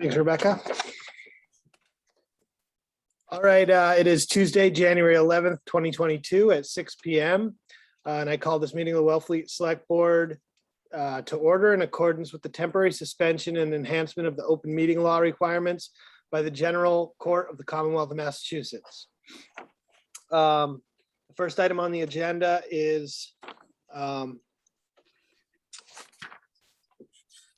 Thanks, Rebecca. All right, it is Tuesday, January 11th, 2022 at 6 p.m. And I call this meeting of the Wellfleet Select Board to order in accordance with the temporary suspension and enhancement of the open meeting law requirements by the General Court of the Commonwealth of Massachusetts. The first item on the agenda is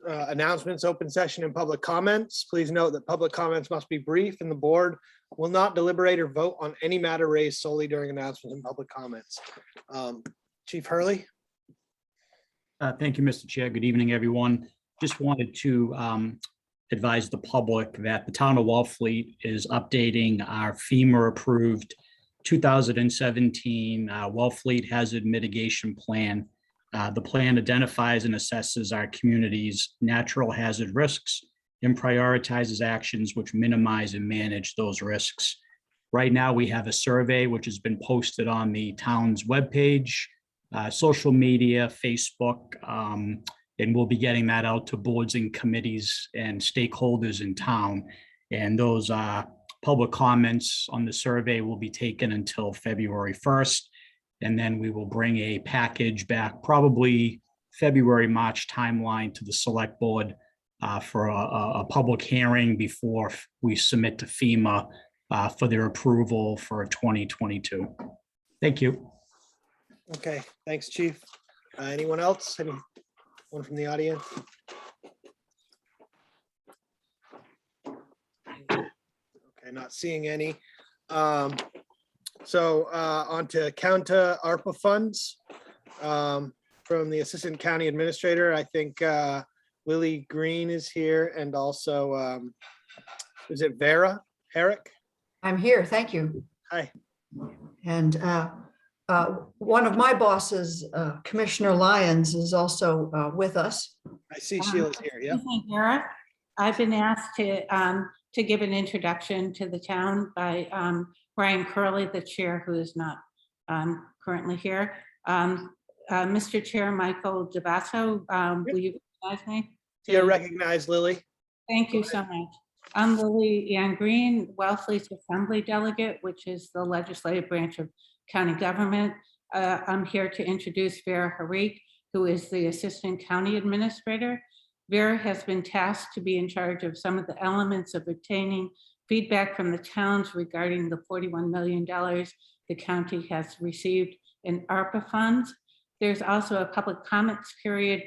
announcements, open session, and public comments. Please note that public comments must be brief and the board will not deliberate or vote on any matter raised solely during announcements and public comments. Chief Hurley. Thank you, Mr. Chair. Good evening, everyone. Just wanted to advise the public that the town of Wellfleet is updating our FEMA-approved 2017 Wellfleet Hazard Mitigation Plan. The plan identifies and assesses our community's natural hazard risks and prioritizes actions which minimize and manage those risks. Right now, we have a survey which has been posted on the town's webpage, social media, Facebook, and we'll be getting that out to boards and committees and stakeholders in town. And those public comments on the survey will be taken until February 1st. And then we will bring a package back, probably February, March timeline to the select board for a public hearing before we submit to FEMA for their approval for 2022. Thank you. Okay, thanks, Chief. Anyone else? Anyone from the audience? Okay, not seeing any. So on to counter Arpa Funds from the Assistant County Administrator. I think Lily Green is here, and also is it Vera Herrick? I'm here, thank you. Hi. And one of my bosses, Commissioner Lyons, is also with us. I see Sheila's here. Yeah. Vera, I've been asked to give an introduction to the town by Brian Curley, the chair, who is not currently here. Mr. Chair, Michael DeBasso, will you recognize me? You're recognized, Lily. Thank you so much. I'm Lily Ann Green, Wellfleet's Assembly Delegate, which is the legislative branch of county government. I'm here to introduce Vera Herrick, who is the Assistant County Administrator. Vera has been tasked to be in charge of some of the elements of obtaining feedback from the towns regarding the $41 million the county has received in ARPA funds. There's also a public comments period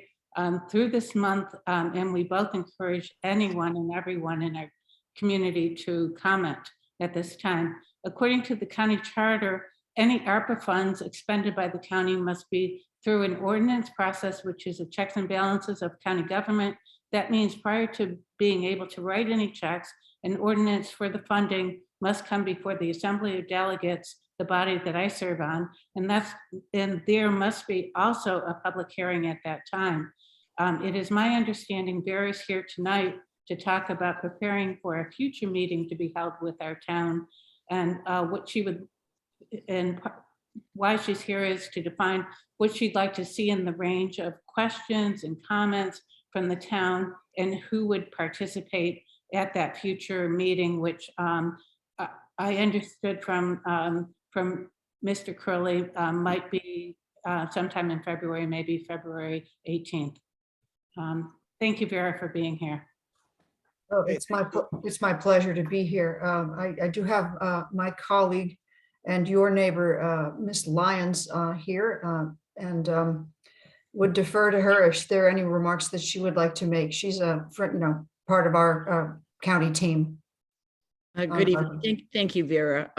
through this month, and we both encourage anyone and everyone in our community to comment at this time. According to the county charter, any ARPA funds expended by the county must be through an ordinance process, which is a checks and balances of county government. That means prior to being able to write any checks, an ordinance for the funding must come before the Assembly of Delegates, the body that I serve on, and there must be also a public hearing at that time. It is my understanding Vera is here tonight to talk about preparing for a future meeting to be held with our town, and what she would, and why she's here is to define what she'd like to see in the range of questions and comments from the town and who would participate at that future meeting, which I understood from Mr. Curley might be sometime in February, maybe February 18th. Thank you, Vera, for being here. Oh, it's my pleasure to be here. I do have my colleague and your neighbor, Ms. Lyons, here, and would defer to her if there are any remarks that she would like to make. She's a part of our county team. Good evening. Thank you, Vera.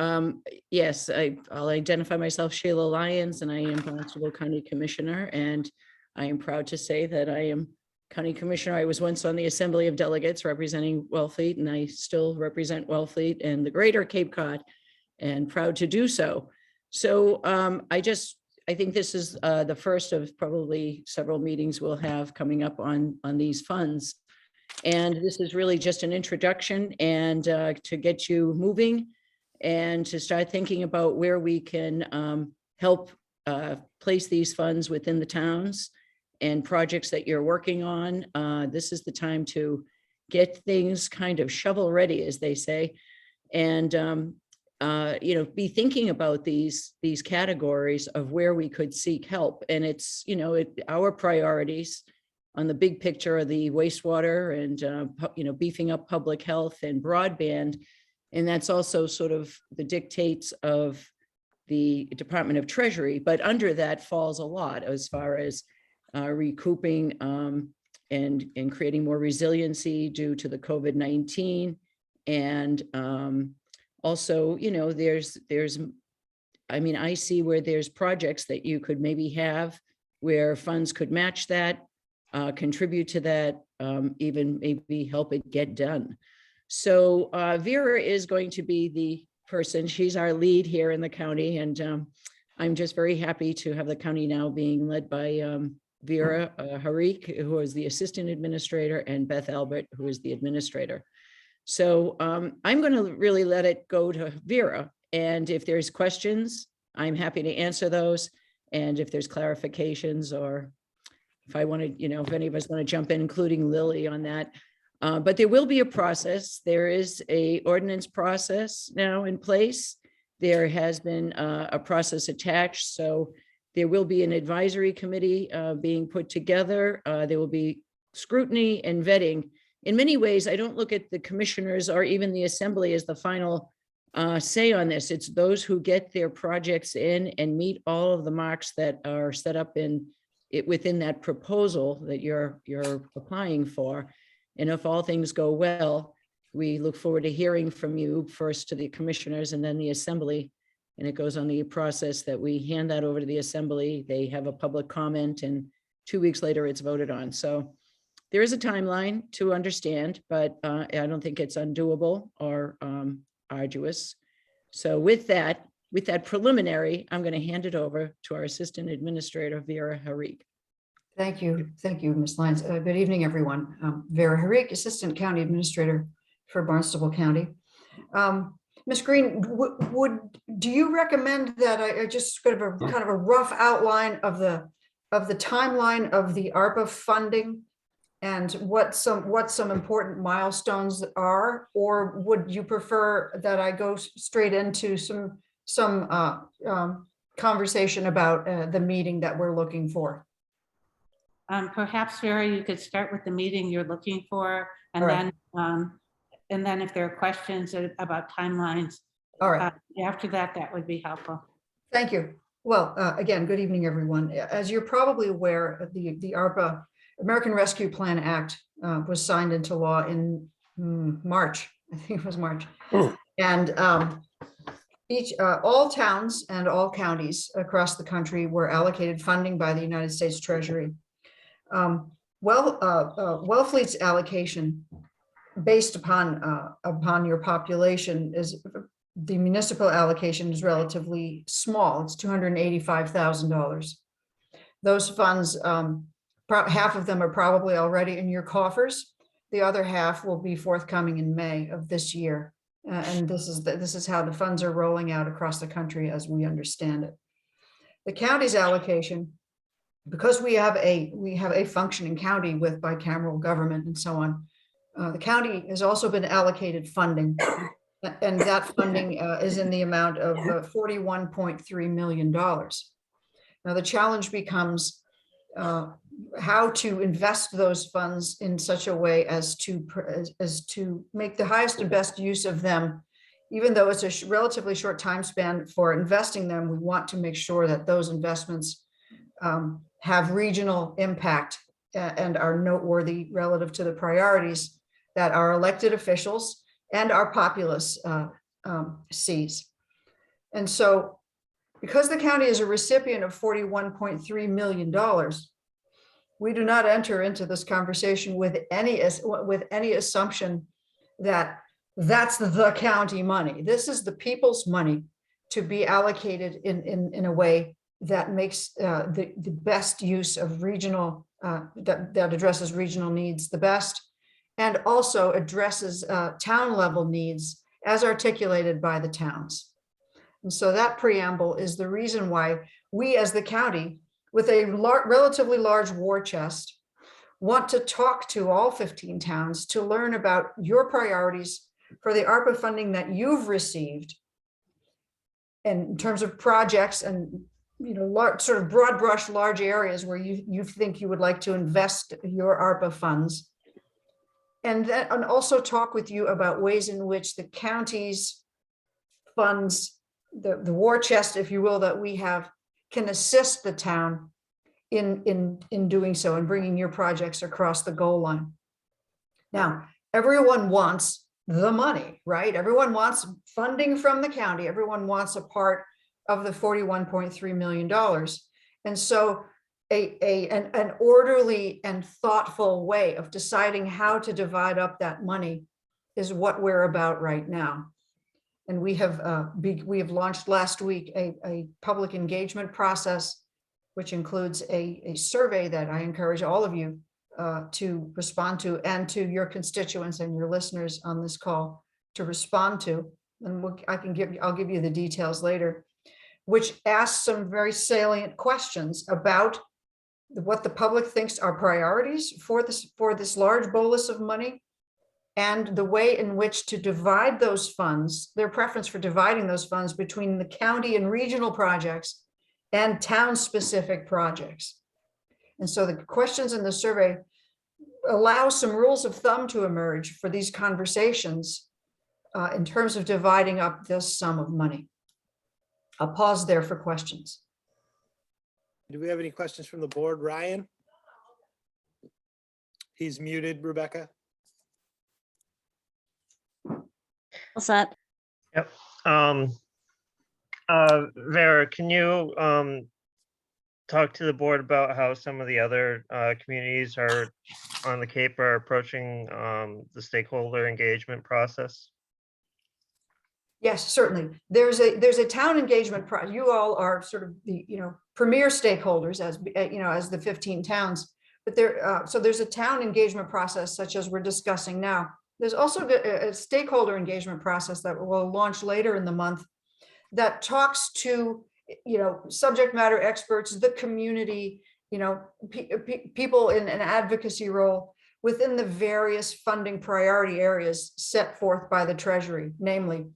Yes, I'll identify myself, Sheila Lyons, and I am Barnstable County Commissioner, and I am proud to say that I am County Commissioner. I was once on the Assembly of Delegates representing Wellfleet, and I still represent Wellfleet and the greater Cape Cod, and proud to do so. So I think this is the first of probably several meetings we'll have coming up on these funds. And this is really just an introduction and to get you moving and to start thinking about where we can help place these funds within the towns and projects that you're working on. This is the time to get things kind of shovel ready, as they say, and be thinking about these categories of where we could seek help. And it's, our priorities on the big picture of the wastewater and, beefing up public health and broadband. And that's also sort of the dictates of the Department of Treasury. But under that falls a lot as far as recouping and creating more resiliency due to the COVID-19. And also, I see where there's projects that you could maybe have where funds could match that, contribute to that, even maybe help it get done. So Vera is going to be the person. She's our lead here in the county. And I'm just very happy to have the county now being led by Vera Harik, who is the assistant administrator, and Beth Albert, who is the administrator. So I'm going to really let it go to Vera. And if there's questions, I'm happy to answer those. And if there's clarifications, or if I want to, if any of us want to jump in, including Lily on that. But there will be a process. There is a ordinance process now in place. There has been a process attached. So there will be an advisory committee being put together. There will be scrutiny and vetting. In many ways, I don't look at the commissioners or even the assembly as the final say on this. It's those who get their projects in and meet all of the marks that are set up in it within that proposal that you're applying for. And if all things go well, we look forward to hearing from you first to the commissioners and then the assembly. And it goes on the process that we hand that over to the assembly. They have a public comment, and 2 weeks later it's voted on. So there is a timeline to understand, but I don't think it's undoable or arduous. So with that preliminary, I'm going to hand it over to our assistant administrator, Vera Harik. Thank you, Ms. Lyons. Good evening, everyone. Vera Harik, Assistant County Administrator for Barnstable County. Ms. Green, do you recommend that I just kind of a rough outline of the timeline of the ARPA funding and what some important milestones are, or would you prefer that I go straight into some conversation about the meeting that we're looking for? Perhaps, Vera, you could start with the meeting you're looking for, and then if there are questions about timelines, all right, after that would be helpful. Thank you. Well, again, good evening, everyone. As you're probably aware, the ARPA, American Rescue Plan Act, was signed into law in March. I think it was March. And all towns and all counties across the country were allocated funding by the United States Treasury. Wellfleet's allocation, based upon your population, is the municipal allocation is relatively small. It's $285,000. Those funds, half of them are probably already in your coffers. The other half will be forthcoming in May of this year. And this is how the funds are rolling out across the country as we understand it. The county's allocation, because we have a functioning county with bicameral government and so on, the county has also been allocated funding, and that funding is in the amount of $41.3 million. Now the challenge becomes how to invest those funds in such a way as to make the highest and best use of them. Even though it's a relatively short time span for investing them, we want to make sure that those investments have regional impact and are noteworthy relative to the priorities that our elected officials and our populace sees. And so, because the county is a recipient of $41.3 million, we do not enter into this conversation with any assumption that that's the county money. This is the people's money to be allocated in a way that makes the best use of regional, that addresses regional needs the best, and also addresses town level needs as articulated by the towns. And so that preamble is the reason why we as the county, with a relatively large war chest, want to talk to all 15 towns to learn about your priorities for the ARPA funding that you've received, and in terms of projects and, large, sort of broad brush, large areas where you think you would like to invest your ARPA funds. And also talk with you about ways in which the county's funds, the war chest, if you will, that we have, can assist the town in doing so and bringing your projects across the goal line. Now, everyone wants the money, right? Everyone wants funding from the county. Everyone wants a part of the $41.3 million. And so an orderly and thoughtful way of deciding how to divide up that money is what we're about right now. And we have launched last week a public engagement process, which includes a survey that I encourage all of you to respond to, and to your constituents and your listeners on this call to respond to. And I'll give you the details later, which asks some very salient questions about what the public thinks are priorities for this large bolus of money, and the way in which to divide those funds, their preference for dividing those funds between the county and regional projects and town-specific projects. And so the questions in the survey allow some rules of thumb to emerge for these conversations in terms of dividing up this sum of money. I'll pause there for questions. Do we have any questions from the board? Ryan? He's muted, Rebecca. What's that? Yep. Vera, can you talk to the board about how some of the other communities are on the Cape are approaching the stakeholder engagement process? Yes, certainly. There's a town engagement process. You all are sort of the premier stakeholders as as the 15 towns. But so there's a town engagement process such as we're discussing now. There's also a stakeholder engagement process that will launch later in the month that talks to subject matter experts, the community, people in an advocacy role within the various funding priority areas set forth by the Treasury, namely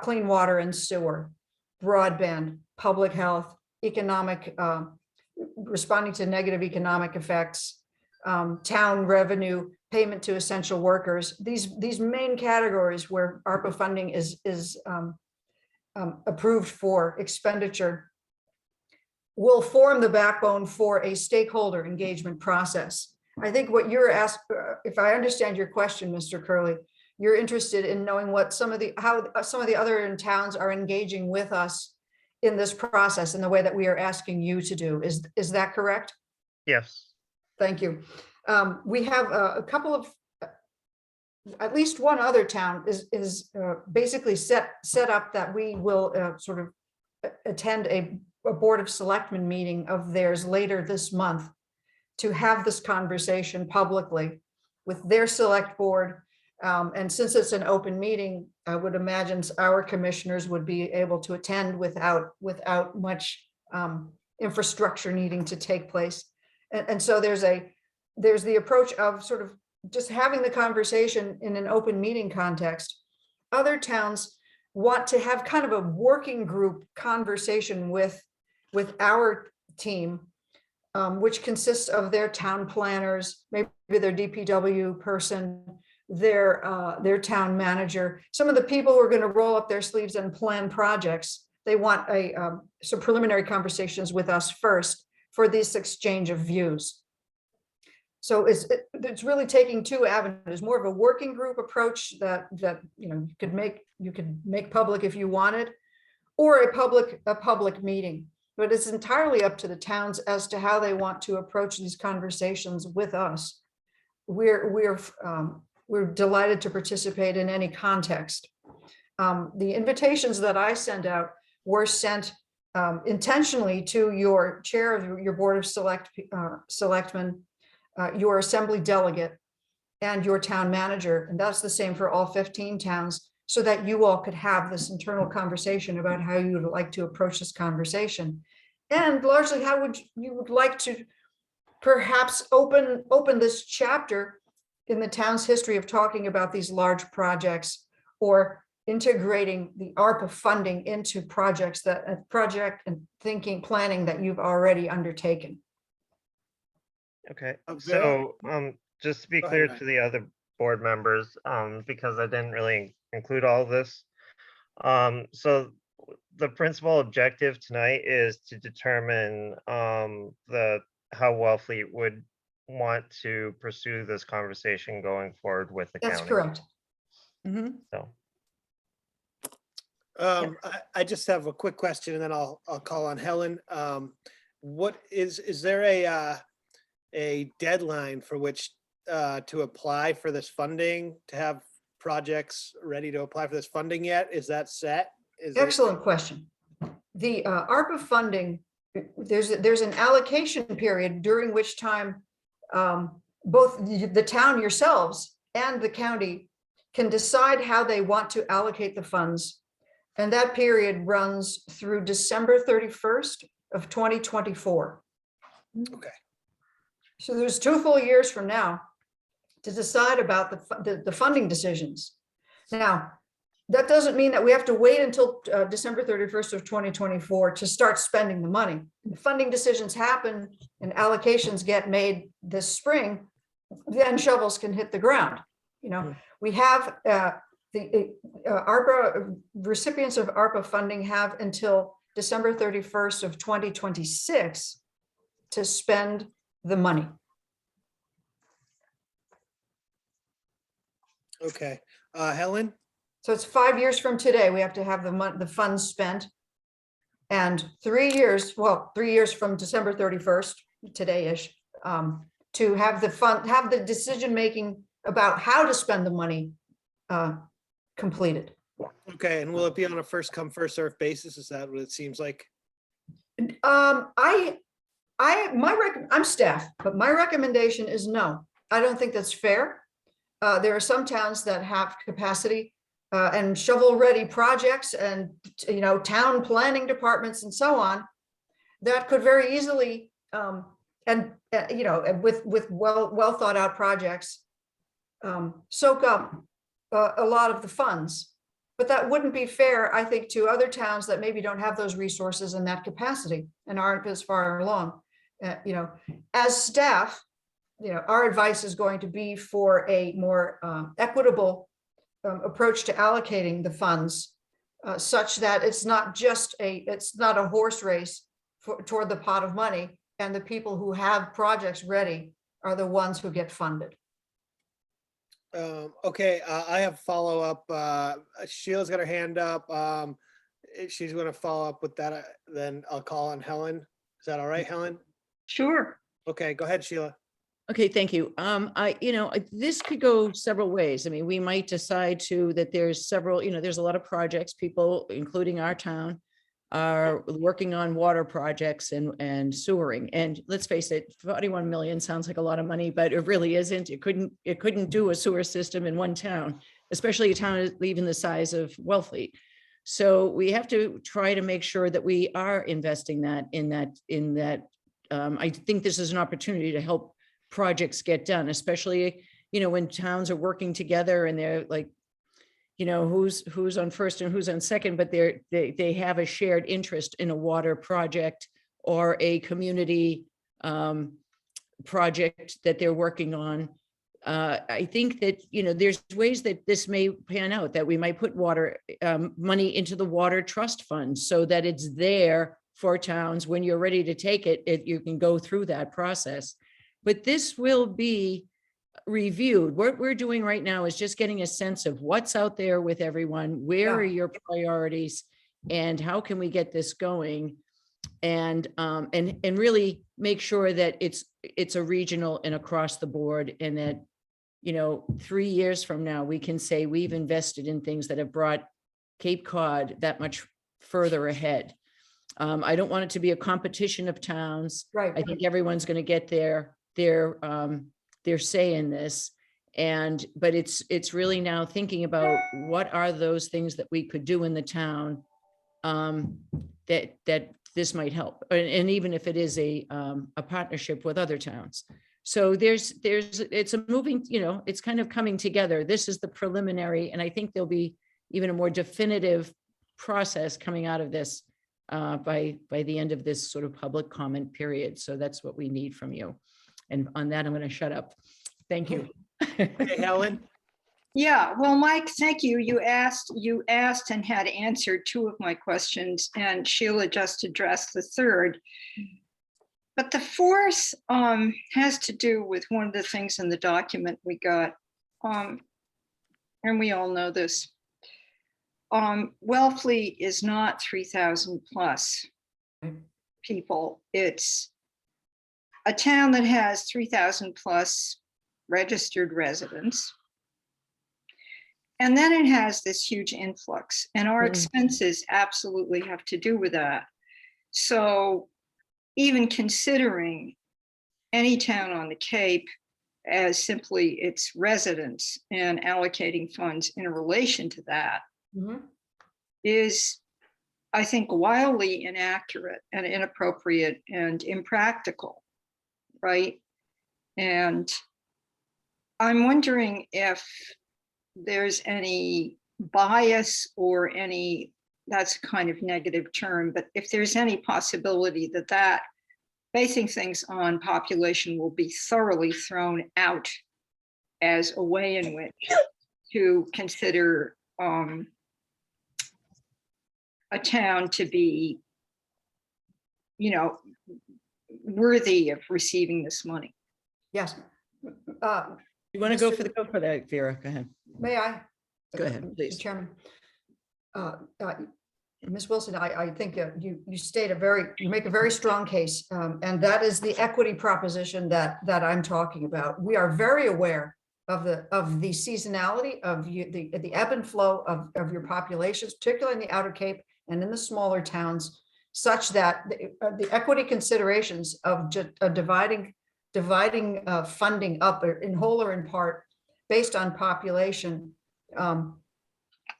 clean water and sewer, broadband, public health, economic, responding to negative economic effects, town revenue, payment to essential workers. These main categories where ARPA funding is approved for expenditure will form the backbone for a stakeholder engagement process. I think what you're asked, if I understand your question, Mr. Curley, you're interested in knowing what how some of the other towns are engaging with us in this process in the way that we are asking you to do. Is that correct? Yes. Thank you. We have a couple of, at least one other town is basically set up that we will sort of attend a Board of Selectmen meeting of theirs later this month to have this conversation publicly with their select board. And since it's an open meeting, I would imagine our commissioners would be able to attend without much infrastructure needing to take place. And so there's the approach of sort of just having the conversation in an open meeting context. Other towns want to have kind of a working group conversation with our team, which consists of their town planners, maybe their DPW person, their town manager, some of the people who are going to roll up their sleeves and plan projects. They want some preliminary conversations with us first for this exchange of views. So it's really taking two avenues: more of a working group approach that you could make public if you wanted, or a public meeting. But it's entirely up to the towns as to how they want to approach these conversations with us. We're delighted to participate in any context. The invitations that I send out were sent intentionally to your chair of your Board of Selectmen, your assembly delegate, and your town manager. And that's the same for all 15 towns, so that you all could have this internal conversation about how you would like to approach this conversation. And largely, how you would like to perhaps open this chapter in the town's history of talking about these large projects, or integrating the ARPA funding into project and thinking, planning that you've already undertaken. Okay, Vera? so, just to be Go ahead, clear Ryan. to the other board members, because I didn't really include all of this. So the principal objective tonight is to determine, how Wellfleet would want to pursue this conversation going forward with the That's county. correct. Mhm. So, I just have a quick question and then I'll call on Helen. What is there a deadline for which to apply for this funding, to have projects ready to apply for this funding yet? Is that set? Is it- Excellent question. The ARPA funding, there's an allocation period during which time both the town yourselves and the county can decide how they want to allocate the funds. And that period runs through December 31st of 2024. Okay. So there's 2 full years from now to decide about the funding decisions. Now, that doesn't mean that we have to wait until December 31st of 2024 to start spending the money. The funding decisions happen and allocations get made this spring, then shovels can hit the ground. You know, we have the ARPA recipients of ARPA funding have until December 31st of 2026 to spend the money. Okay, Helen? So it's 5 years from today, we have to have the funds spent. And 3 years, well, 3 years from December 31st, today-ish, to have the decision-making about how to spend the money completed. Okay, and will it be on a first come, first served basis? Is that what it seems like? I'm staff, but my recommendation is no. I don't think that's fair. There are some towns that have capacity and shovel-ready projects and, you know, town planning departments and so on, that could very easily, you know, with well thought out projects, soak up a lot of the funds. But that wouldn't be fair, I think, to other towns that maybe don't have those resources and that capacity and aren't as far along. You know, as staff, you know, our advice is going to be for a more equitable approach to allocating the funds, such that it's not a horse race toward the pot of money, and the people who have projects ready are the ones who get funded. Okay, I have follow up. Sheila's got her hand up. If she's going to follow up with that, then I'll call on Helen. Is that all right, Helen? Sure. Okay, go ahead, Sheila. Okay, thank you. This could go several ways. I mean, we might decide that there's several, there's a lot of projects, people, including our town, are working on water projects and sewering. And let's face it, 41 million sounds like a lot of money, but it really isn't. It couldn't do a sewer system in one town, especially a town even the size of Wellfleet. So we have to try to make sure that we are investing in that. I think this is an opportunity to help projects get done, especially, when towns are working together and they're like, who's on first and who's on second, but they have a shared interest in a water project or a community project that they're working on. I think that, there's ways that this may pan out, that we might put water money into the water trust fund so that it's there for towns. When you're ready to take it, you can go through that process. But this will be reviewed. What we're doing right now is just getting a sense of what's out there with everyone. Where are your priorities and how can we get this going? And really make sure that it's a regional and across the board, and that, 3 years from now, we can say we've invested in things that have brought Cape Cod that much further ahead. I don't want it to be a competition of towns. Right. I think everyone's going to get their say in this. But it's really now thinking about what are those things that we could do in the town that this might help. And even if it is a partnership with other towns. So it's a moving, it's kind of coming together. This is the preliminary, and I think there'll be even a more definitive process coming out of this by the end of this sort of public comment period. So that's what we need from you. And on that, I'm going to shut up. Thank you. Hey, Helen? Yeah, well, Mike, thank you. You asked and had answered two of my questions, and Sheila just addressed the third. But the fourth has to do with one of the things in the document we got. And we all know this. Wellfleet is not 3,000 plus people. It's a town that has 3,000 plus registered residents. And then it has this huge influx, and our expenses absolutely have to do with that. So even considering any town on the Cape as simply its residents and allocating funds in relation to that is, I think, wildly inaccurate and inappropriate and impractical, right? And I'm wondering if there's any bias or any, that's a kind of negative term, but if there's any possibility that basing things on population will be thoroughly thrown out as a way in which to consider a town to be, worthy of receiving this money. Yes. You want to go for that, Vera? Go ahead. May I? Go ahead, Mr. please. Chairman. Ms. Wilson, I think you make a very strong case, and that is the equity proposition that I'm talking about. We are very aware of the seasonality of the ebb and flow of your populations, particularly in the Outer Cape and in the smaller towns, such that the equity considerations of dividing funding up in whole or in part based on population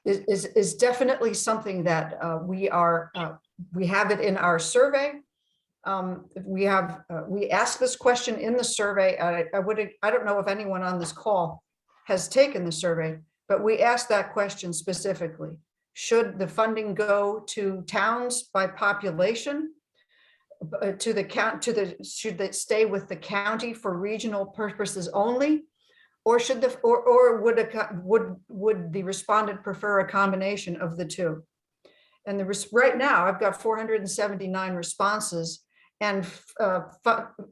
is definitely something that we have it in our survey. We asked this question in the survey. I don't know if anyone on this call has taken the survey, but we asked that question specifically. Should the funding go to towns by population? Should they stay with the county for regional purposes only? Or would the respondent prefer a combination of the two? And right now I've got 479 responses, and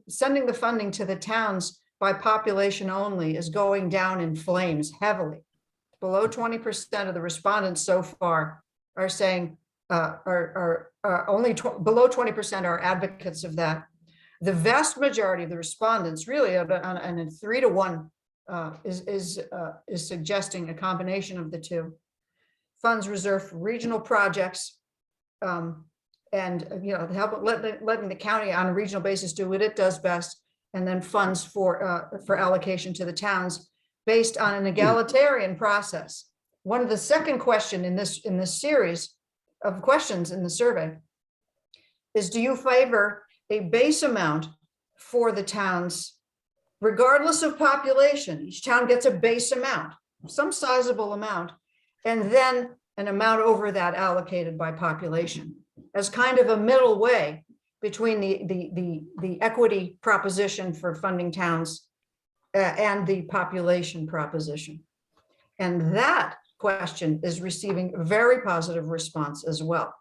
sending the funding to the towns by population only is going down in flames heavily. Below 20% of the respondents so far are saying below 20% are advocates of that. The vast majority of the respondents, really, on a 3-to-1, is suggesting a combination of the two. Funds reserved for regional projects, and letting the county on a regional basis do what it does best, and then funds for allocation to the towns based on an egalitarian process. One of the second question in this series of questions in the survey is, do you favor a base amount for the towns regardless of population? Each town gets a base amount, some sizable amount, and then an amount over that allocated by population as kind of a middle way between the equity proposition for funding towns and the population proposition. And that question is receiving a very positive response as well.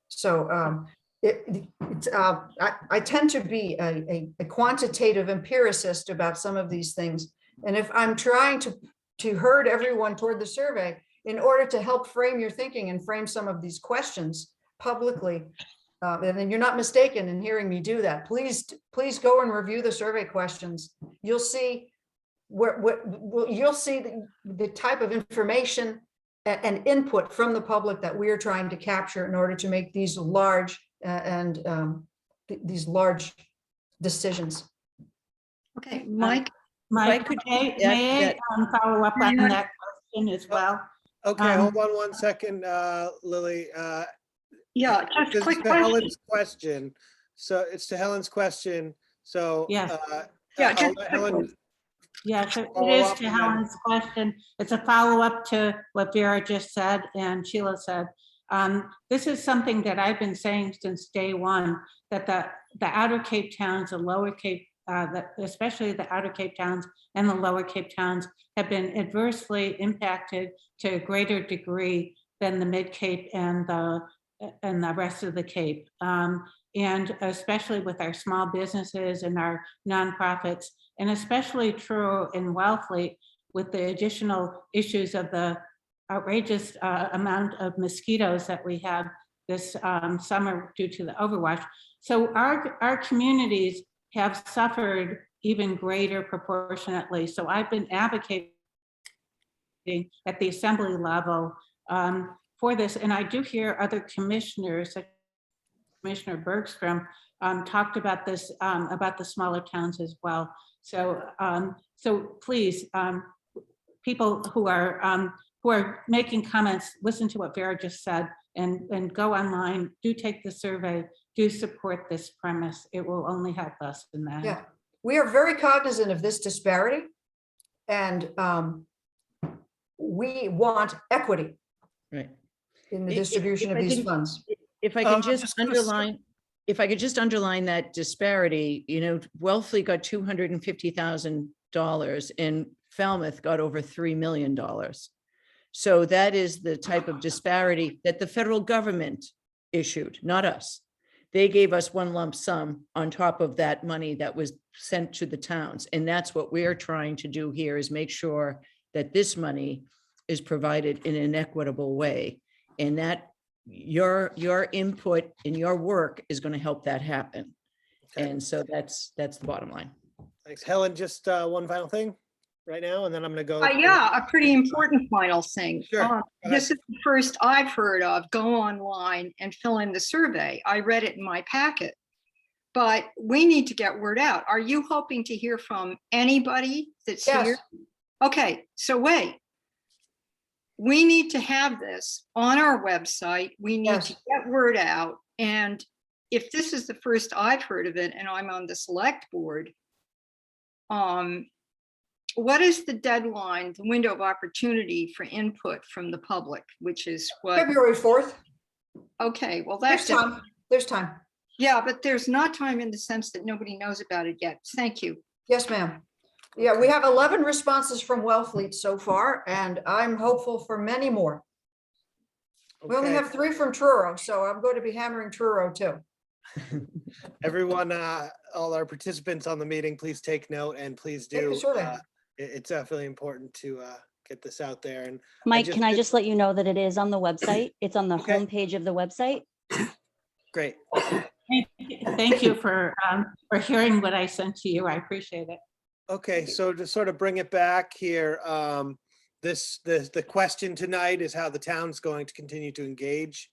So I tend to be a quantitative empiricist about some of these things. And if I'm trying to herd everyone toward the survey in order to help frame your thinking and frame some of these questions publicly, and then you're not mistaken in hearing me do that. Please go and review the survey questions. You'll see you'll see the type of information and input from the public that we are trying to capture in order to make these large these large decisions. Okay, Mike. Mike, may I follow up on that question as well? Okay, hold on one second, Lily. Yeah, just This is quick to question. Helen's question. So it's to Helen's question. So. Yes. Yeah, I'll just let quickly. Helen. Yes, it Follow is up to and then- Helen's question. It's a follow-up to what Vera just said and Sheila said. This is something that I've been saying since day one, that the outer Cape towns, the lower Cape, especially the outer Cape towns and the lower Cape towns have been adversely impacted to a greater degree than the mid Cape and the rest of the Cape. And especially with our small businesses and our nonprofits, and especially true in Wellfleet with the additional issues of the outrageous amount of mosquitoes that we had this summer due to the overwash. So our communities have suffered even greater proportionately. So I've been advocating at the assembly level for this, and I do hear other commissioners, like Commissioner Bergstrom, talked about this, about the smaller towns as well. So, so please, people who are making comments, listen to what Vera just said, and go online, do take the survey, do support this premise. It will only help us in that. Yeah, we are very cognizant of this disparity, and we want equity Right. in the If- distribution if of I these can- funds. If I can I'm just just gonna say- underline, if I could just underline that disparity, Wellfleet got $250,000 and Falmouth got over $3 million. So that is the type of disparity that the federal government issued, not us. They gave us one lump sum on top of that money that was sent to the towns. And that's what we're trying to do here, is make sure that this money is provided in an equitable way. And that your input and your work is going to help that happen. Okay. And so that's the bottom line. Thanks, Helen. Just one final thing right now, and then I'm gonna go. Yeah, a pretty important final thing. Sure, go This is the first I've heard of. Go online and fill in the survey. I read it in my packet. But we need to get word out. Are you hoping to hear from anybody that's Yes. here? Okay, so wait. We need to have this on our website. We need to Yes. get word out. And if this is the first I've heard of it and I'm on the select board, what is the deadline, the window of opportunity for input from the public, which is what, February 4th, okay, well, there's that's, time, there's time. yeah, but there's not time in the sense that nobody knows about it yet. Thank you. Yes, ma'am. Yeah, we have 11 responses from Wellfleet so far, and I'm hopeful for many more. We only Okay. have 3 from Truro, so I'm going to be hammering Truro too. Everyone, all our participants on the meeting, please take note and please Take the do. survey. It's definitely important to get this out there. And Mike, just can I did- just let you know that it is on the website? It's on the Okay. homepage of the website. great. Thank you for hearing what I sent to you. I appreciate it. Okay, so to sort of bring it back here, the question tonight is how the town's going to continue to engage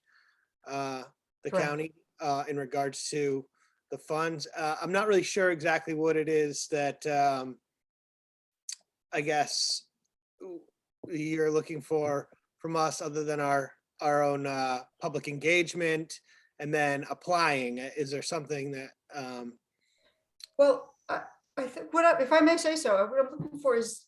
the Correct. county in regards to the funds. I'm not really sure exactly what it is that I guess you're looking for from us, other than our own public engagement and then applying. Is there something that Well, I think if I may say so, what I'm looking for is,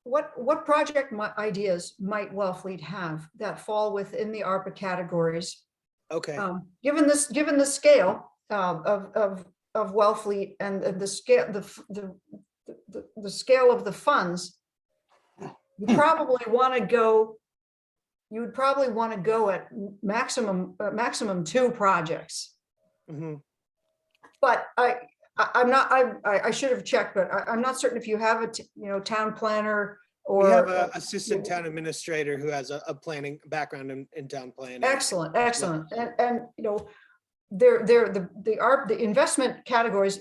what project ideas might Wellfleet have that fall within the ARPA categories? okay, Given the scale of Wellfleet and the scale, the scale of the funds, you would probably want to go at maximum 2 projects. mhm. But I should have checked, but I'm not certain if you have a town planner or. We have an assistant town administrator who has a planning background in town planning. Excellent, excellent. And the investment categories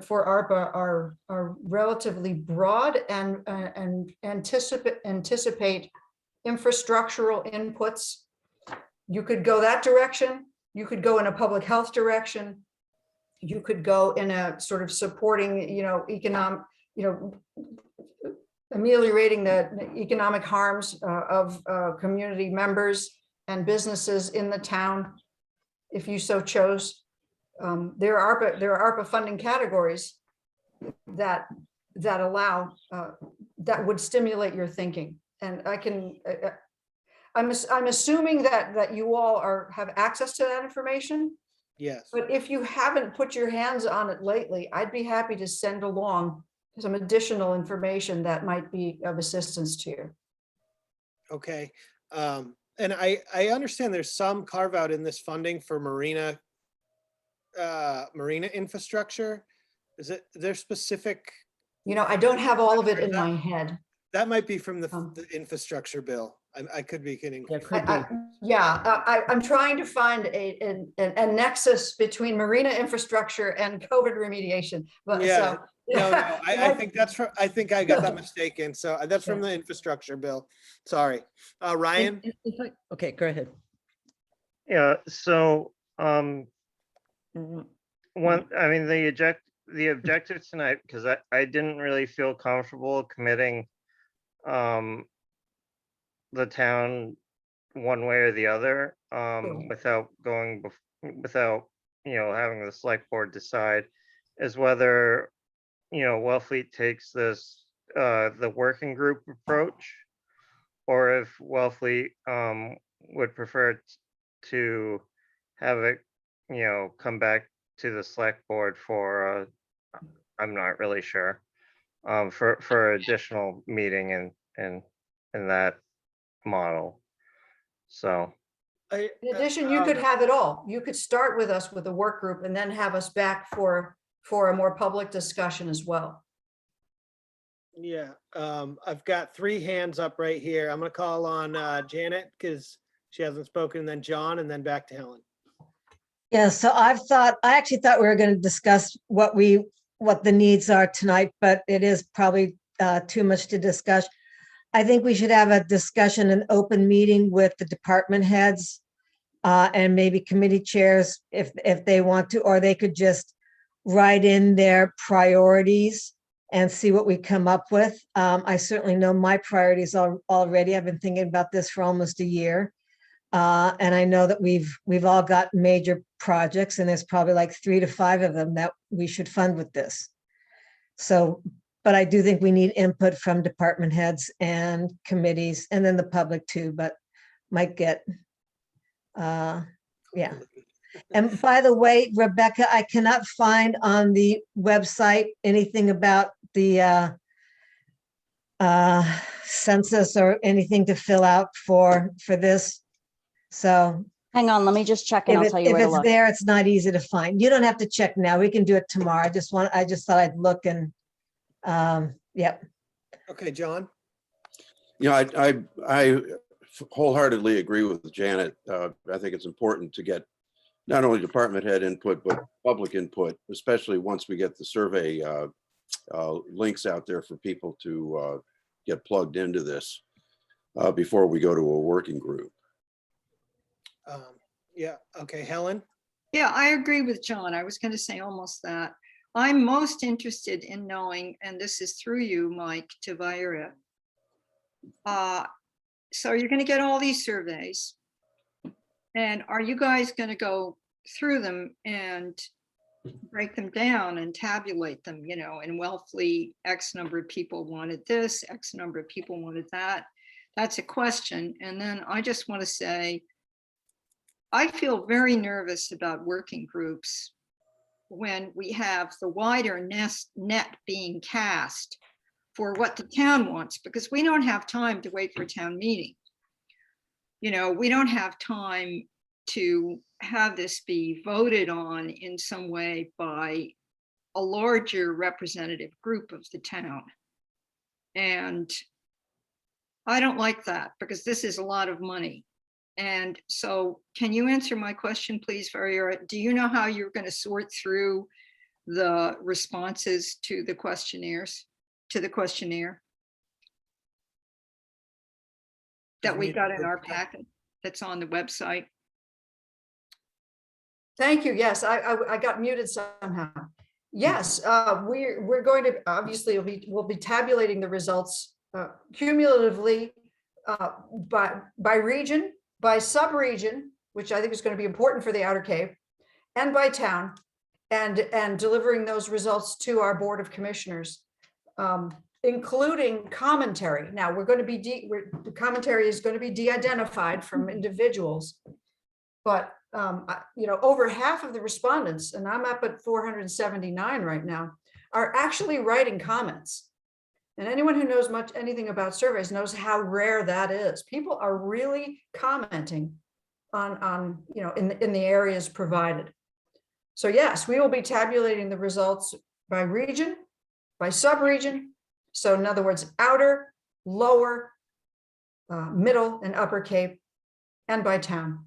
for ARPA are relatively broad and anticipate infrastructural inputs. You could go that direction. You could go in a public health direction. You could go in a sort of supporting, economic, ameliorating the economic harms of community members and businesses in the town, if you so chose. There are ARPA funding categories that allow, that would stimulate your thinking. And I'm assuming that you all have access to that information. Yes. But if you haven't put your hands on it lately, I'd be happy to send along some additional information that might be of assistance to you. Okay. And I understand there's some carve out in this funding for marina infrastructure. Is there specific, You know, I don't have all of it in my head. that might be from the Um, infrastructure bill. I could be kidding. There could be. I'm trying to find a nexus between marina infrastructure and COVID remediation, but Yeah. so. No, I think that's from, I think I got that mistaken. So that's from the infrastructure bill. Sorry. Ryan? Okay, go ahead. Yeah, so, Mhm. the objective tonight, because I didn't really feel comfortable committing the town one way or the other, without having the select board decide, is whether, Wellfleet takes this, the working group approach, or if Wellfleet would prefer to have it, come back to the select board for, I'm not really sure, for additional meeting in that model. So, In In addition, you could have it all. You could start with us with a work group and then have us back for a more public discussion as well. Yeah, I've got 3 hands up right here. I'm gonna call on Janet because she hasn't spoken, and then John, and then back to Helen. Yeah, so I actually thought we were going to discuss what the needs are tonight, but it is probably too much to discuss. I think we should have a discussion, an open meeting with the department heads and maybe committee chairs if they want to, or they could just write in their priorities and see what we come up with. I certainly know my priorities already. I've been thinking about this for almost a year. And I know that we've all got major projects, and there's probably like 3 to 5 of them that we should fund with this. So, but I do think we need input from department heads and committees, and then the public too, but might get, yeah. And by the way, Rebecca, I cannot find on the website anything about the census or anything to fill out for this. So Hang on, let me just check and I'll tell you if where to it's look. there, it's not easy to find. You don't have to check now. We can do it tomorrow. I just thought I'd look and, yep. Okay, John? Yeah, I wholeheartedly agree with Janet. I think it's important to get not only department head input, but public input, especially once we get the survey links out there for people to get plugged into this before we go to a working group. Yeah, okay, Helen? Yeah, I agree with John. I was going to say almost that. I'm most interested in knowing, and this is through you, Mike, to Vira. So you're going to get all these surveys. And are you guys going to go through them and break them down and tabulate them? In Wellfleet, X number of people wanted this, X number of people wanted that. That's a question. And then I just want to say, I feel very nervous about working groups when we have the wider net being cast for what the town wants, because we don't have time to wait for a town meeting. We don't have time to have this be voted on in some way by a larger representative group of the town. And I don't like that, because this is a lot of money. And so can you answer my question, please, Vira? Do you know how you're going to sort through the responses to the questionnaires, to the questionnaire that we got in our packet that's on the website? Thank you. Yes, I got muted somehow. Yes, we're going to, obviously, we'll be tabulating the results cumulatively by region by sub-region, which I think is going to be important for the Outer Cape, and by town, and delivering those results to our Board of Commissioners, including commentary. Now, we're going to be, the commentary is going to be de-identified from individuals. But, over half of the respondents, and I'm up at 479 right now, are actually writing comments. And anyone who knows anything about surveys knows how rare that is. People are really commenting on in the areas provided. So yes, we will be tabulating the results by region, by sub-region. So in other words, outer, lower, middle, and upper Cape, and by town.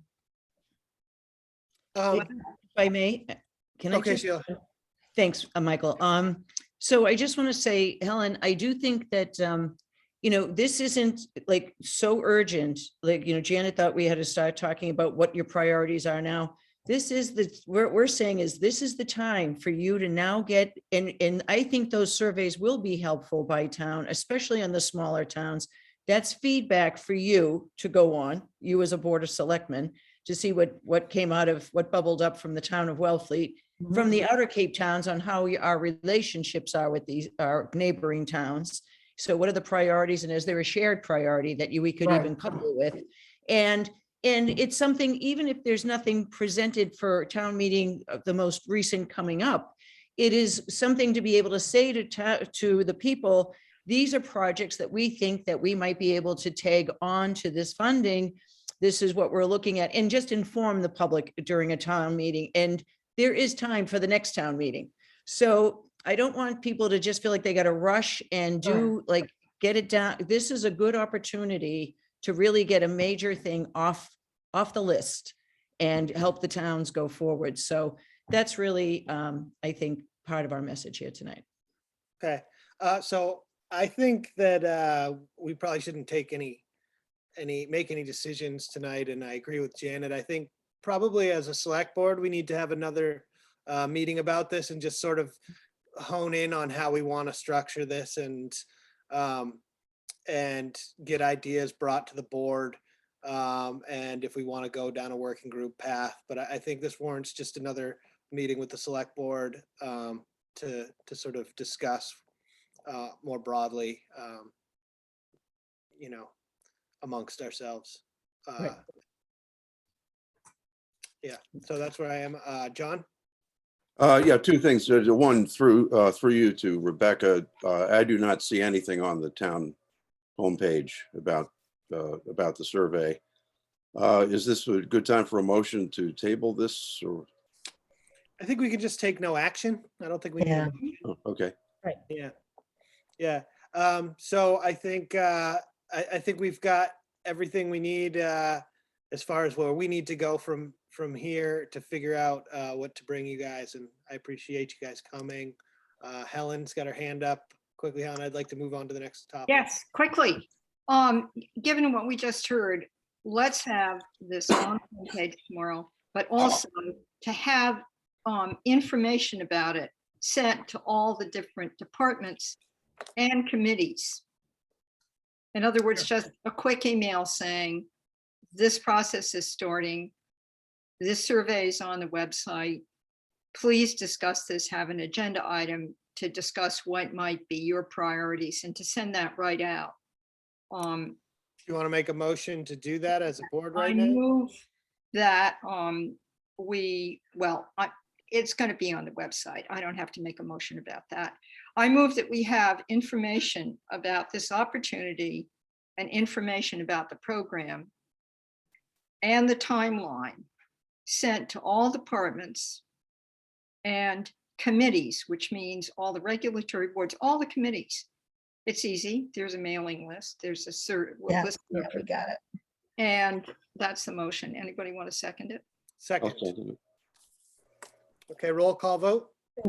If I may, can I Okay, just? Sheila. Thanks, Michael. So I just want to say, Helen, I do think that, this isn't like so urgent. Like, Janet thought we had to start talking about what your priorities are now. This is what we're saying is this is the time for you to now get, and I think those surveys will be helpful by town, especially on the smaller towns. That's feedback for you to go on, you as a Board of Selectmen, to see what came out of, what bubbled up from the town of Wellfleet, from the Outer Cape towns on how our relationships are with our neighboring towns. So what are the priorities, and is there a shared priority that we could even couple with? And it's something, even if there's nothing presented for town meeting of the most recent coming up, it is something to be able to say to the people, these are projects that we think that we might be able to tag on to this funding. This is what we're looking at, and just inform the public during a town meeting. And there is time for the next town meeting. So I don't want people to just feel like they got to rush and get it down. This is a good opportunity to really get a major thing off the list and help the towns go forward. So that's really, I think, part of our message here tonight. Okay, so I think that we probably shouldn't take make any decisions tonight, and I agree with Janet. I think probably as a select board, we need to have another meeting about this and just sort of hone in on how we want to structure this and get ideas brought to the board. And if we want to go down a working group path, but I think this warrants just another meeting with the select board to sort of discuss more broadly, amongst ourselves. Right. Yeah, so that's where I am. John? Yeah, two things. There's one through you to Rebecca. I do not see anything on the town homepage about the survey. Is this a good time for a motion to table this, or? I think we can just take no action. I don't think we need. Yeah. Oh, okay. Yeah. Yeah. So I think I think we've got everything we need as far as where we need to go from here to figure out what to bring you guys. And I appreciate you guys coming. Helen's got her hand up. Quickly, Helen, I'd like to move on to the next topic. Yes, quickly. Given what we just heard, let's have this on the page tomorrow, but also to have information about it sent to all the different departments and committees. In other words, just a quick email saying, this process is starting. This survey is on the website. Please discuss this, have an agenda item to discuss what might be your priorities, and to send that right out. Do you want to make a motion to do that as a board right I now? move that it's going to be on the website. I don't have to make a motion about that. I move that we have information about this opportunity and information about the program and the timeline sent to all departments and committees, which means all the regulatory boards, all the committees. It's easy. There's a mailing list. There's a list. Yeah, we got it. And that's the motion. Anybody want to second it? Second. I'll second it. Okay, roll call vote.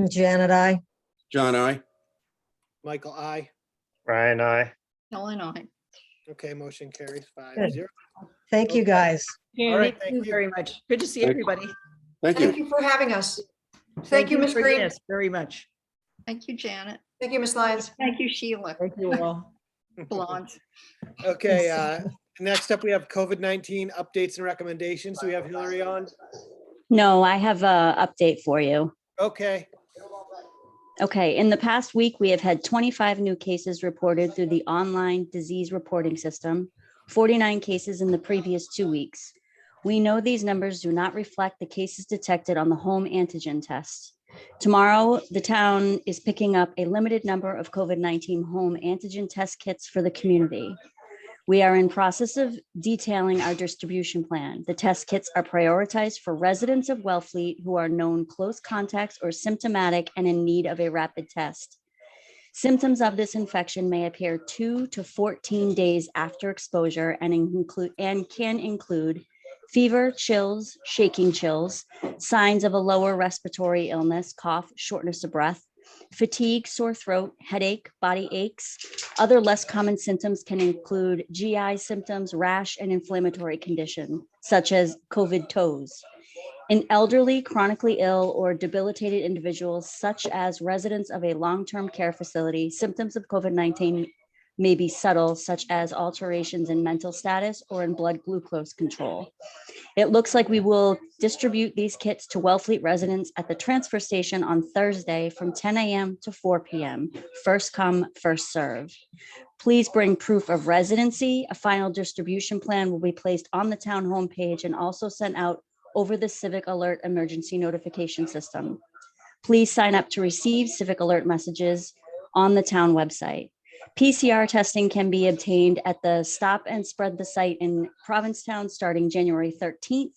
Janet, I. John, I. Michael, aye. Ryan, I. Helen, I. Okay, motion carries 5-0. Thank you, guys. All right, Thank you very much. Good to see Thank- everybody. Thank Thank you. you for having us. Thank you, Ms. for- Green. Yes, very much. Thank you, Janet. Thank you, Ms. Lyons. Thank you, Sheila. Thank you all. Blonde. Okay, Next up, we have COVID-19 updates and recommendations. Do we have Hillary on? No, I have a update for you. Okay, Okay, in the past week, we have had 25 new cases reported through the online disease reporting system, 49 cases in the previous 2 weeks. We know these numbers do not reflect the cases detected on the home antigen test. Tomorrow, the town is picking up a limited number of COVID-19 home antigen test kits for the community. We are in process of detailing our distribution plan. The test kits are prioritized for residents of Wellfleet who are known close contacts or symptomatic and in need of a rapid test. Symptoms of this infection may appear 2 to 14 days after exposure and can include fever, chills, shaking chills, signs of a lower respiratory illness, cough, shortness of breath, fatigue, sore throat, headache, body aches. Other less common symptoms can include GI symptoms, rash, and inflammatory condition, such as COVID toes. In elderly, chronically ill, or debilitated individuals, such as residents of a long-term care facility, symptoms of COVID-19 may be subtle, such as alterations in mental status or in blood glucose control. It looks like we will distribute these kits to Wellfleet residents at the transfer station on Thursday from 10 a.m. to 4 p.m. First come, first serve. Please bring proof of residency. A final distribution plan will be placed on the town homepage and also sent out over the Civic Alert emergency notification system. Please sign up to receive Civic Alert messages on the town website. PCR testing can be obtained at the Stop and Spread the site in Provincetown starting January 13th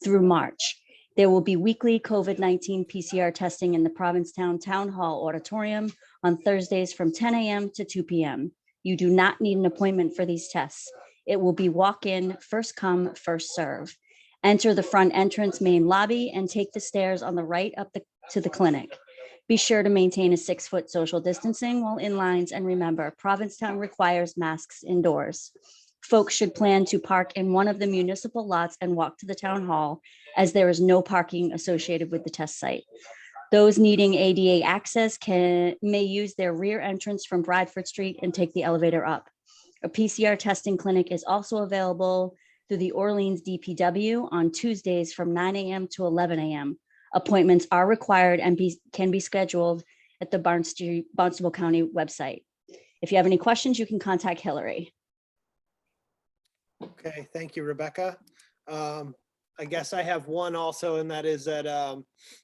through March. There will be weekly COVID-19 PCR testing in the Provincetown Town Hall Auditorium on Thursdays from 10 a.m. to 2 p.m. You do not need an appointment for these tests. It will be walk-in, first come, first serve. Enter the front entrance main lobby and take the stairs on the right up to the clinic. Be sure to maintain a 6-foot social distancing while in lines, and remember, Provincetown requires masks indoors. Folks should plan to park in one of the municipal lots and walk to the town hall, as there is no parking associated with the test site. Those needing ADA access may use their rear entrance from Bradford Street and take the elevator up. A PCR testing clinic is also available through the Orleans DPW on Tuesdays from 9 a.m. to 11 a.m. Appointments are required and can be scheduled at the Barnstable County website. If you have any questions, you can contact Hillary. okay, thank you, Rebecca. I guess I have one also, and that is that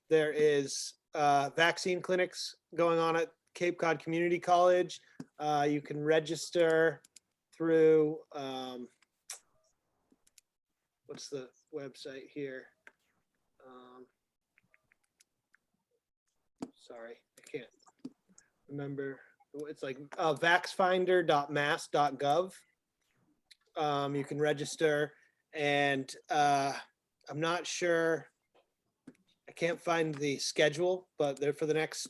there is vaccine clinics going on at Cape Cod Community College. You can register through, what's the website here? Sorry, I can't remember. It's like vaxfinder.mass.gov. You can register, and I'm not sure. I can't find the schedule, but they're for the next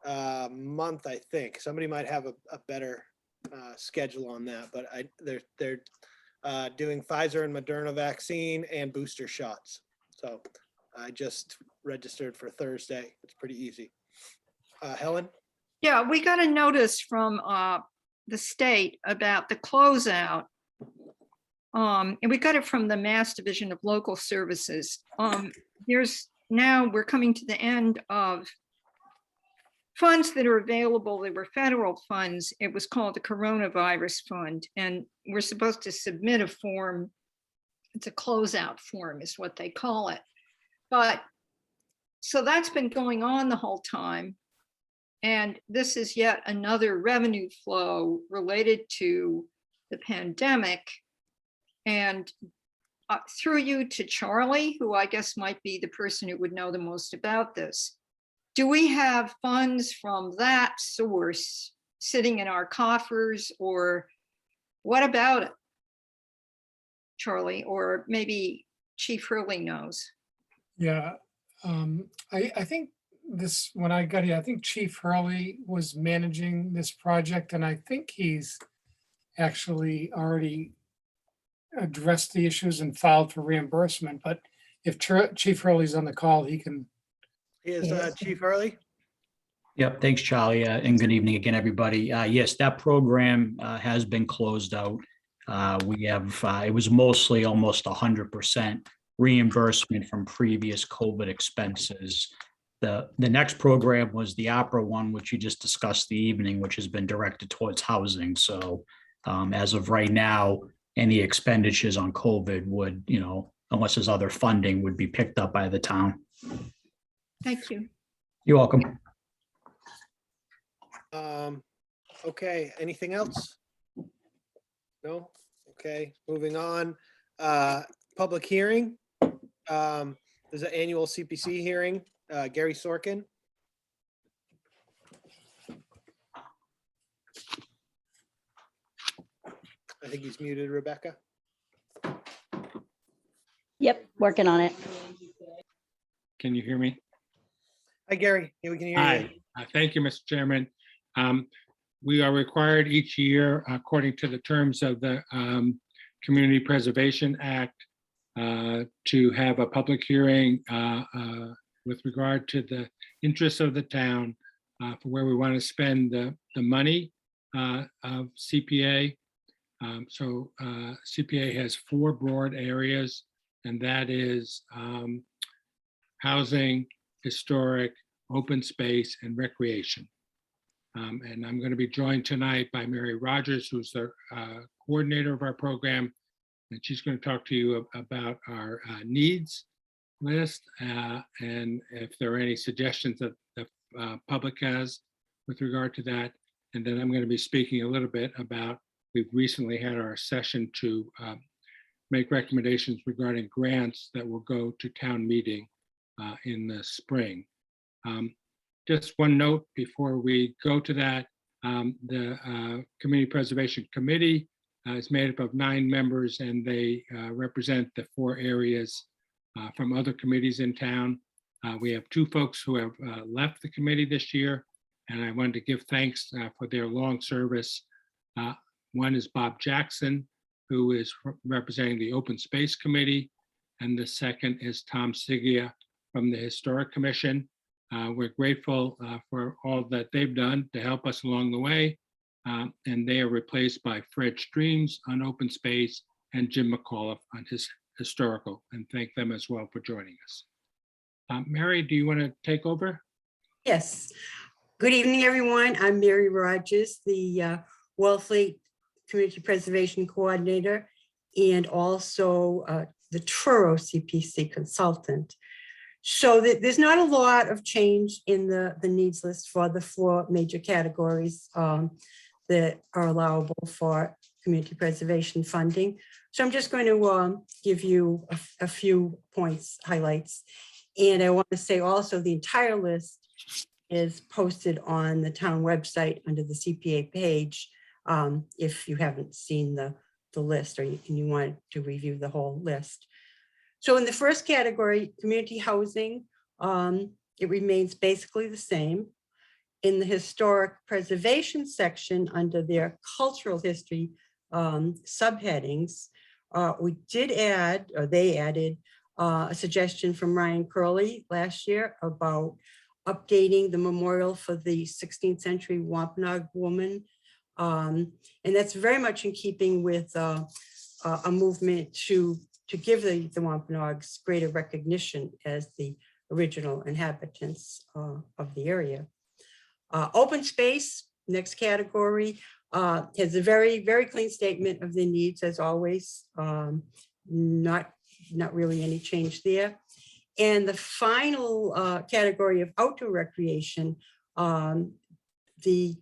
month, I think. Somebody might have a better schedule on that, but they're doing Pfizer and Moderna vaccine and booster shots. So I just registered for Thursday. It's pretty easy. Helen? Yeah, we got a notice from the state about the closeout. And we got it from the Mass Division of Local Services. We're coming to the end of funds that are available. They were federal funds. It was called the Coronavirus Fund. And we're supposed to submit a form. It's a closeout form is what they call it. But so that's been going on the whole time. And this is yet another revenue flow related to the pandemic. And through you to Charlie, who I guess might be the person who would know the most about this. Do we have funds from that source sitting in our coffers, or what about it? Charlie, or maybe Chief Hurley knows. Yeah, I think when I got here, I think Chief Hurley was managing this project, and I think he's actually already addressed the issues and filed for reimbursement. But if Chief Hurley's on the call, he can. He is Chief Hurley. Yep, thanks, Charlie, and good evening again, everybody. Yes, that program has been closed out. We have, it was mostly almost 100% reimbursement from previous COVID expenses. The next program was the Opera one, which you just discussed the evening, which has been directed towards housing. So as of right now, any expenditures on COVID would, unless there's other funding, would be picked up by the town. Thank you. You're welcome. Okay, anything else? No? Okay, moving on. Public hearing. There's an annual CPC hearing. Gary Sorkin. I think he's muted, Rebecca. Yep, working on it. Can you hear me? Hi, Gary. Yeah, we can hear you. Hi, thank you, Mr. Chairman. We are required each year, according to the terms of the Community Preservation Act, to have a public hearing with regard to the interests of the town for where we want to spend the money of CPA. So CPA has 4 broad areas, and that is housing, historic, open space, and recreation. And I'm going to be joined tonight by Mary Rogers, who's the coordinator of our program, and she's going to talk to you about our needs list and if there are any suggestions that the public has with regard to that. And then I'm going to be speaking a little bit about, we've recently had our session to make recommendations regarding grants that will go to town meeting in the spring. Just one note before we go to that, the Community Preservation Committee is made up of 9 members, and they represent the 4 areas from other committees in town. We have 2 folks who have left the committee this year, and I wanted to give thanks for their long service. One is Bob Jackson, who is representing the Open Space Committee, and the second is Tom Sigia from the Historic Commission. We're grateful for all that they've done to help us along the way, and they are replaced by Fred Streams on Open Space and Jim McAuliffe on his Historical, and thank them as well for joining us. Mary, do you want to take over? Yes. Good evening, everyone. I'm Mary Rogers, the Wellfleet Community Preservation Coordinator, and also the Truro CPC consultant. So there's not a lot of change in the needs list for the 4 major categories that are allowable for community preservation funding. So I'm just going to give you a few points, highlights. And I want to say also the entire list is posted on the town website under the CPA page if you haven't seen the list or you want to review the whole list. So in the first category, community housing, it remains basically the same. In the historic preservation section under their cultural history subheadings, we did add, or they added, a suggestion from Ryan Curley last year about updating the memorial for the 16th century Wampanoag woman. And that's very much in keeping with a movement to give the Wampanoags greater recognition as the original inhabitants of the area. Open space, next category, has a very, very clean statement of the needs as always. Not really any change there. And the final category of outdoor recreation, the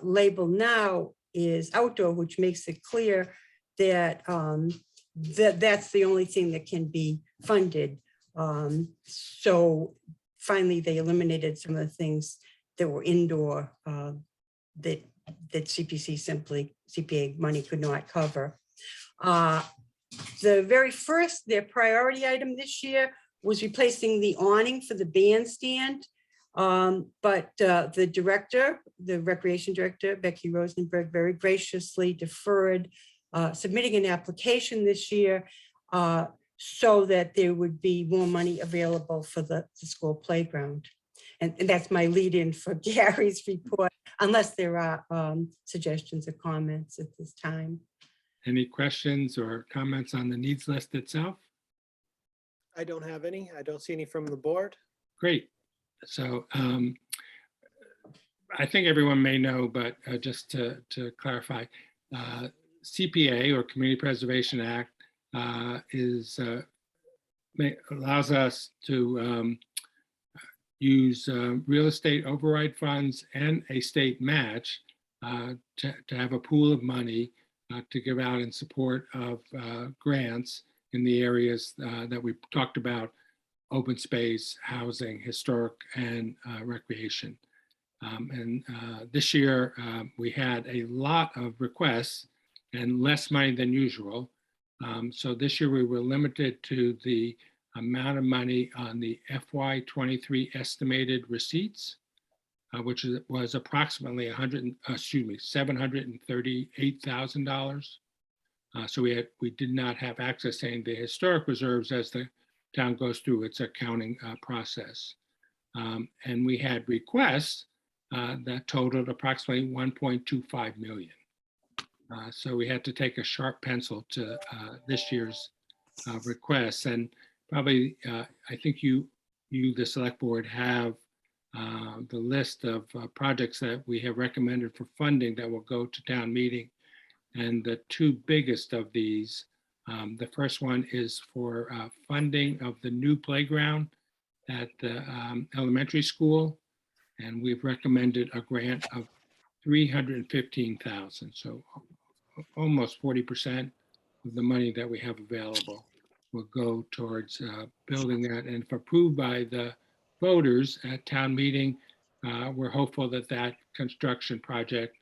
label now is outdoor, which makes it clear that that's the only thing that can be funded. So finally, they eliminated some of the things that were indoor that CPA money could not cover. The very first, their priority item this year was replacing the awning for the bandstand. But the director, the recreation director, Becky Rosenberg, very graciously deferred submitting an application this year so that there would be more money available for the school playground. And that's my lead in for Gary's report, unless there are suggestions or comments at this time. Any questions or comments on the needs list itself? I don't have any. I don't see any from the board. Great. So I think everyone may know, but just to clarify, CPA or Community Preservation Act allows us to use real estate override funds and a state match to have a pool of money to give out in support of grants in the areas that we talked about: open space, housing, historic, and recreation. And this year we had a lot of requests and less money than usual. So this year we were limited to the amount of money on the FY23 estimated receipts, which was approximately $738,000. So we did not have access to any of the historic reserves as the town goes through its accounting process. And we had requests that totaled approximately 1.25 million. So we had to take a sharp pencil to this year's requests. And probably, I think you, the select board, have the list of projects that we have recommended for funding that will go to town meeting. And the two biggest of these, the first one is for funding of the new playground at the elementary school. And we've recommended a grant of $315,000. So almost 40% of the money that we have available will go towards building that. And if approved by the voters at town meeting, we're hopeful that that construction project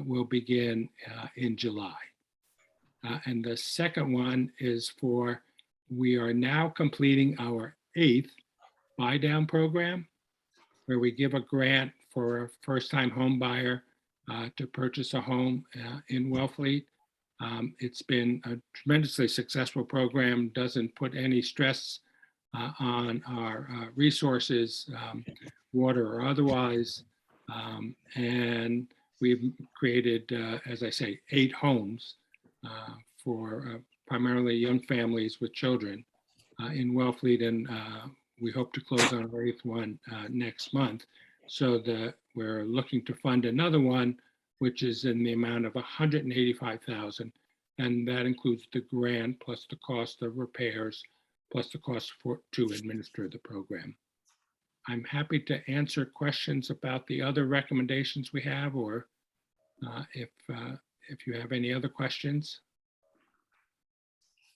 will begin in July. And the second one is we are now completing our 8th buy down program, where we give a grant for a first-time home buyer to purchase a home in Wellfleet. It's been a tremendously successful program, doesn't put any stress on our resources, water or otherwise. And we've created, as I say, 8 homes for primarily young families with children in Wellfleet, and we hope to close on our 8th one next month. So we're looking to fund another one, which is in the amount of $185,000, and that includes the grant plus the cost of repairs plus the cost to administer the program. I'm happy to answer questions about the other recommendations we have, or if you have any other questions.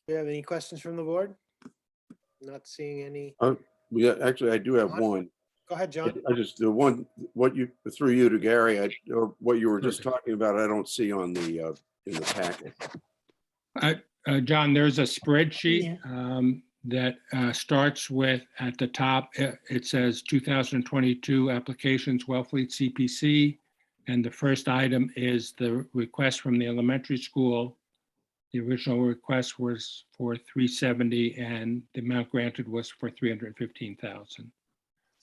Do you have any questions from the board? Not seeing any. Yeah, actually, I do have one. Go ahead, John. I just, the one, through you to Gary, or what you were just talking about, I don't see on the, in the packet. John, there's a spreadsheet that starts with, at the top, it says 2022 applications, Wellfleet CPC. And the first item is the request from the elementary school. The original request was for 370 and the amount granted was for 315,000.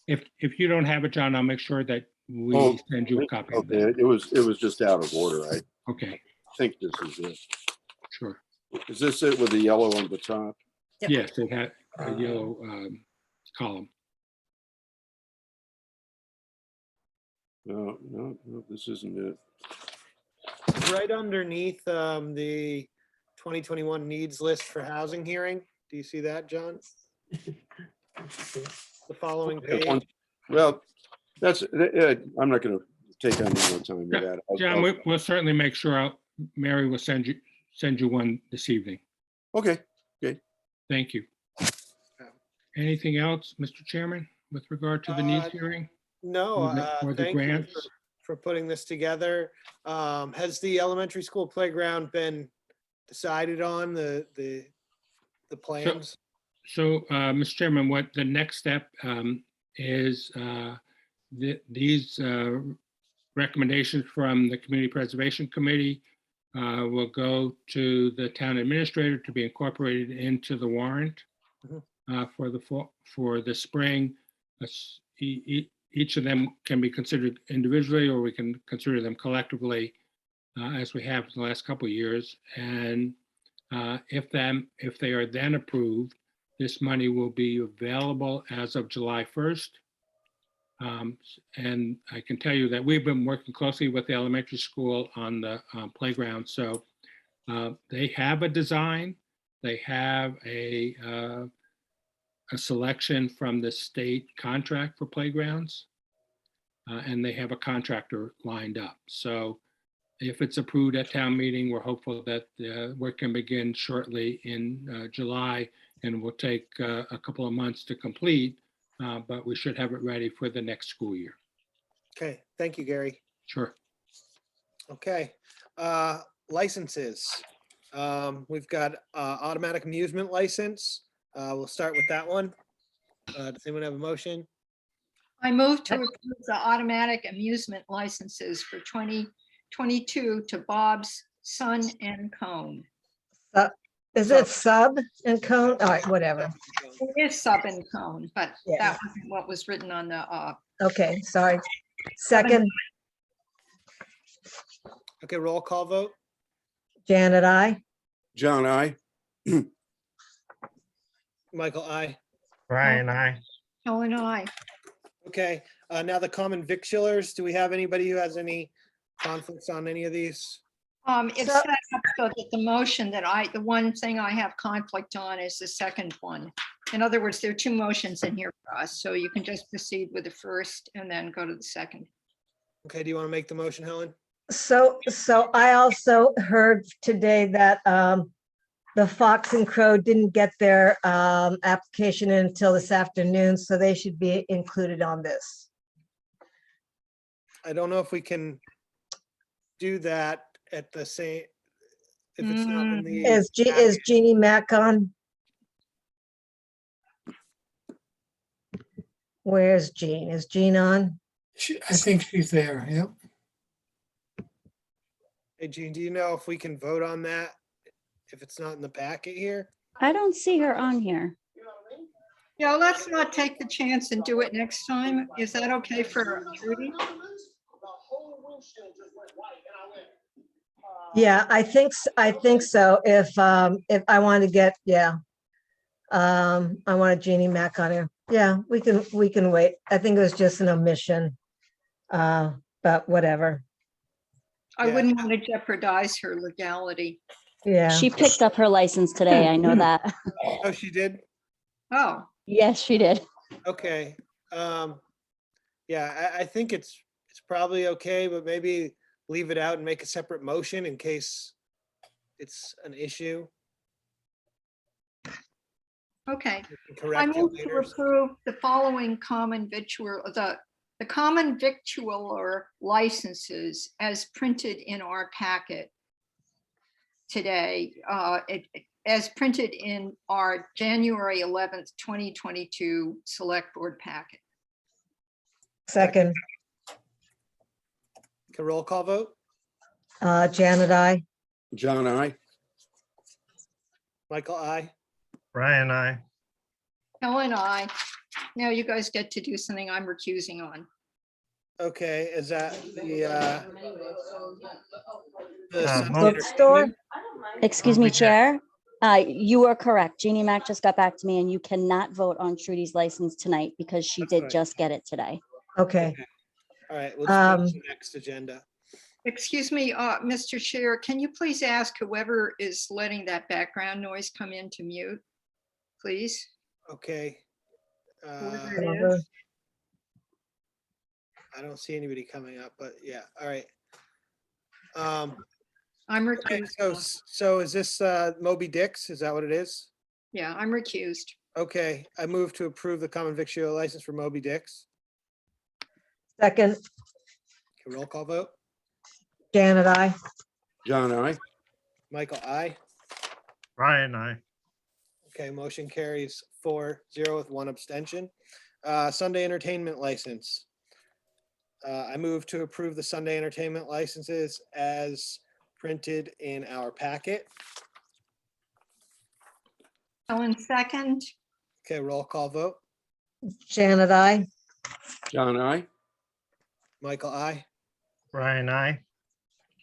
If you don't have it, John, I'll make sure that we send you a copy of that. It was just out of order. I think this is it. Sure. Is this it with the yellow on the top? Yes, it had a yellow column. No, this isn't it. Right underneath the 2021 needs list for housing hearing. Do you see that, John? The following page. Well, that's, I'm not going to take on any more time with that. John, we'll certainly make sure Mary will send you one this evening. Okay. Thank you. Anything else, Mr. Chairman, with regard to the needs hearing? No, or the thank you grants? for putting this together. Has the elementary school playground been decided on, the plans? So, Mr. Chairman, what the next step is, these recommendations from the Community Preservation Committee will go to the town administrator to be incorporated into the warrant for the spring. Each of them can be considered individually, or we can consider them collectively. as we have the last couple of years. And if they are then approved, this money will be available as of July 1st. And I can tell you that we've been working closely with the elementary school on the playground. So they have a design, they have a selection from the state contract for playgrounds, and they have a contractor lined up. So if it's approved at town meeting, we're hopeful that work can begin shortly in July, and will take a couple of months to complete, but we should have it ready for the next school year. Okay, thank you, Gary. Sure. Okay, licenses. We've got automatic amusement license. We'll start with that one. Does anyone have a motion? I move to approve the automatic amusement licenses for 2022 to Bob's Sun and Cone. Is it sub and cone? All right, whatever. It is Sub and Cone, but Yeah. that wasn't what was written on the, Okay, sorry. Second, Okay, roll call vote. Janet, I. John, I. Michael, I. Brian, I. Helen, I. Okay, now the common victulars. Do we have anybody who has any conflicts on any of these? It's So- set up so that the motion that the one thing I have conflict on is the second one. In other words, there are two motions in here for us, so you can just proceed with the first and then go to the second. Okay, do you want to make the motion, Helen? So I also heard today that the Fox and Crow didn't get their application in until this afternoon, so they should be included on this. I don't know if we can do that at the same, if it's not in the. Is Jeannie Mac on? Where's Jean? Is Jean on? I think she's there. Yep. Hey, Gene, do you know if we can vote on that? If it's not in the packet here? I don't see her on here. Yeah, let's not take the chance and do it next time. Is that okay for Trudy? Yeah, I think so. If I want to get, yeah. I wanted Jeannie Mac on here. Yeah, we can wait. I think it was just an omission. But whatever. I Yeah. wouldn't want to jeopardize her legality. Yeah. She picked up her license today. I know that. Oh, she did? Oh, Yes, she did. Okay. Yeah, I think it's probably okay, but maybe leave it out and make a separate motion in case it's an issue. okay. We can I correct it move to later. approve the following common victual, the common victualler licenses as printed in our packet today, as printed in our January 11th, 2022 Select Board packet. Second, Okay, roll call vote. Janet, I. John, I. Michael, I. Brian, I. Helen, I. Now you guys get to do something I'm recusing on. Okay, is that the Sunday Bookstore? entertainment? Excuse We me, did. Chair. You are correct. Jeannie Mac just got back to me and you cannot vote on Trudy's license tonight because she That's did right. just get it today. Okay. All right, we'll just go to the next agenda. Excuse me, Mr. Chair, can you please ask whoever is letting that background noise come in to mute, please? Okay. Whoever it is. I don't see anybody coming up, but yeah, all right. I'm Okay, recused. so is this Moby Dick's? Is that what it is? Yeah, I'm recused. Okay, I move to approve the common victual license for Moby Dick's. Second, Okay, roll call vote. Janet, I. John, I. Michael, I. Brian, I. Okay, motion carries 4-0 with one abstention. Sunday entertainment license. I move to approve the Sunday entertainment licenses as printed in our packet. Helen, second. Okay, roll call vote. Janet, I. John, I. Michael, I. Brian, I.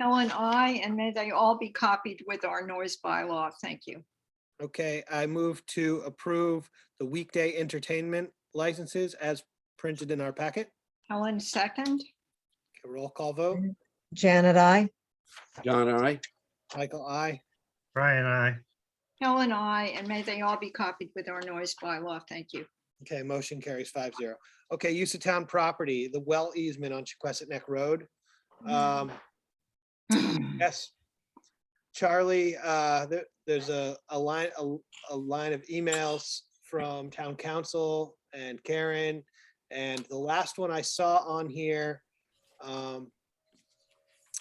Helen, I, and may they all be copied with our noise bylaw. Thank you. Okay, I move to approve the weekday entertainment licenses as printed in our packet. Helen, second. Okay, roll call vote. Janet, I. John, I. Michael, I. Brian, I. Helen, I, and may they all be copied with our noise bylaw. Thank you. Okay, motion carries 5-0. Okay, use of town property, the well easement on Chequesset Neck Road. Yes. Charlie, there's a line of emails from town council and Karen. And the last one I saw on here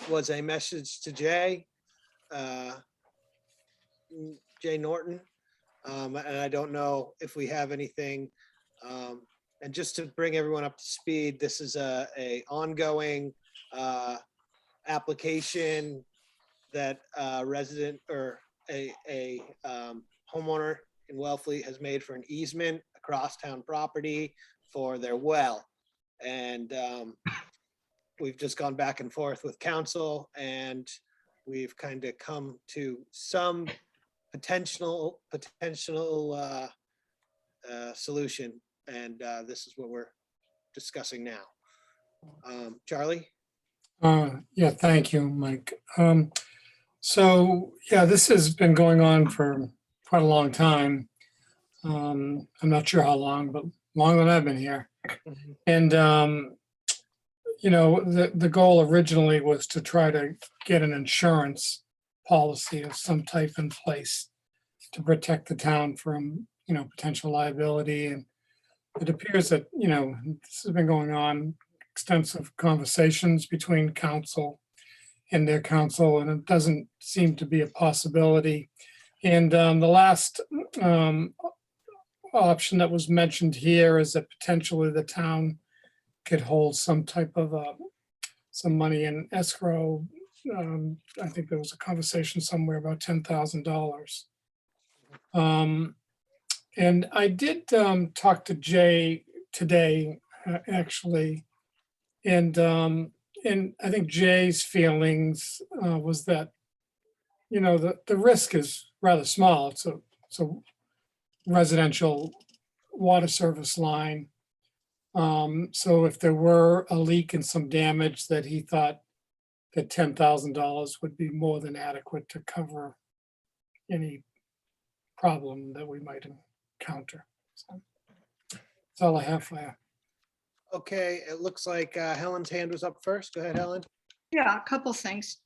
was a message to Jay Norton. And I don't know if we have anything. And just to bring everyone up to speed, this is a ongoing application that resident or a homeowner in Wellfleet has made for an easement across town property for their well. And we've just gone back and forth with council, and we've kind of come to some potential solution. And this is what we're discussing now. Charlie? Yeah, thank you, Mike. So, yeah, this has been going on for quite a long time. I'm not sure how long, but longer than I've been here. And, you know, the goal originally was to try to get an insurance policy of some type in place to protect the town from, you know, potential liability. And it appears that, you know, this has been going on, extensive conversations between council and their council, and it doesn't seem to be a possibility. And the last option that was mentioned here is that potentially the town could hold some type of some money in escrow. I think there was a conversation somewhere about $10,000. And I did talk to Jay today, actually, and I think Jay's feelings was that, you know, the risk is rather small. It's a residential water service line. So if there were a leak and some damage, that he thought that $10,000 would be more than adequate to cover any problem that we might encounter. So that's all I have for you. Okay, it looks like Helen's hand was up first. Go ahead, Helen. Yeah, a couple things.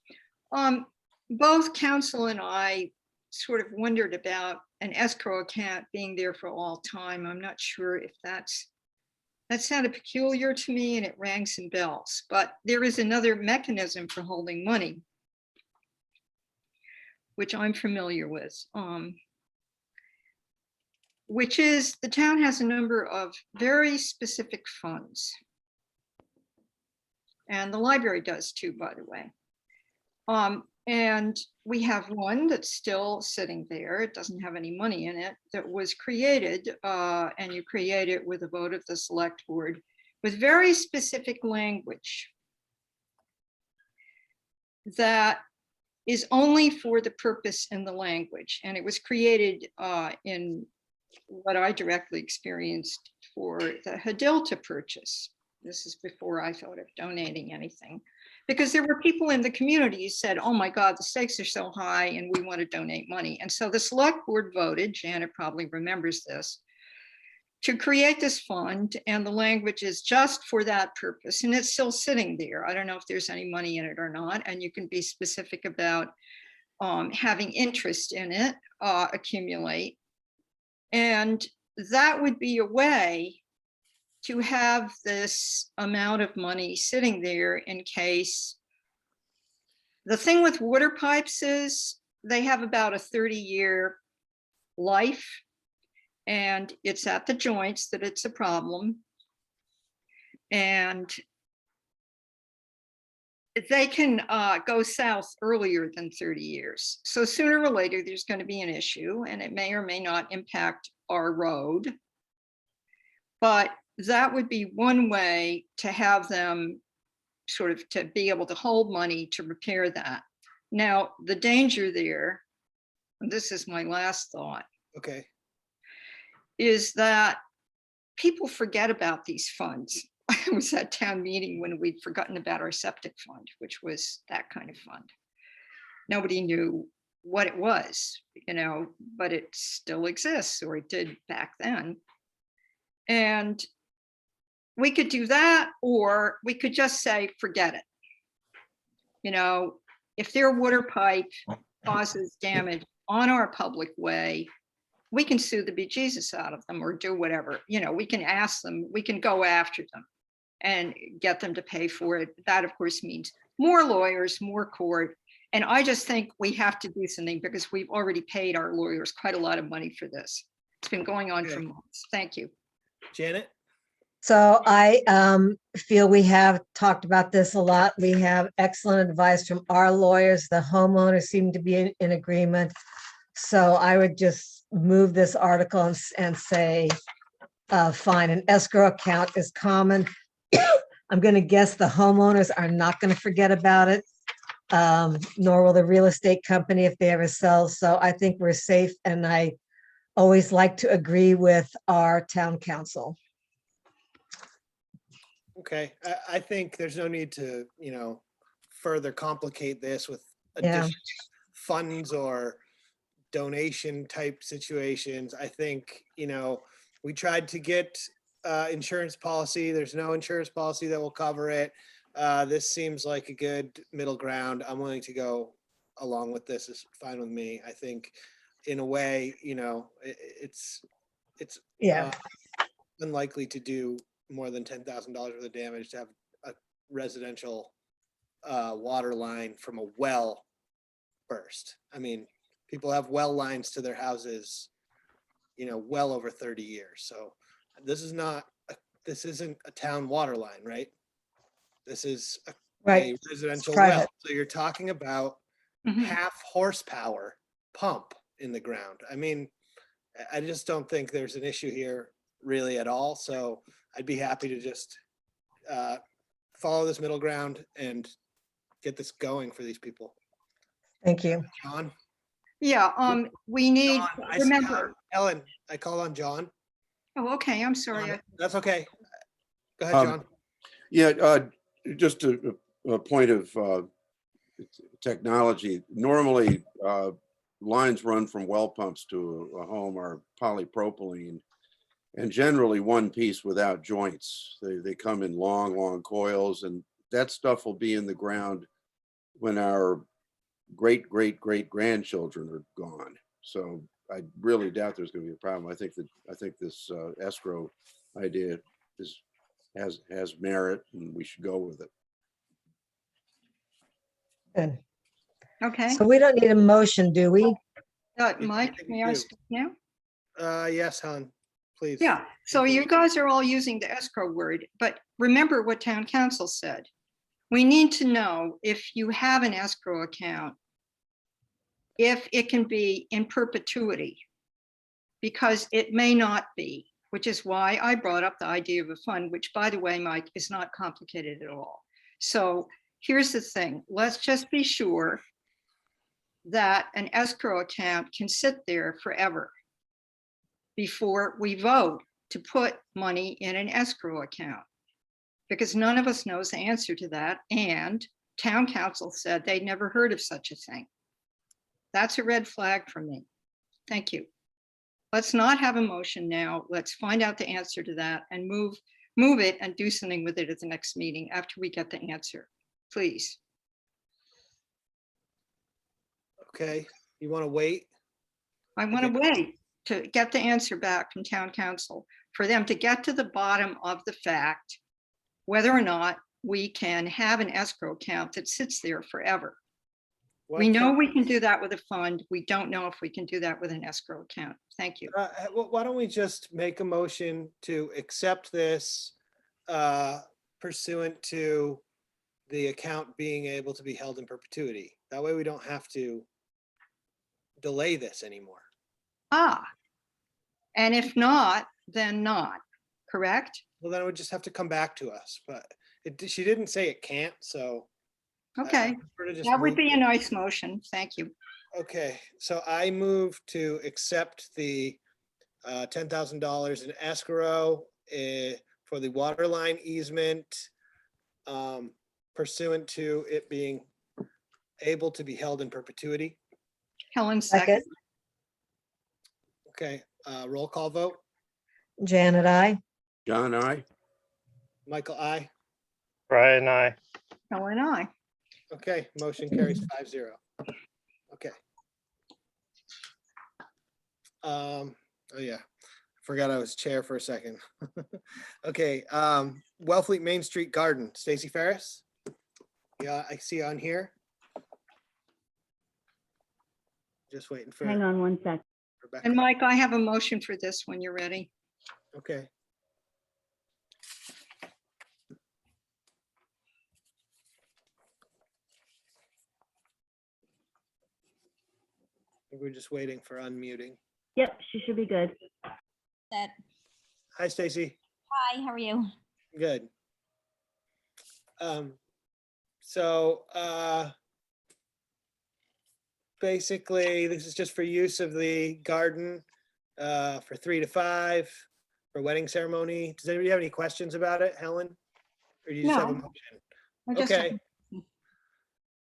Both council and I sort of wondered about an escrow account being there for all time. I'm not sure if that sounded peculiar to me, and it rang some bells, but there is another mechanism for holding money, which I'm familiar with, which is the town has a number of very specific funds. And the library does too, by the way. And we have one that's still sitting there. It doesn't have any money in it, that was created, and you create it with a vote of the select board with very specific language that is only for the purpose in the language. And it was created in what I directly experienced for the Hadilta purchase. This is before I thought of donating anything, because there were people in the community who said, oh my God, the stakes are so high and we want to donate money. And so the select board voted, Janet probably remembers this, to create this fund, and the language is just for that purpose. And it's still sitting there. I don't know if there's any money in it or not. And you can be specific about having interest in it, accumulate. And that would be a way to have this amount of money sitting there in case. The thing with water pipes is they have about a 30-year life, and it's at the joints that it's a problem. And they can go south earlier than 30 years. So sooner or later, there's going to be an issue, and it may or may not impact our road. But that would be one way to have them sort of to be able to hold money to repair that. Now, the danger there, and this is my last thought, Okay. is that people forget about these funds. I was at town meeting when we'd forgotten about our septic fund, which was that kind of fund. Nobody knew what it was, you know, but it still exists, or it did back then. And we could do that, or we could just say, forget it. You know, if their water pipe causes damage on our public way, we can sue the bejesus out of them or do whatever. You know, we can ask them, we can go after them and get them to pay for it. That, of course, means more lawyers, more court. And I just think we have to do something because we've already paid our lawyers quite a lot of money for this. It's been going on for Okay. months. Thank you. Janet? So I feel we have talked about this a lot. We have excellent advice from our lawyers. The homeowners seem to be in agreement. So I would just move this article and say, fine, an escrow account is common. I'm going to guess the homeowners are not going to forget about it, nor will the real estate company if they ever sell. So I think we're safe, and I always like to agree with our town council. Okay, I think there's no need to, you know, further complicate this with Yeah. additional funds or donation type situations. I think, you know, we tried to get insurance policy. There's no insurance policy that will cover it. This seems like a good middle ground. I'm willing to go along with this. It's fine with me. I think in a way, you know, it's Yeah. unlikely to do more than $10,000 worth of damage to have a residential water line from a well burst. I mean, people have well lines to their houses, you know, well over 30 years. So this isn't a town water line, right? This is a Right. residential private. well. So you're talking about Mhm. half horsepower pump in the ground. I mean, I just don't think there's an issue here really at all. So I'd be happy to just follow this middle ground and get this going for these people. Thank you. John? Yeah, we need, John, I see remember, Ellen, I call on John. oh, okay, I'm sorry. John, that's okay. Go ahead, Um, John. Yeah, just a point of technology. Normally, lines run from well pumps to a home are polypropylene, and generally one piece without joints. They come in long coils, and that stuff will be in the ground when our great grandchildren are gone. So I really doubt there's going to be a problem. I think this escrow idea has merit, and we should go with it. Good. Okay, So we don't need a motion, do we? Mike, think may we I do. speak now? Yes, hon, please. Yeah, so you guys are all using the escrow word, but remember what town council said. We need to know if you have an escrow account, if it can be in perpetuity, because it may not be, which is why I brought up the idea of a fund, which, by the way, Mike, is not complicated at all. So here's the thing, let's just be sure that an escrow account can sit there forever before we vote to put money in an escrow account, because none of us knows the answer to that. And town council said they'd never heard of such a thing. That's a red flag for me. Thank you. Let's not have a motion now. Let's find out the answer to that and move it and do something with it at the next meeting after we get the answer, please. Okay, you want to wait? I want to wait to get the answer back from town council for them to get to the bottom of the fact whether or not we can have an escrow account that sits there forever. We know we can do that with a fund. We don't know if we can do that with an escrow account. Thank you. Why don't we just make a motion to accept this pursuant to the account being able to be held in perpetuity? That way we don't have to delay this anymore. And if not, then not, correct? Well, then it would just have to come back to us. But She didn't say it can't, so. I Okay, prefer to just that would move- be a nice motion. Thank you. Okay, so I move to accept the $10,000 in escrow for the water line easement pursuant to it being able to be held in perpetuity. Helen second. Second, Okay, roll call vote. Janet, I. John, I. Michael, I. Brian, I. Helen, I. Okay, motion carries 5-0. Okay. Oh yeah, forgot I was chair for a second. Okay, Wellfleet Main Street Garden, Stacy Ferris. Yeah, I see on here. Just waiting for Hang on one sec. Rebecca. And Mike, I have a motion for this when you're ready. Okay. I think we're just waiting for unmuting. Yep, she should be good. That, Hi, Stacy. hi, how are you? Good. So basically, this is just for use of the garden for 3 to 5 for wedding ceremony. Does anybody have any questions about it, Helen? Or do you just have a No. motion? I just- Okay.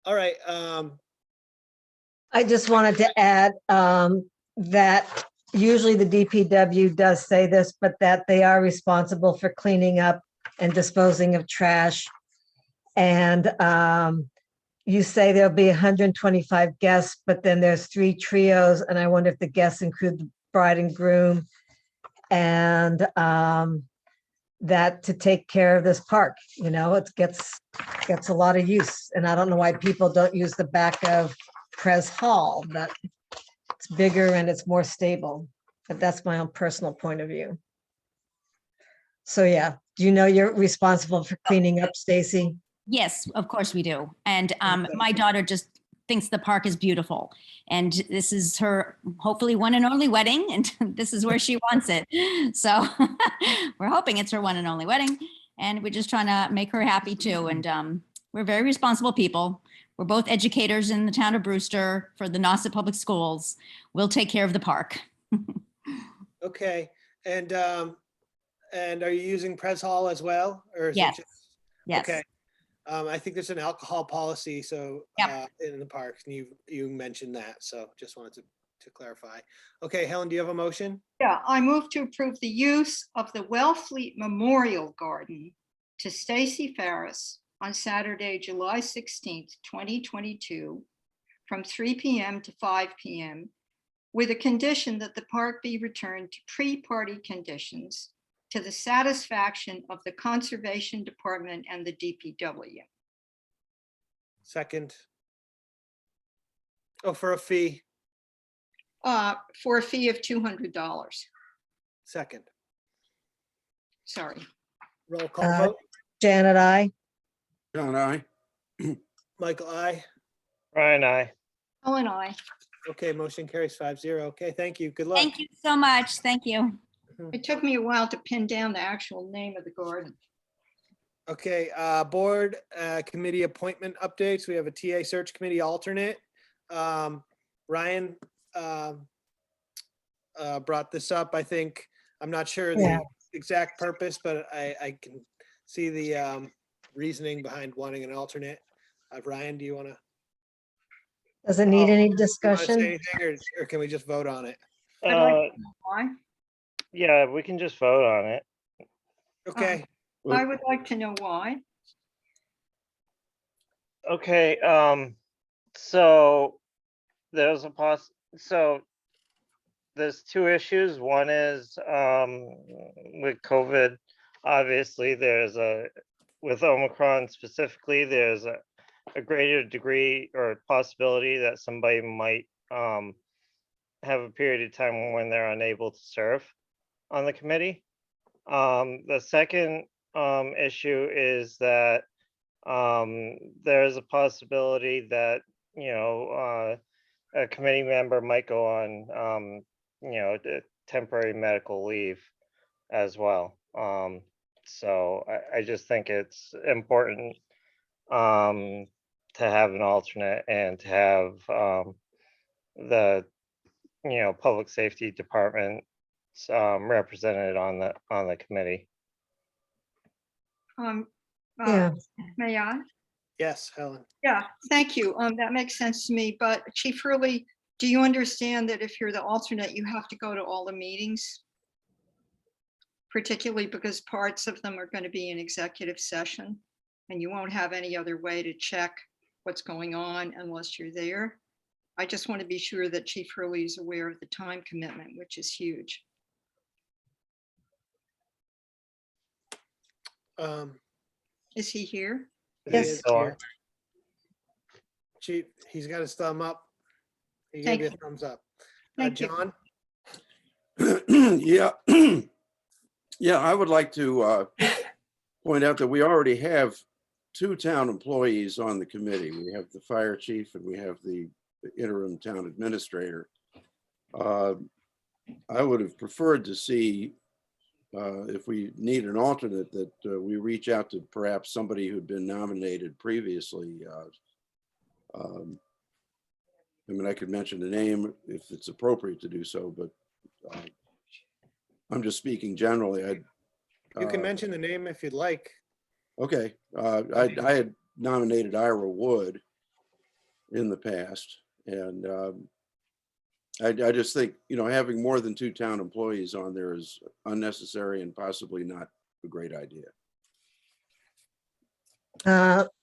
All right. I just wanted to add that usually the DPW does say this, but that they are responsible for cleaning up and disposing of trash. And you say there'll be 125 guests, but then there's 3 trios, and I wonder if the guests include the bride and groom. And that to take care of this park, you know, it gets a lot of use. And I don't know why people don't use the back of Pres Hall, but it's bigger and it's more stable. But that's my own personal point of view. So yeah, do you know you're responsible for cleaning up, Stacy? Yes, of course we do. And Okay. my daughter just thinks the park is beautiful. And this is her hopefully one and only wedding, and this is where she wants it. So we're hoping it's her one and only wedding. And we're just trying to make her happy too. And we're very responsible people. We're both educators in the town of Brewster for the Nauset Public Schools. We'll take care of the park. Okay. And are you using Pres Hall as well? Or is it Yes. just- Yes. Okay. I think there's an alcohol policy, so Yep. in the parks, and you mentioned that, so just wanted to clarify. Okay, Helen, do you have a motion? Yeah, I move to approve the use of the Wellfleet Memorial Garden to Stacy Ferris on Saturday, July 16th, 2022, from 3 p.m. to 5 p.m., with a condition that the park be returned to pre-party conditions to the satisfaction of the Conservation Department and the DPW. Second. Oh, for a fee. For a fee of $200. Second. Sorry. Roll call Uh, vote. Janet, I. John, I. Michael, I. Brian, I. Helen, I. Okay, motion carries 5-0. Okay, thank you. Good luck. Thank you so much. Thank you. It took me a while to pin down the actual name of the garden. Okay, board committee appointment updates. We have a TA search committee alternate. Ryan brought this up, I think. I'm not sure Yeah. the exact purpose, but I can see the reasoning behind wanting an alternate. Ryan, do you want to Does it need any say discussion? anything, or can we just vote on it? I'd like to know why. Yeah, we can just vote on it. Okay, I would like to know why. Okay, so there's so there's 2 issues. One is with COVID, obviously there's with Omicron specifically, there's a greater degree or possibility that somebody might have a period of time when they're unable to serve on the committee. The second issue is that there's a possibility that, you know, a committee member might go on, you know, temporary medical leave as well. So I just think it's important to have an alternate and to have the, public safety department represented on the committee. Yeah. May I? Yes, Helen. Yeah, thank you. That makes sense to me. But Chief Hurley, do you understand that if you're the alternate, you have to go to all the meetings? Particularly because parts of them are going to be in executive session and you won't have any other way to check what's going on unless you're there. I just want to be sure that Chief Hurley is aware of the time commitment, which is huge. Is he here? He Yes. is here. Chief, he's got his thumb up. He gave Thank you a you. thumbs up. Thank you. John? Yeah. Yeah, I would like to point out that we already have 2 town employees on the committee. We have the fire chief and we have the interim town administrator. I would have preferred to see, if we need an alternate, that we reach out to perhaps somebody who'd been nominated previously. I mean, I could mention the name if it's appropriate to do so, but I'm just speaking generally. You can mention the name if you'd like. Okay, I had nominated Ira Wood in the past, and I just think, having more than 2 town employees on there is unnecessary and possibly not a great idea.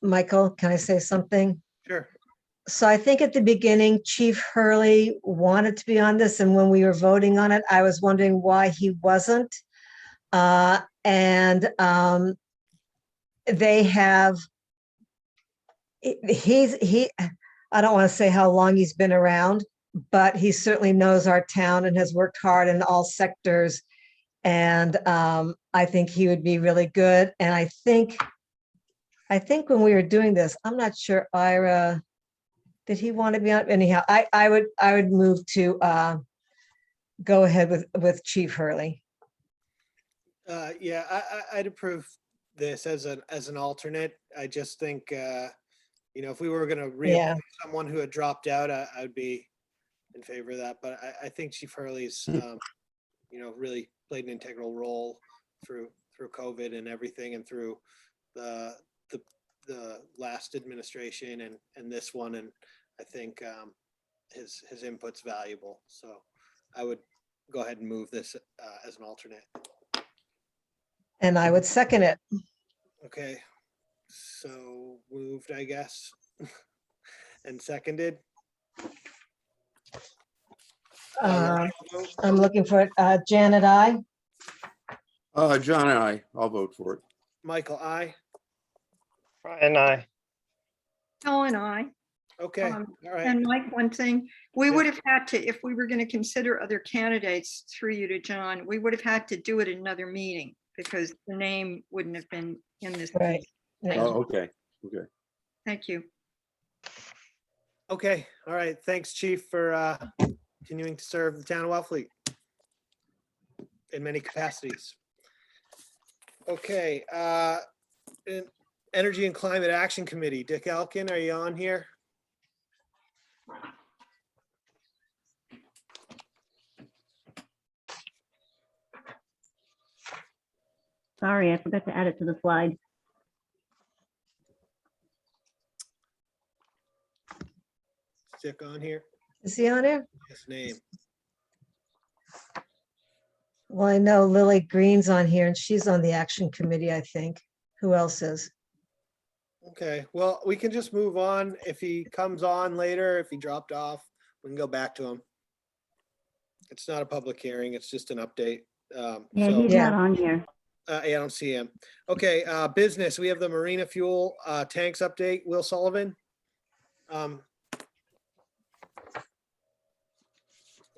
Michael, can I say something? Sure. So I think at the beginning, Chief Hurley wanted to be on this, and when we were voting on it, I was wondering why he wasn't. They have, I don't want to say how long he's been around, but he certainly knows our town and has worked hard in all sectors. And I think he would be really good. And I think when we were doing this, I'm not sure, Ira, did he want to be on? Anyhow, I would move to go ahead with Chief Hurley. Yeah, I'd approve this as an alternate. I just think, if we were going to reappoint someone who had dropped out, I'd be in favor of that. But I think Chief Hurley's, really played an integral role through COVID and everything, and through the last administration and this one. And I think his input's valuable. So I would go ahead and move this as an alternate. And I would second it. Okay, so moved, I guess, and seconded. I'm looking for it. Janet, I. John and I'll vote for it. Michael, aye. Brian, I. Helen, I. Okay, all right. And Mike, one thing, we Yeah. would have had to, if we were going to consider other candidates through you to John, we would have had to do it in another meeting because the name wouldn't have been in this. Right. Oh, okay. Okay. Thank you. Okay, all right. Thanks, Chief, for continuing to serve the town of Wellfleet in many capacities. Okay, Energy and Climate Action Committee. Dick Elkin, are you on here? Sorry, I forgot to add it to the slide. Dick on here? Is he on here? His name. Well, I know Lily Green's on here and she's on the action committee, I think. Who else is? Okay, well, we can just move on. If he comes on later, if he dropped off, we can go back to him. It's not a public hearing, it's just an update. Yeah, So, he's not on here. yeah, I don't see him. Okay, business, we have the Marina fuel tanks update. Will Sullivan.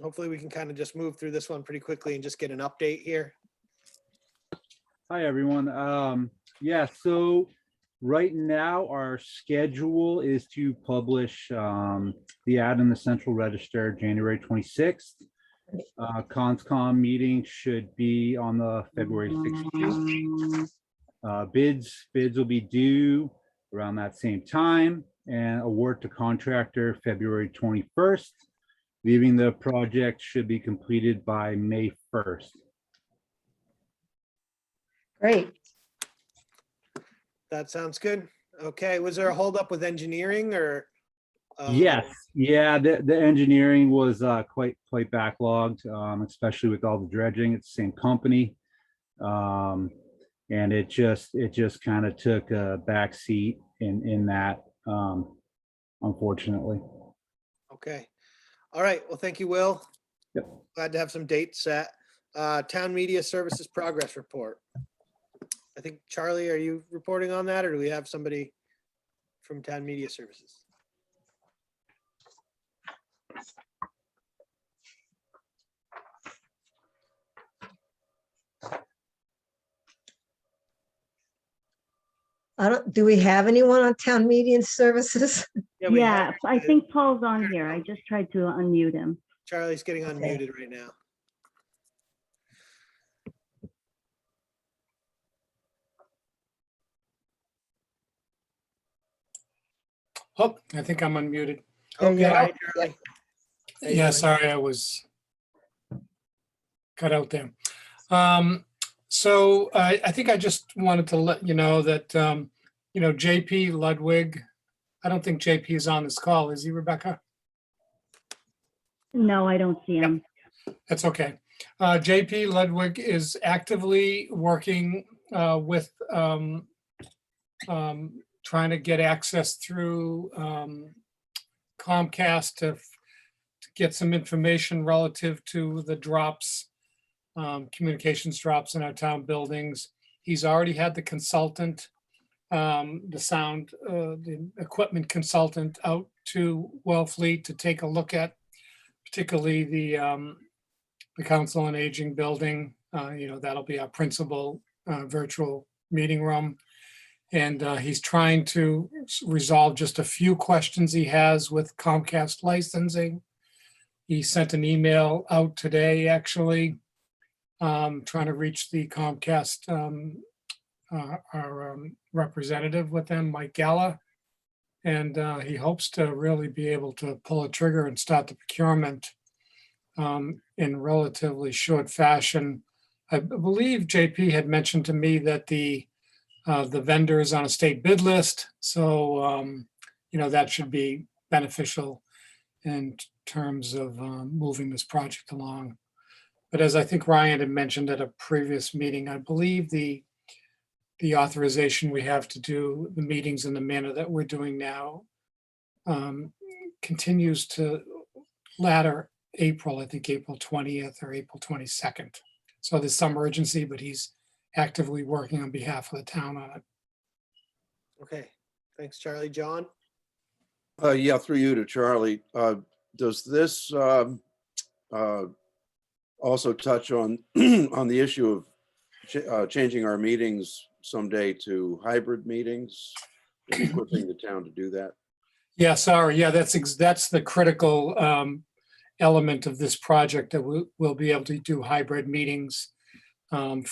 Hopefully we can kind of just move through this one pretty quickly and just get an update here. Hi, everyone. Yeah, so right now our schedule is to publish the ad in the Central Register January 26th. Conscom meeting should be on the February 16th. Bids will be due around that same time, and award to contractor February 21st. Leaving the project should be completed by May 1st. Great. That sounds good. Okay, was there a holdup with engineering or? Yes, yeah, the engineering was quite backlogged, especially with all the dredging. It's the same company. And it just kind of took a back seat in that, unfortunately. Okay. All right. Well, thank you, Will. Yep. Glad to have some dates set. Town Media Services Progress Report. I think, Charlie, are you reporting on that, or do we have somebody from Town Media Services? Do we have anyone on town media services? We Yeah, have- I think Paul's on here. I just tried to unmute him. Charlie's getting unmuted right now. Oh, I think I'm unmuted. There you Okay, are. Charlie. How you Yeah, doing? sorry, I was cut out there. So I think I just wanted to let you know that, JP Ludwig, I don't think JP is on this call, is he, Rebecca? No, I don't see him. That's okay. JP Ludwig is actively working with trying to get access through Comcast to get some information relative to the drops, communications drops in our town buildings. He's already had the consultant, the equipment consultant out to Wellfleet to take a look at, particularly the Council on Aging building. That'll be our principal virtual meeting room. And he's trying to resolve just a few questions he has with Comcast licensing. He sent an email out today, actually, trying to reach the Comcast our representative with them, Mike Gala. And he hopes to really be able to pull a trigger and start the procurement in relatively short fashion. I believe JP had mentioned to me that the vendor is on a state bid list. So, that should be beneficial in terms of moving this project along. But as I think Ryan had mentioned at a previous meeting, I believe the authorization we have to do the meetings in the manner that we're doing now continues to ladder April, I think April 20th or April 22nd. So there's some urgency, but he's actively working on behalf of the town on it. Okay, thanks, Charlie. John? Yeah, through you to Charlie. Does this also touch on on the issue of changing our meetings someday to hybrid meetings? Equipping the town to do that? Yeah, sorry. Yeah, that's the critical element of this project, that we'll be able to do hybrid meetings from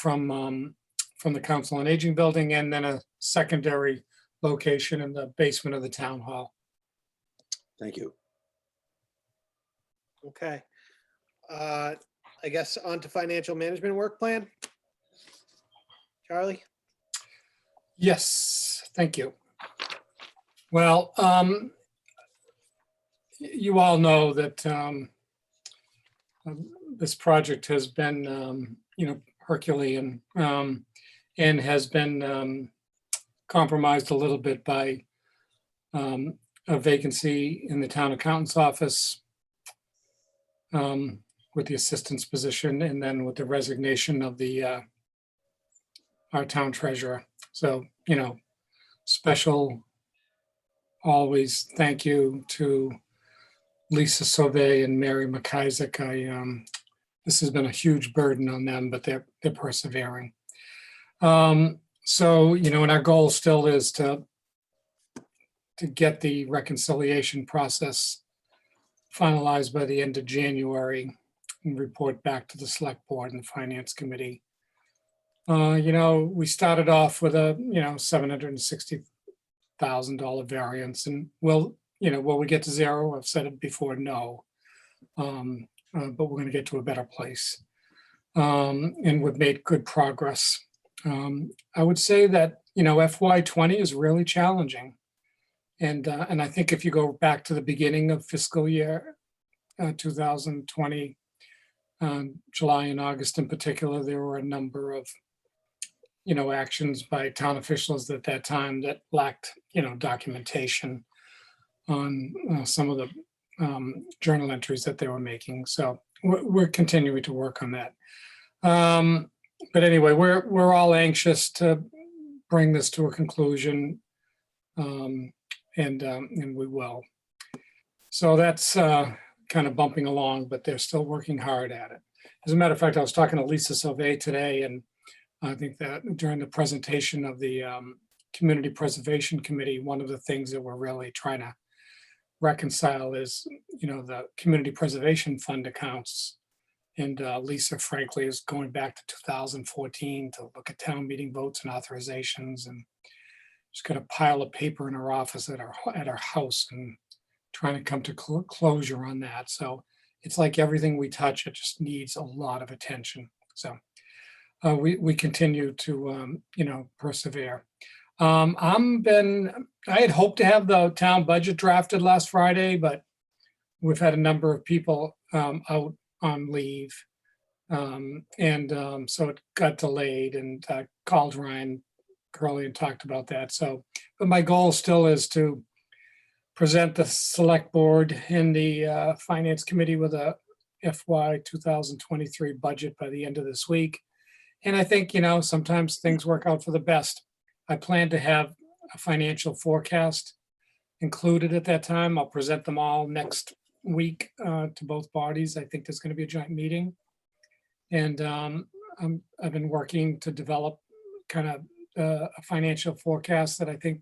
the Council on Aging building, and then a secondary location in the basement of the town hall. Thank you. Okay. I guess on to financial management work plan. Charlie? Yes, thank you. Well, you all know that this project has been, Herculean, and has been compromised a little bit by a vacancy in the town accountant's office, with the assistant's position, and then with the resignation of our town treasurer. So, special always thank you to Lisa Sauvé and Mary McIsaac. This has been a huge burden on them, but they're persevering. So, and our goal still is to get the reconciliation process finalized by the end of January. and report back to the select board and the finance committee. We started off with a, $760,000 variance, and will we get to zero? I've said it before, no. But we're gonna get to a better place. And we've made good progress. I would say that, FY20 is really challenging. And I think if you go back to the beginning of fiscal year 2020, July and August in particular, there were a number of, actions by town officials at that time that lacked, documentation on some of the journal entries that they were making. So we're continuing to work on that. But anyway, we're all anxious to bring this to a conclusion, and we will. So that's kind of bumping along, but they're still working hard at it. As a matter of fact, I was talking to Lisa Sauvé today, and I think that during the presentation of the Community Preservation Committee, one of the things that we're really trying to reconcile is, the Community Preservation Fund accounts. And Lisa, frankly, is going back to 2014 to look at town meeting votes and authorizations, and she's got a pile of paper in her office at our house and trying to come to closure on that. So it's like everything we touch, it just needs a lot of attention. So we continue to, persevere. I had hoped to have the town budget drafted last Friday, but we've had a number of people out on leave. So it got delayed, and called Ryan Curley and talked about that. So, but my goal still is to present the select board and the finance committee with a FY 2023 budget by the end of this week. And I think, sometimes things work out for the best. I plan to have a financial forecast included at that time. I'll present them all next week to both bodies. I think there's going to be a joint meeting. And I've been working to develop kind of a financial forecast that I think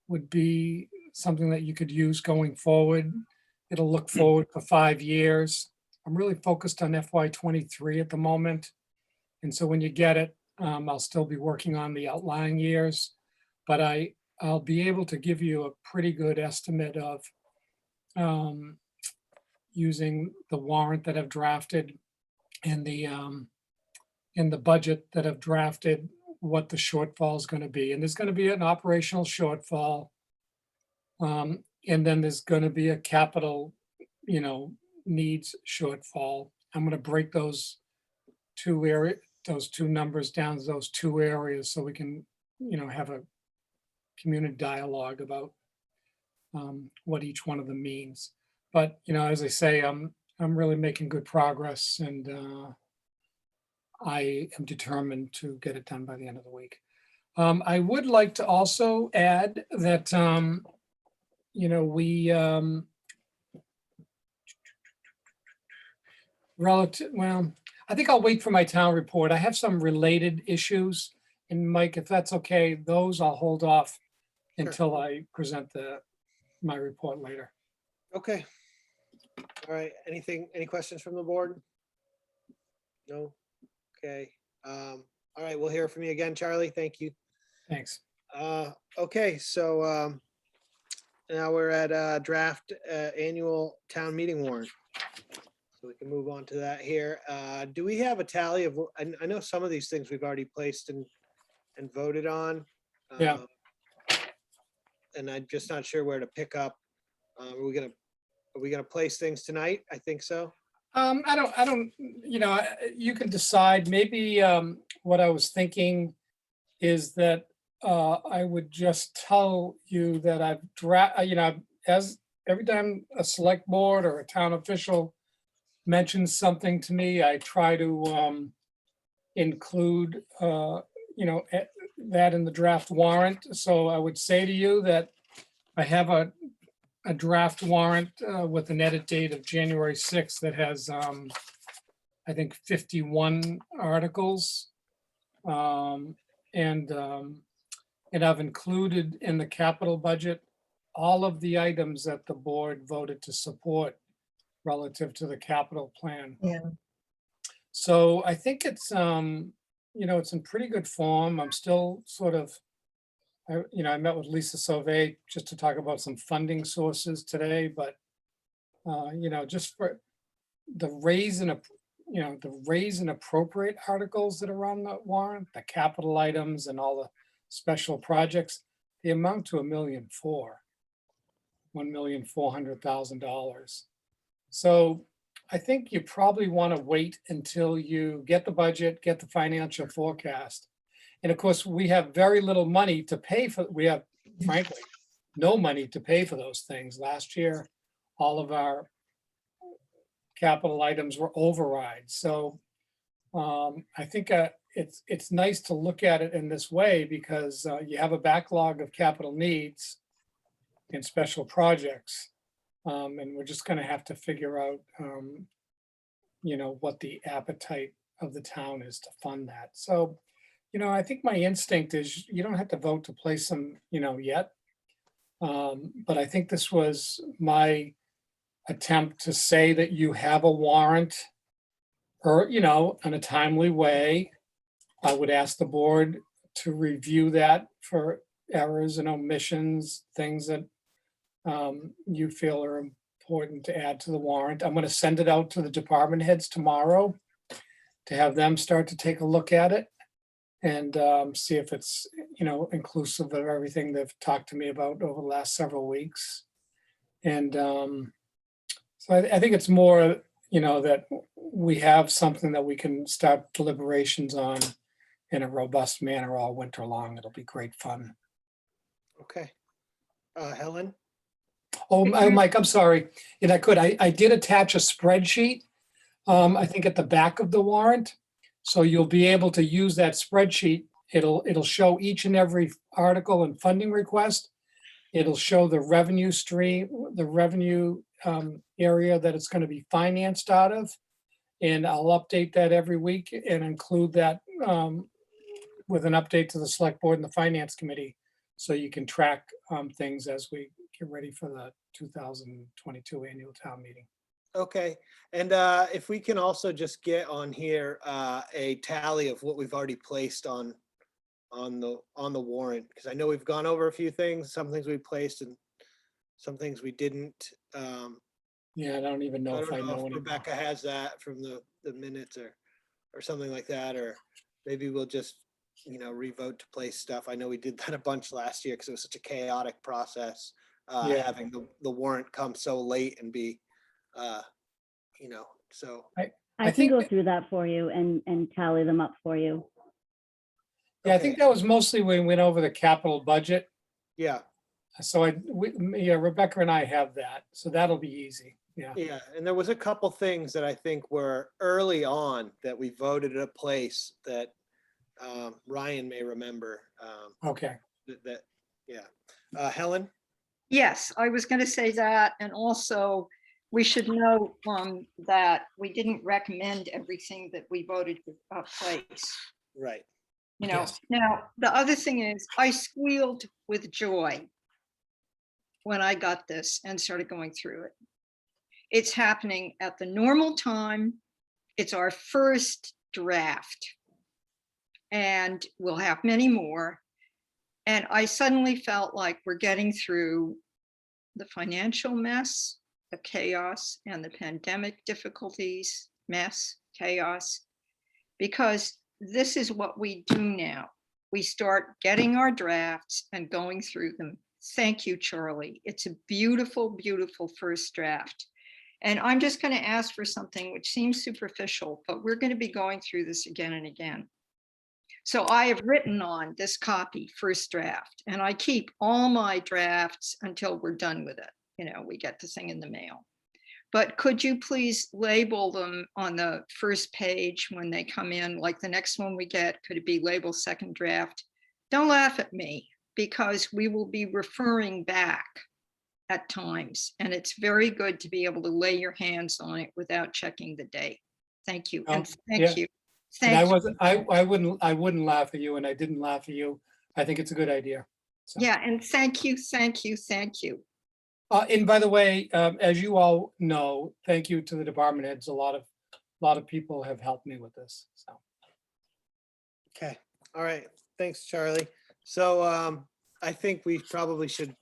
would be something that you could use going forward. It'll look forward for 5 years. I'm really focused on FY23 at the moment. And so when you get it, I'll still be working on the outlying years, but I'll be able to give you a pretty good estimate of using the warrant that I've drafted and the budget that I've drafted, what the shortfall is going to be. And there's going to be an operational shortfall. And then there's going to be a capital, needs shortfall. I'm going to break those two numbers down to those two areas so we can, have a community dialogue about what each one of them means. But, as I say, I'm really making good progress, and I am determined to get it done by the end of the week. I would like to also add that, we I think I'll wait for my town report. I have some related issues, and Mike, if that's okay, those I'll hold off until I present my report later. Okay. All right. Any questions from the board? No? Okay. All right. We'll hear from you again, Charlie. Thank you. Thanks. Okay. So now we're at draft annual town meeting warrant. So we can move on to that here. Do we have a tally of, I know some of these things we've already placed and voted on. Yeah. And I'm just not sure where to pick up. Are we gonna place things tonight? I think so. I don't, you can decide. Maybe what I was thinking is that I would just tell you that I've as every time a select board or a town official mentions something to me, I try to include, that in the draft warrant. So I would say to you that I have a draft warrant with an edit date of January 6th that has, I think, 51 articles. And I've included in the capital budget all of the items that the board voted to support relative to the capital plan. Yeah. So I think it's, it's in pretty good form. I'm still sort of, I met with Lisa Sauvé just to talk about some funding sources today, but, just for the raise and, appropriate articles that are on the warrant, the capital items and all the special projects, they amount to $1,400,000. So I think you probably want to wait until you get the budget, get the financial forecast. And of course, we have very little money to pay for, we have frankly, no money to pay for those things. Last year, all of our capital items were overrides. So I think it's nice to look at it in this way because you have a backlog of capital needs and special projects. And we're just going to have to figure out, what the appetite of the town is to fund that. So, I think my instinct is you don't have to vote to place them, yet. But I think this was my attempt to say that you have a warrant or, in a timely way. I would ask the board to review that for errors and omissions, things that you feel are important to add to the warrant. I'm going to send it out to the department heads tomorrow to have them start to take a look at it and see if it's, inclusive of everything they've talked to me about over the last several weeks. And so I think it's more, that we have something that we can start deliberations on in a robust manner all winter long. It'll be great fun. Okay. Helen? Oh, Mike, I'm sorry. And I did attach a spreadsheet, I think at the back of the warrant. So you'll be able to use that spreadsheet. It'll show each and every article and funding request. It'll show the revenue stream, the revenue area that it's going to be financed out of. And I'll update that every week and include that with an update to the select board and the finance committee. So you can track things as we get ready for the 2022 annual town meeting. Okay, and if we can also just get on here a tally of what we've already placed on the warrant, because I know we've gone over a few things, some things we placed and some things we didn't. Yeah, I don't even know if I know anymore. Rebecca has that from the minutes or something like that, or maybe we'll just revote to place stuff. I know we did that a bunch last year because it was such a chaotic process, having the warrant come so late and be so I can go through that for you and tally them up for you. Yeah, I think that was mostly when we went over the capital budget. Yeah. So Rebecca and I have that, so that'll be easy. Yeah. Yeah, and there was a couple things that I think were early on that we voted at a place that Ryan may remember. Okay. Helen? Yes, I was going to say that. And also we should know that we didn't recommend everything that we voted to place. Right. Yes. Now, the other thing is I squealed with joy when I got this and started going through it. It's happening at the normal time. It's our first draft and we'll have many more. And I suddenly felt like we're getting through the financial mess, the chaos, and the pandemic difficulties, mess, chaos, because this is what we do now. We start getting our drafts and going through them. Thank you, Charlie. It's a beautiful, beautiful first draft. And I'm just going to ask for something which seems superficial, but we're going to be going through this again and again. So I have written on this copy, first draft, and I keep all my drafts until we're done with it. We get the thing in the mail. But could you please label them on the first page when they come in, like the next one we get, could it be labeled second draft? Don't laugh at me because we will be referring back at times. And it's very good to be able to lay your hands on it without checking the date. Thank you. And thank you. And I wouldn't laugh at you, and I didn't laugh at you. I think it's a good idea. So. Yeah, and thank you, thank you, thank you. And by the way, as you all know, thank you to the department heads. A lot of people have helped me with this, so. Okay, all right, thanks, Charlie. So I think we probably should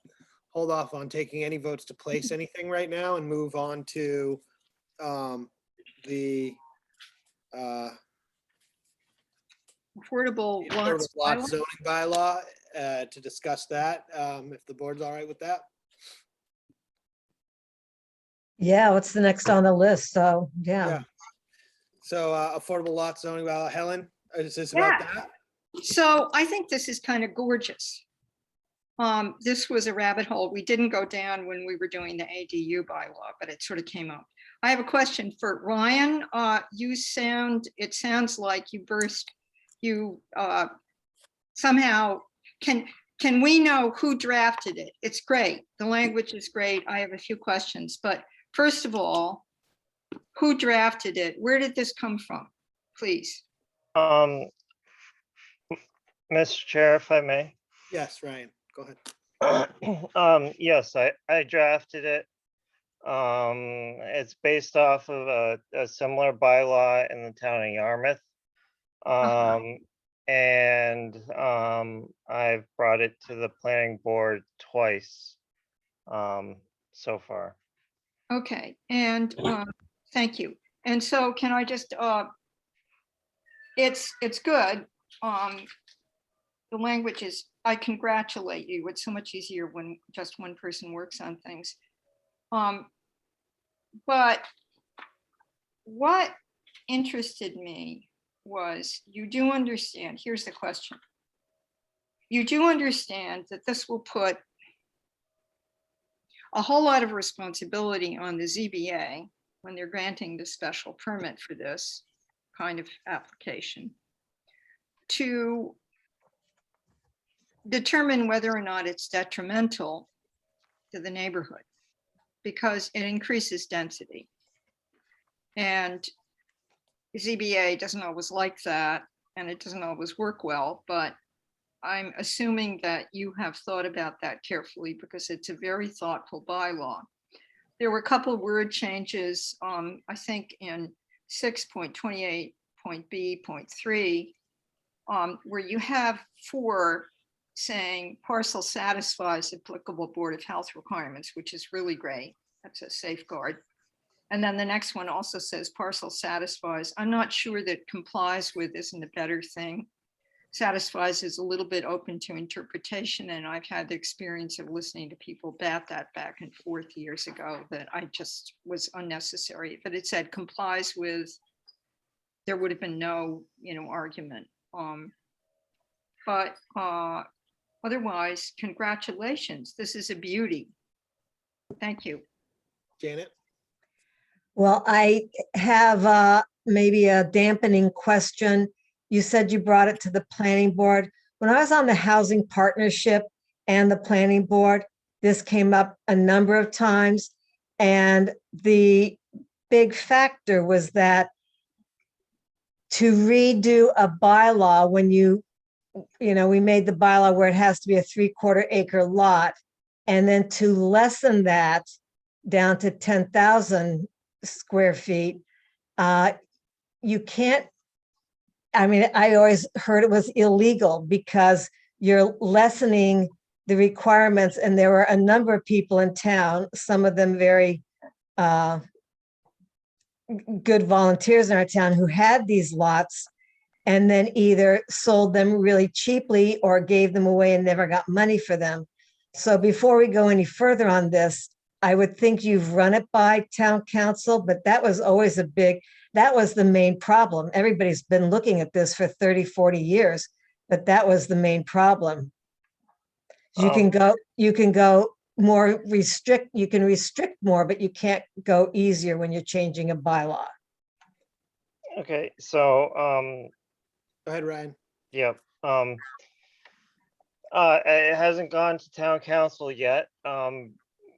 hold off on taking any votes to place anything right now and move on to the Affordable affordable lots. lot bylaw. zoning bylaw to discuss that, if the board's all right with that. Yeah, what's the next on the list? So, yeah. Yeah. So affordable lot zoning bylaw, Helen, is this about Yeah. that? So I think this is kind of gorgeous. This was a rabbit hole we didn't go down when we were doing the ADU bylaw, but it sort of came up. I have a question for Ryan. It sounds like you somehow, can we know who drafted it? It's great. The language is great. I have a few questions, but first of all, who drafted it? Where did this come from? Please. Mr. Chair, if I may. Yes, Ryan, go ahead. Yes, I drafted it. It's based off of a similar bylaw in the town of Yarmouth. And I've brought it to the planning board twice so far. Okay, and thank you. And so can I just, it's good. The language is, I congratulate you. It's so much easier when just one person works on things. But what interested me was, you do understand, here's the question. You do understand that this will put a whole lot of responsibility on the ZBA when they're granting the special permit for this kind of application to determine whether or not it's detrimental to the neighborhood, because it increases density. And ZBA doesn't always like that, and it doesn't always work well, but I'm assuming that you have thought about that carefully because it's a very thoughtful bylaw. There were a couple of word changes, I think in 6.28.b.3, where you have 4 saying parcel satisfies applicable Board of Health requirements, which is really great. That's a safeguard. And then the next one also says parcel satisfies. I'm not sure that complies with isn't a better thing. Satisfies is a little bit open to interpretation, and I've had the experience of listening to people bat that back and forth years ago that I just was unnecessary. But it said complies with, there would have been no, argument. But otherwise, congratulations. This is a beauty. Thank you. Janet? Well, I have maybe a dampening question. You said you brought it to the planning board. When I was on the housing partnership and the planning board, this came up a number of times. And the big factor was that to redo a bylaw when we made the bylaw where it has to be a 3/4 acre lot, and then to lessen that down to 10,000 square feet, you can't, I always heard it was illegal because you're lessening the requirements, and there were a number of people in town, some of them very good volunteers in our town, who had these lots and then either sold them really cheaply or gave them away and never got money for them. So before we go any further on this, I would think you've run it by town council, but that was always that was the main problem. Everybody's been looking at this for 30, 40 years, but that was the main problem. You can go more you can restrict more, but you can't go easier when you're changing a bylaw. Okay, so Go ahead, Ryan. yep. It hasn't gone to town council yet.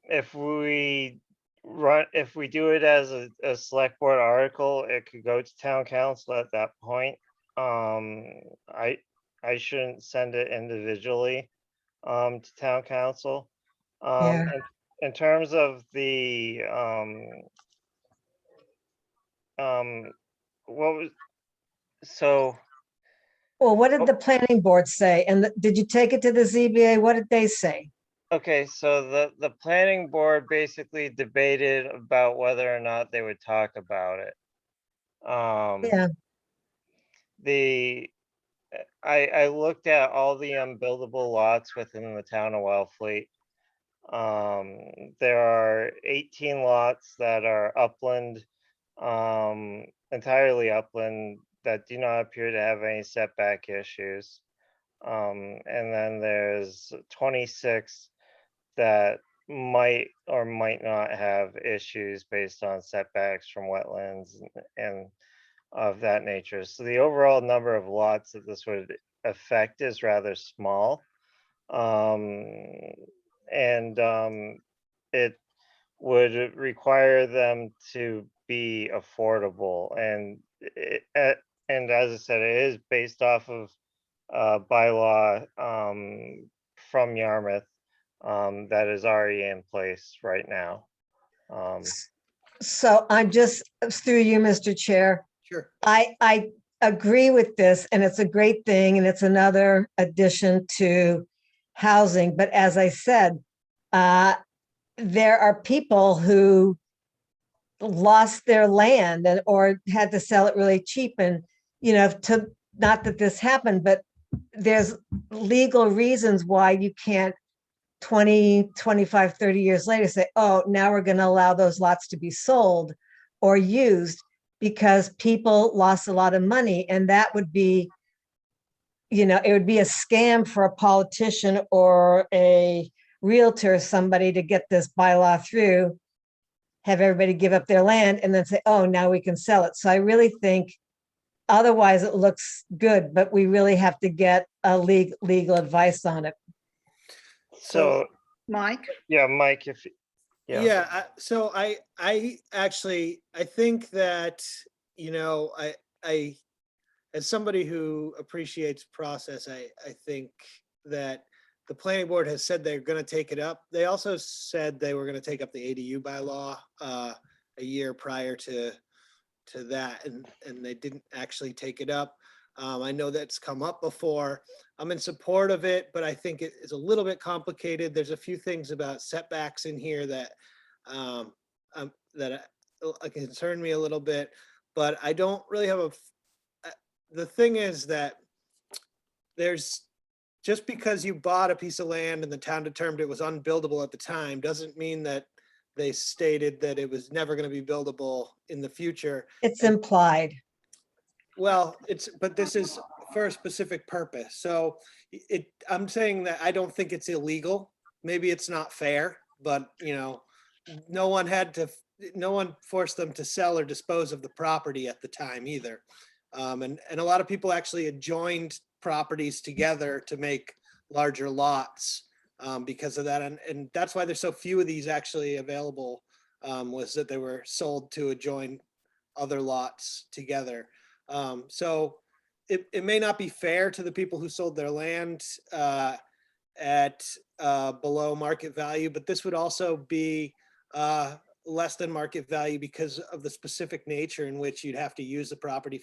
If we do it as a select board article, it could go to town council at that point. I shouldn't send it individually to town council. Yeah. in terms of the, what was, so, Well, what did Oh. the planning board say? And did you take it to the ZBA? What did they say? okay, so the planning board basically debated about whether or not they would talk about it. Yeah, The, I looked at all the unbuildable lots within the town of Wellfleet. There are 18 lots that are upland, entirely upland, that do not appear to have any setback issues. And then there's 26 that might or might not have issues based on setbacks from wetlands and of that nature. So the overall number of lots that this would affect is rather small. And it would require them to be affordable, and and as I said, it is based off of bylaw from Yarmouth that is already in place right now. so I'm just through you, Mr. Chair. Sure. I agree with this, and it's a great thing, and it's another addition to housing. But as I said, there are people who lost their land or had to sell it really cheap. And, to, not that this happened, but there's legal reasons why you can't 20, 25, 30 years later say, oh, now we're going to allow those lots to be sold or used, because people lost a lot of money. And that would be, it would be a scam for a politician or a realtor, somebody, to get this bylaw through, have everybody give up their land and then say, oh, now we can sell it. So I really think otherwise it looks good, but we really have to get a legal advice on it. So, Mike? yeah, Mike, if, yeah. Yeah, so I think that, I, as somebody who appreciates process, I think that the planning board has said they're going to take it up. They also said they were going to take up the ADU bylaw a year prior to that, and they didn't actually take it up. I know that's come up before. I'm in support of it, but I think it is a little bit complicated. There's a few things about setbacks in here that concern me a little bit, but I don't really have the thing is that there's, just because you bought a piece of land and the town determined it was unbuildable at the time, doesn't mean that they stated that it was never going to be buildable in the future. It's implied. Well, but this is for a specific purpose. So I'm saying that I don't think it's illegal. Maybe it's not fair, but no one forced them to sell or dispose of the property at the time either. And a lot of people actually adjoined properties together to make larger lots because of that. And that's why there's so few of these actually available, was that they were sold to adjoin other lots together. So it may not be fair to the people who sold their land at below market value, but this would also be less than market value because of the specific nature in which you'd have to use the property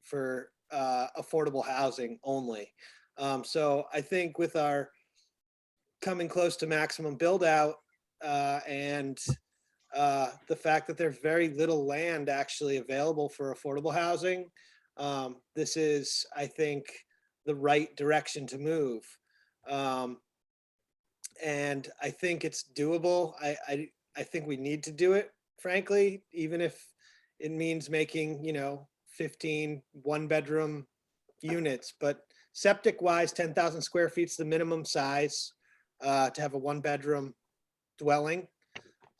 for affordable housing only. So I think with our coming close to maximum build out and the fact that there's very little land actually available for affordable housing, this is, I think, the right direction to move. And I think it's doable. I think we need to do it, frankly, even if it means making, 15 one-bedroom units. But septic-wise, 10,000 square feet is the minimum size to have a one-bedroom dwelling.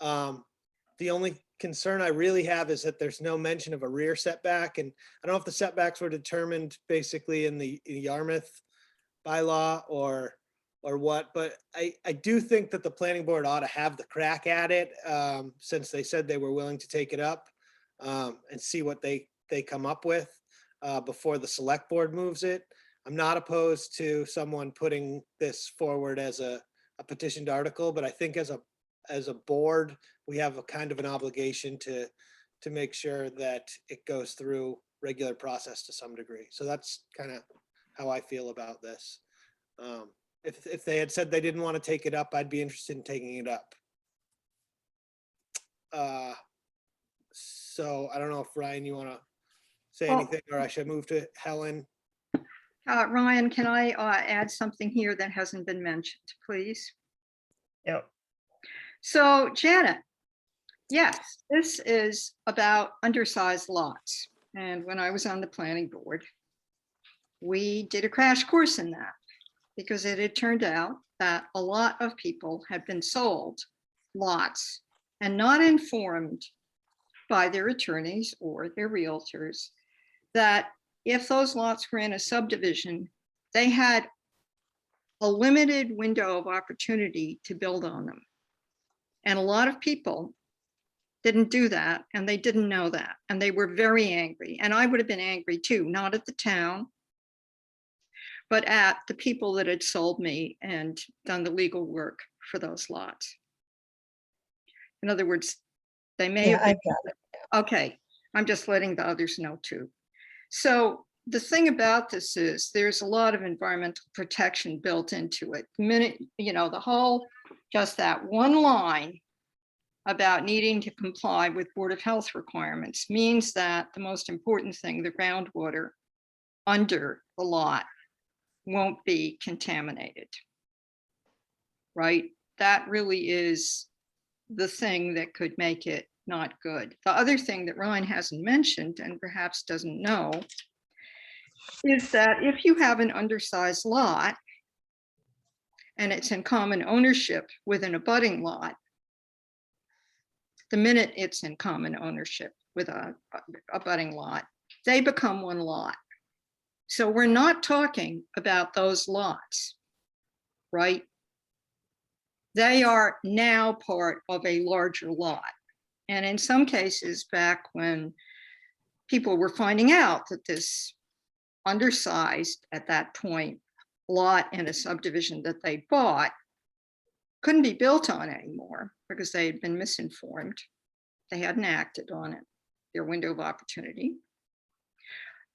The only concern I really have is that there's no mention of a rear setback. And I don't know if the setbacks were determined basically in the Yarmouth bylaw or what, but I do think that the planning board ought to have the crack at it since they said they were willing to take it up and see what they come up with before the select board moves it. I'm not opposed to someone putting this forward as a petitioned article, but I think as a as a board, we have a kind of an obligation to make sure that it goes through regular process to some degree. So that's kind of how I feel about this. If they had said they didn't want to take it up, I'd be interested in taking it up. So I don't know if Ryan, you want to say Well- anything, or I should move to Helen. Ryan, can I add something here that hasn't been mentioned, please? Yep. So Janet, yes, this is about undersized lots. And when I was on the planning board, we did a crash course in that because it had turned out that a lot of people had been sold lots and not informed by their attorneys or their realtors that if those lots were in a subdivision, they had a limited window of opportunity to build on them. And a lot of people didn't do that, and they didn't know that, and they were very angry. And I would have been angry too, not at the town, but at the people that had sold me and done the legal work for those lots. In other words, they may Yeah, have I been, got it. okay, I'm just letting the others know too. So the thing about this is there's a lot of environmental protection built into it. The minute, the whole, just that one line about needing to comply with Board of Health requirements means that the most important thing, the groundwater under the lot, won't be contaminated. Right? That really is the thing that could make it not good. The other thing that Ryan hasn't mentioned and perhaps doesn't know is that if you have an undersized lot and it's in common ownership with an abutting lot, the minute it's in common ownership with a abutting lot, they become one lot. So we're not talking about those lots, right? They are now part of a larger lot. And in some cases, back when people were finding out that this undersized at that point lot in a subdivision that they bought couldn't be built on anymore because they had been misinformed. They hadn't acted on it, their window of opportunity.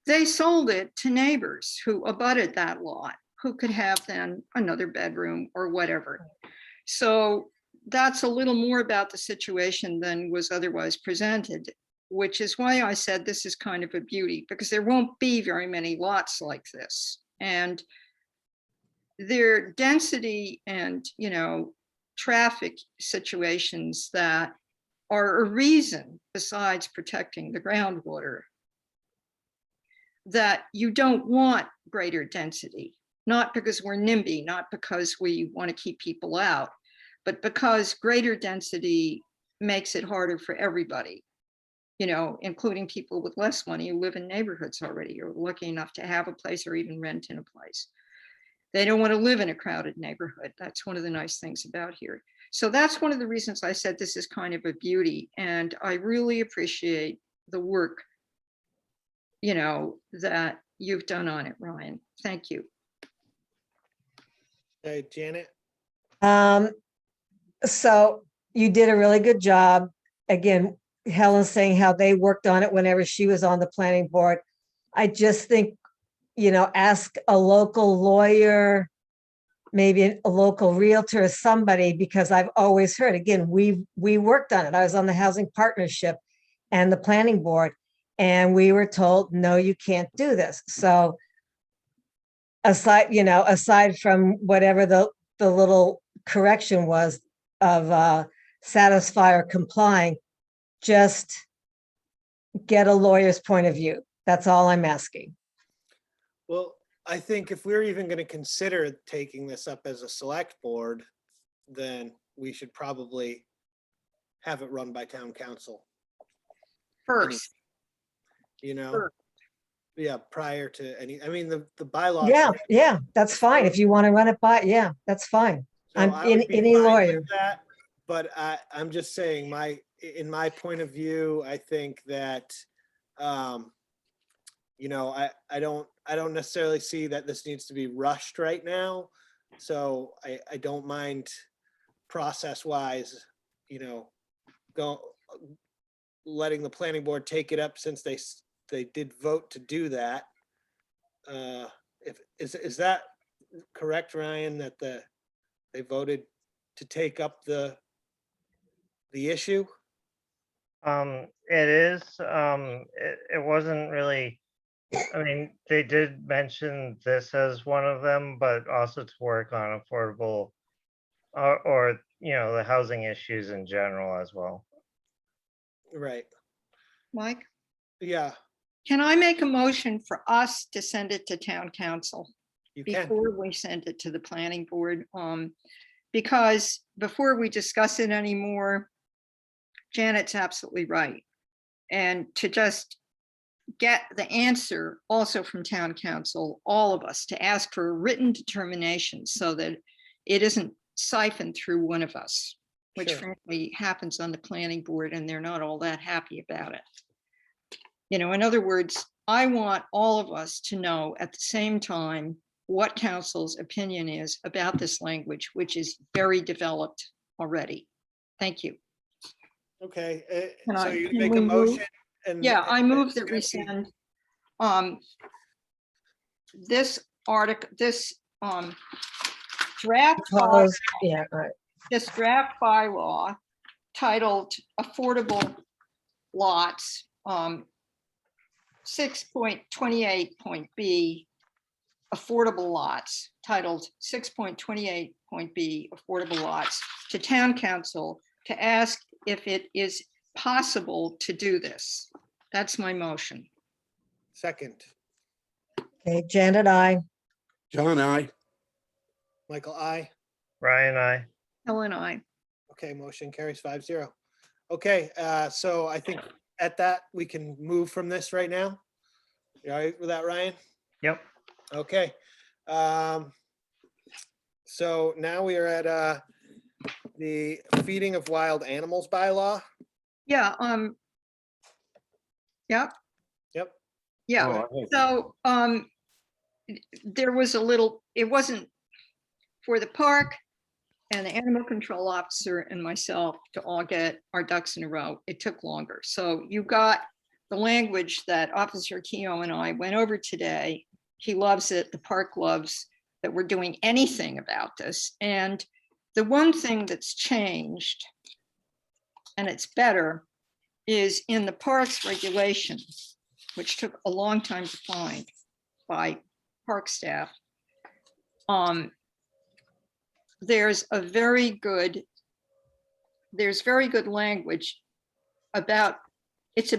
They sold it to neighbors who abutted that lot, who could have then another bedroom or whatever. So that's a little more about the situation than was otherwise presented, which is why I said this is kind of a beauty, because there won't be very many lots like this. And their density and, traffic situations that are a reason, besides protecting the groundwater, that you don't want greater density, not because we're NIMBY, not because we want to keep people out, but because greater density makes it harder for everybody, including people with less money who live in neighborhoods already or lucky enough to have a place or even rent in a place. They don't want to live in a crowded neighborhood. That's one of the nice things about here. So that's one of the reasons I said this is kind of a beauty. And I really appreciate the work, that you've done on it, Ryan. Thank you. Hey, Janet. So you did a really good job. Again, Helen's saying how they worked on it whenever she was on the planning board. I just think, ask a local lawyer, maybe a local realtor or somebody, because I've always heard, again, we worked on it. I was on the housing partnership and the planning board, and we were told, no, you can't do this. So aside from whatever the little correction was of satisfy or complying, just get a lawyer's point of view. That's all I'm asking. Well, I think if we're even going to consider taking this up as a select board, then we should probably have it run by town council. First. Sure. Yeah, prior to any, the bylaws. Yeah, that's fine. If you want to run it by, yeah, that's fine. So I'm I would be any fine with lawyer. that, but I'm just saying in my point of view, I think that, I don't necessarily see that this needs to be rushed right now. So I don't mind process wise go, letting the planning board take it up since they did vote to do that. Is that correct, Ryan, that they voted to take up the issue? It is, it wasn't really, I mean, they did mention this as one of them, but also to work on affordable or the housing issues in general as well. Right. Mike, Yeah, can I make a motion for us to send it to town council you can. before we send it to the planning board? Because before we discuss it anymore, Janet's absolutely right. And to just get the answer also from town council, all of us, to ask for a written determination so that it isn't siphoned through one of us, which Sure. frankly happens on the planning board and they're not all that happy about it. In other words, I want all of us to know at the same time what council's opinion is about this language, which is very developed already. Thank you. Okay, Can so I- you can make a we move? motion and. Yeah, I and move that we Stephanie- send this article, this draft, Proposed, yeah, right. this draft bylaw titled Affordable Lots, 6.28.b, Affordable Lots, titled 6.28.b, Affordable Lots, to town council to ask if it is possible to do this. That's my motion. Second, Okay, Janet, I. John, I. Michael, I. Ryan, I. Helen, I. Okay, motion carries 5-0. Okay, so I think at that, we can move from this right now. You all right with that, Ryan? Yep. Okay. So now we are at the feeding of wild animals bylaw. Yeah, yep, Yep. yeah. Oh, I- So, there was a little, it wasn't for the park and the animal control officer and myself to all get our ducks in a row. It took longer. So you got the language that Officer Keough and I went over today. He loves it. The park loves that we're doing anything about this. And the one thing that's changed, and it's better, is in the parks regulation, which took a long time to find by park staff. There's very good language about, it's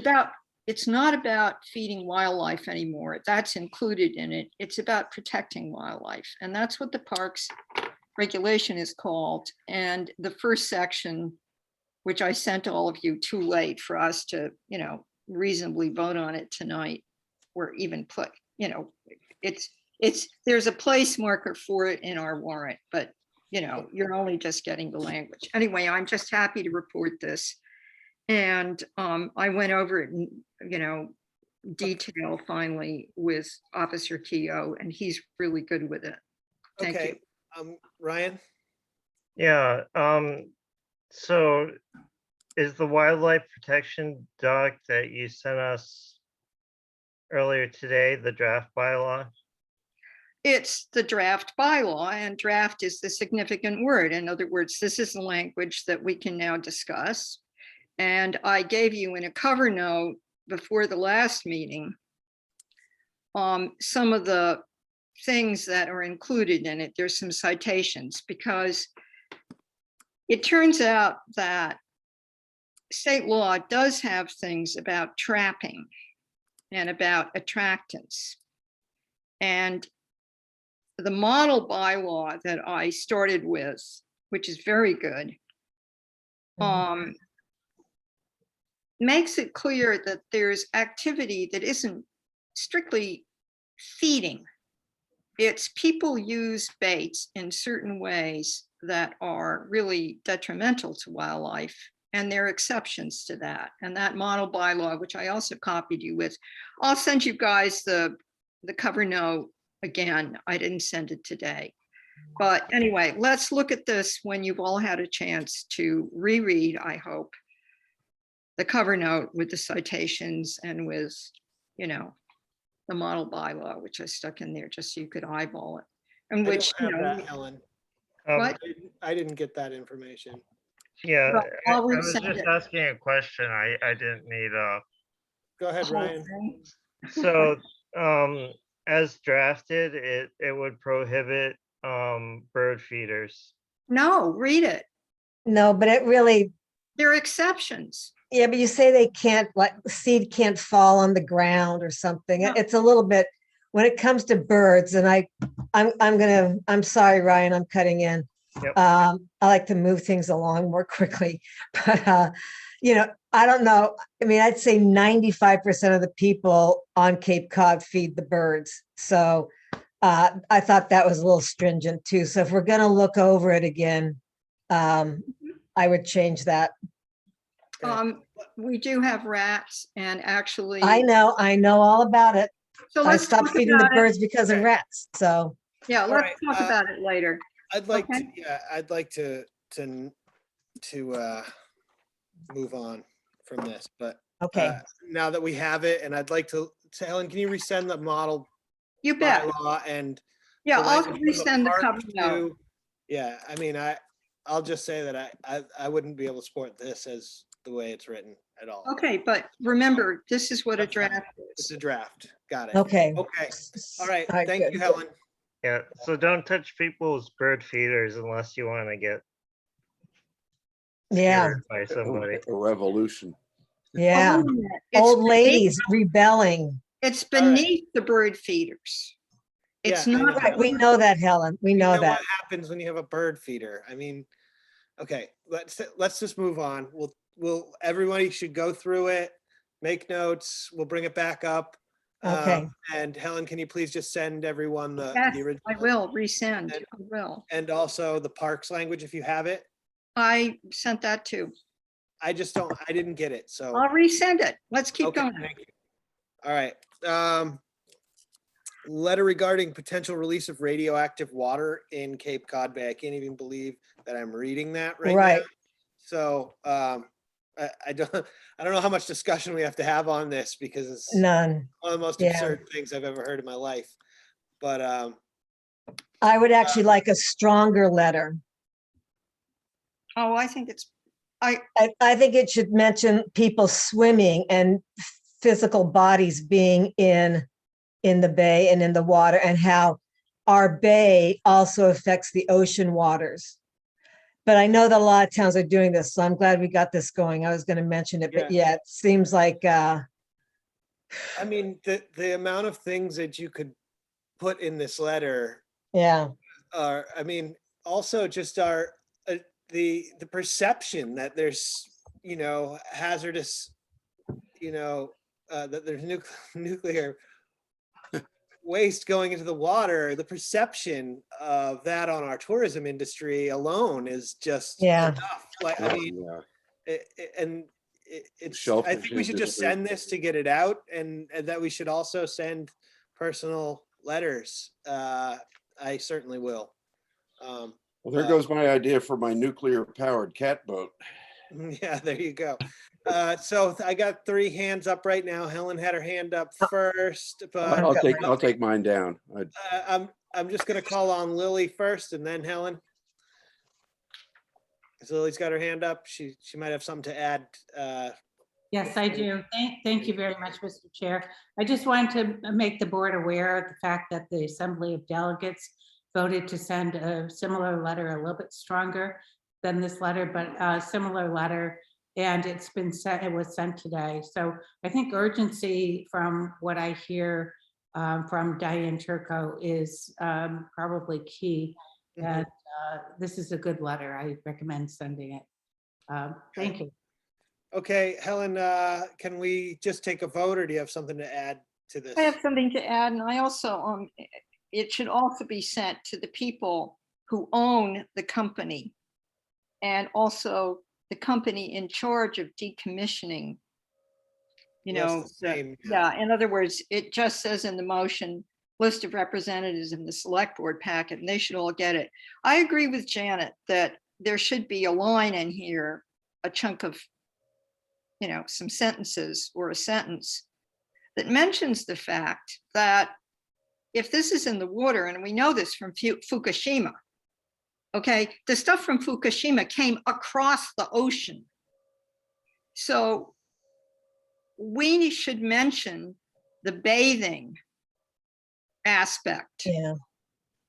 not about feeding wildlife anymore. That's included in it. It's about protecting wildlife. And that's what the parks regulation is called. And the first section, which I sent all of you too late for us to, reasonably vote on it tonight, or even put, there's a place marker for it in our warrant, but you're only just getting the language. Anyway, I'm just happy to report this. And I went over it in, detail finally with Officer Keough, and he's really good with it. Thank you. Okay, Ryan? Yeah, so is the wildlife protection doc that you sent us earlier today, the draft bylaw? It's the draft bylaw, and draft is the significant word. In other words, this is the language that we can now discuss. And I gave you in a cover note before the last meeting some of the things that are included in it. There's some citations, because it turns out that state law does have things about trapping and about attractants. And the model bylaw that I started with, which is very good, makes it clear that there's activity that isn't strictly feeding. It's people use baits in certain ways that are really detrimental to wildlife, and there are exceptions to that. And that model bylaw, which I also copied you with, I'll send you guys the cover note again. I didn't send it today. But anyway, let's look at this when you've all had a chance to reread, I hope, the cover note with the citations and with, you know, the model bylaw, which I stuck in there just so you could eyeball it. And I which, don't you have know, that, Helen. what? I didn't get that information. Yeah, Well, I I'll was resend just it. asking a question. I didn't need Go ahead, The whole Ryan. thing. so as drafted, it would prohibit bird feeders. No, read it. No, but it really, There are exceptions. yeah, but you say they can't, like, seed can't fall on the ground or something. No. It's a little bit, when it comes to birds, and I'm sorry, Ryan, I'm cutting in. Yep. I like to move things along more quickly, but, you know, I don't know. I mean, I'd say 95% of the people on Cape Cod feed the birds. So I thought that was a little stringent too. So if we're gonna look over it again, I would change that. We do have rats and actually. I know all about it. So I let's stopped talk feeding the about it. birds because of Okay. rats, so. Yeah, All let's right, talk about it later. I'd like to, Okay. yeah, I'd like to move on from this, but Okay, now that we have it, and I'd like to, Helen, can you resend the model You bet. bylaw and Yeah, the I'll language from resend the park cover note. too? Yeah, I mean, I'll just say that I wouldn't be able to support this as the way it's written at all. Okay, but remember, this is what a That's fine. draft It's is. a draft. Got it. okay. Okay. All right. All right, Thank good. you, Helen. Yeah, so don't touch people's bird feeders unless you want to get Yeah, scared by somebody. A revolution. yeah. Oh, wait a minute. It's Old beneath- ladies rebelling. It's All right. beneath the bird feeders. It's Yeah, I not. know. Right, we know that, Helen. We You know know that. what happens when you have a bird feeder. I mean, okay, let's just move on. Everybody should go through it, make notes. We'll bring it back up. Okay. And Helen, can you please just send everyone the Yes, original? I will resend. I will. And also the parks language if you have it. I sent that too. I didn't get it, so. I'll resend it. Let's keep Okay, going. thank you. All right. Letter regarding potential release of radioactive water in Cape Cod Bay. I can't even believe that I'm reading that right now. Right. So I don't know how much discussion we have to have on this because it's None. one of the most Yeah. absurd things I've ever heard in my life. But I would actually like a stronger letter. Oh, I think it's, I think it should mention people swimming and physical bodies being in the bay and in the water, and how our bay also affects the ocean waters. But I know that a lot of towns are doing this, so I'm glad we got this going. I was going to mention it, but yeah, it seems like, I mean, the amount of things that you could put in this letter yeah, are, I mean, also just our the perception that there's, you know, hazardous, you know, that there's nuclear waste going into the water. The perception of that on our tourism industry alone is just Yeah. enough. Like, I mean, it's, I think we should just send this to get it out, and that we should also send personal letters. I certainly will. Well, there goes my idea for my nuclear powered cat boat. Yeah, there you go. So I got 3 hands up right now. Helen had her hand up first, but I'll take mine down. I'm just gonna call on Lily first and then Helen. Because Lily's got her hand up. She might have something to add. Yes, I do. Thank you very much, Mr. Chair. I just wanted to make the board aware of the fact that the Assembly of Delegates voted to send a similar letter, a little bit stronger than this letter, but a similar letter, and it's been sent, it was sent today. So I think urgency, from what I hear from Diane Turco, is probably key. And this is a good letter. I recommend sending it. Thank you. Okay, Helen, can we just take a vote, or do you have something to add to this? I have something to add, and I also, it should also be sent to the people who own the company, and also the company in charge of decommissioning. You Yes, know, the same, yeah, in other words, it just says in the motion, list of representatives in the select board packet, and they should all get it. I agree with Janet that there should be a line in here, a chunk of, some sentences or a sentence that mentions the fact that if this is in the water, and we know this from Fukushima, okay, the stuff from Fukushima came across the ocean. So we should mention the bathing aspect. Yeah.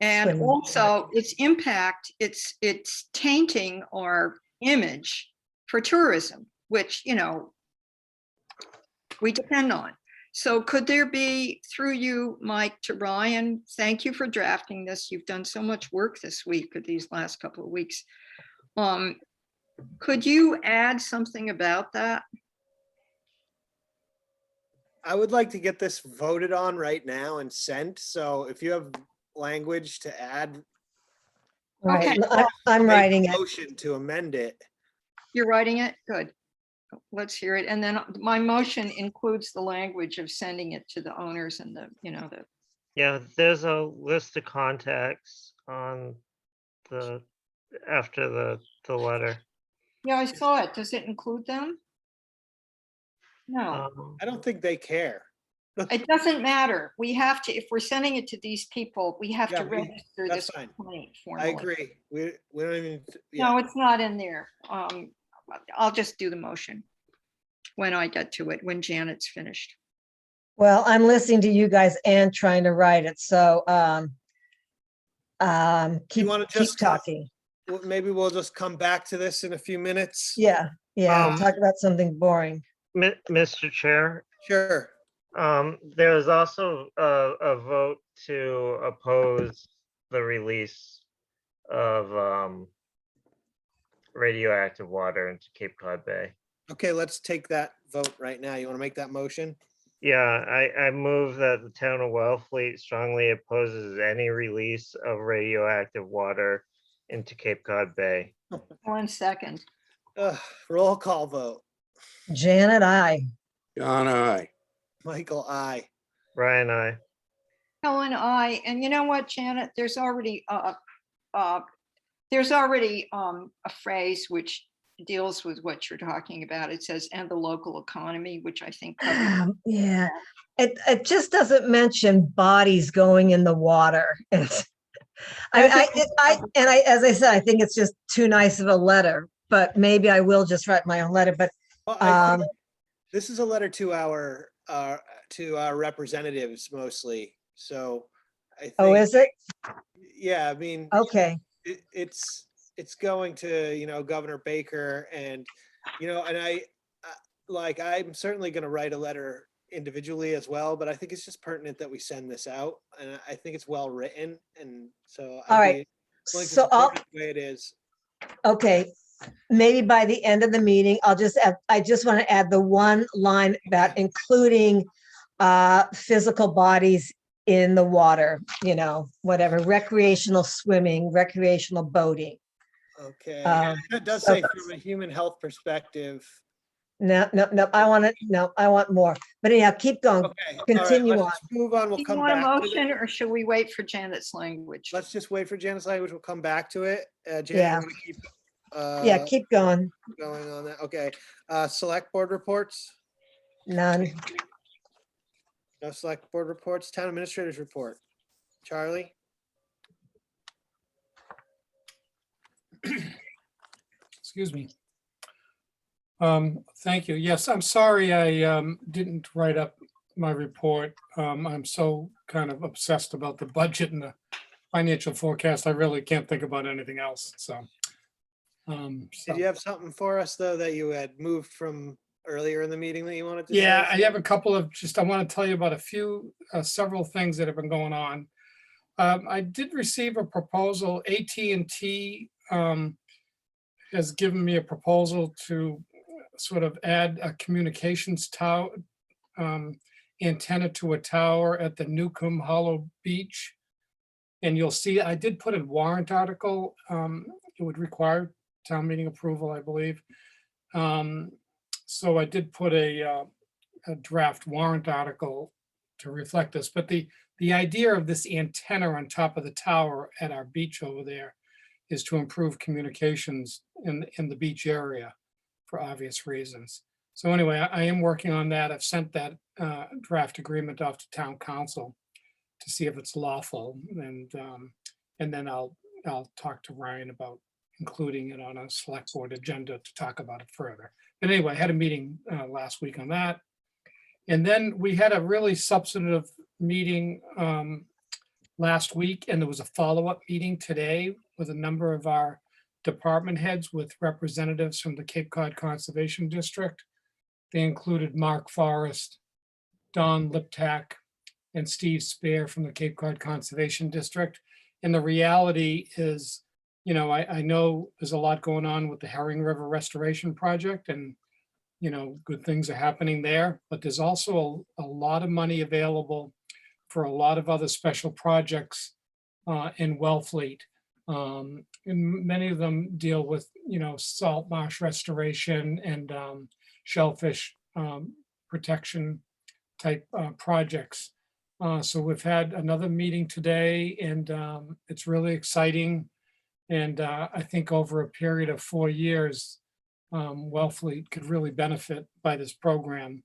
And Swimming. also its impact, it's tainting our image for tourism, which, we depend on. So could there be, through you, Mike, to Ryan, thank you for drafting this. You've done so much work this week or these last couple of weeks. Could you add something about that? I would like to get this voted on right now and sent. So if you have language to add, Right, Okay. I'm make a writing it. motion to amend it. You're writing it? Good. Let's hear it. And then my motion includes the language of sending it to the owners and the. Yeah, there's a list of contacts on after the letter. Yeah, I saw it. Does it include them? No, I don't think they care. it doesn't matter. We have to, if we're sending it to these people, we have Yeah, to we- register that's this fine. complaint I formally. agree. We don't even, No, yeah, it's not in there. I'll just do the motion when I get to it, when Janet's finished. Well, I'm listening to you guys and trying to write it, so keep wanna keep just talking. maybe we'll just come back to this in a few minutes. Yeah, talk about something boring. Mr. Chair, Sure. there's also a vote to oppose the release of radioactive water into Cape Cod Bay. Okay, let's take that vote right now. You want to make that motion? Yeah, I move that the town of Wellfleet strongly opposes any release of radioactive water into Cape Cod Bay. 1 second. Roll call vote. Janet, I. John, I. Michael, I. Brian, I. Helen, and you know what, Janet, there's already a phrase which deals with what you're talking about. It says, and the local economy, which I think covers. Yeah, it just doesn't mention bodies going in the water. It's, as I said, I think it's just too nice of a letter, but maybe I will just write my own letter, but Well, I think this is a letter to our representatives mostly. So I think. oh, is it? Yeah, I mean. Okay. It's going to, Governor Baker and, and I'm certainly going to write a letter individually as well, but I think it's just pertinent that we send this out, and I think it's well written, and so. All right. So the way it is. Okay, maybe by the end of the meeting, I just want to add the one line about including physical bodies in the water, whatever, recreational swimming, recreational boating. Okay, it does so- say from a human health perspective. No, I want more. But anyhow, keep going. Okay. all right, Continue let's on. just Move on, we'll Do you come want a back. to motion it. or should we wait for Janet's language? Let's just wait for Janet's language, we'll come back to it. Janet, you Yeah. wanna keep, Yeah, keep going. going on that, okay. Select board reports? None. No select board reports, town administrators report. Charlie? Excuse me. Thank you. Yes, I'm sorry I didn't write up my report. I'm so kind of obsessed about the budget and the financial forecast. I really can't think about anything else, so. Did you have something for us, though, that you had moved from earlier in the meeting that you wanted to say? Yeah, I have a couple of, I want to tell you about several things that have been going on. I did receive a proposal. AT&T has given me a proposal to sort of add a communications tower antenna to a tower at the Newcomb Hollow Beach. And you'll see, I did put a warrant article. It would require town meeting approval, I believe. So I did put a draft warrant article to reflect this, but the the idea of this antenna on top of the tower at our beach over there is to improve communications in the beach area for obvious reasons. So anyway, I am working on that. I've sent that draft agreement off to town council to see if it's lawful, and then I'll talk to Ryan about including it on a select board agenda to talk about it further. But anyway, I had a meeting last week on that. And then we had a really substantive meeting last week, and there was a follow-up meeting today with a number of our department heads with representatives from the Cape Cod Conservation District. They included Mark Forrest, Don Liptak, and Steve Spear from the Cape Cod Conservation District. And the reality is, you know, I know there's a lot going on with the Herring River Restoration Project, and, you know, good things are happening there, but there's also a lot of money available for a lot of other special projects in Wellfleet. And many of them deal with, you know, salt marsh restoration and shellfish protection type projects. So we've had another meeting today, and it's really exciting. And I think over a period of 4 years, Wellfleet could really benefit by this program.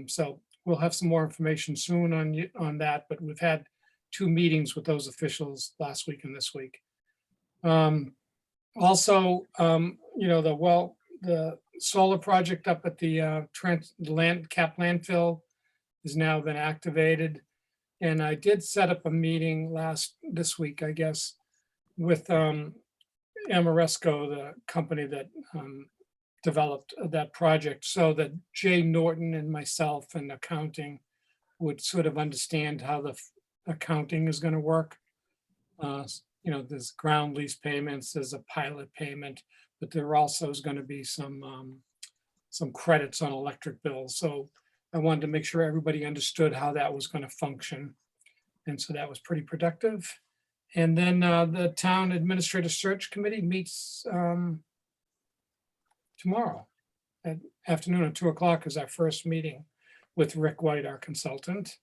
So we'll have some more information soon on that, but we've had 2 meetings with those officials last week and this week. Also, you know, the solar project up at the Cap landfill has now been activated. And I did set up a meeting this week, I guess, with Amoresco, the company that developed that project, so that Jay Norton and myself and accounting would sort of understand how the accounting is going to work. You know, there's ground lease payments, there's a pilot payment, but there also is going to be some credits on electric bills. So I wanted to make sure everybody understood how that was going to function. And so that was pretty productive. And then the Town Administrative Search Committee meets tomorrow at afternoon at 2 o'clock is our first meeting with Rick White, our consultant.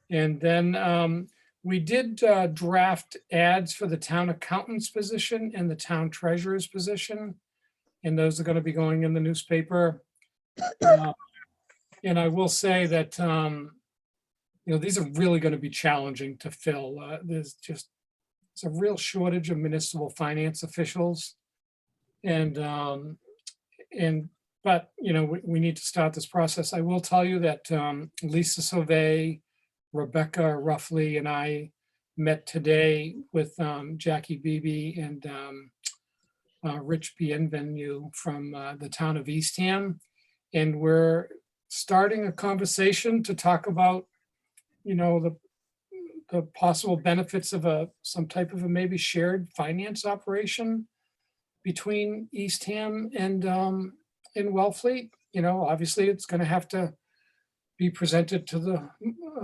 And then we did draft ads for the town accountant's position and the town treasurer's position. And those are going to be going in the newspaper. And I will say that, you know, these are really going to be challenging to fill. It's a real shortage of municipal finance officials. But, you know, we need to start this process. I will tell you that Lisa Sauvé, Rebecca Ruffley, and I met today with Jackie Beebe and Rich Bienvenu from the town of Eastham. And we're starting a conversation to talk about, you know, the possible benefits of some type of a maybe shared finance operation between Eastham and Wellfleet. You know, obviously it's going to have to be presented to the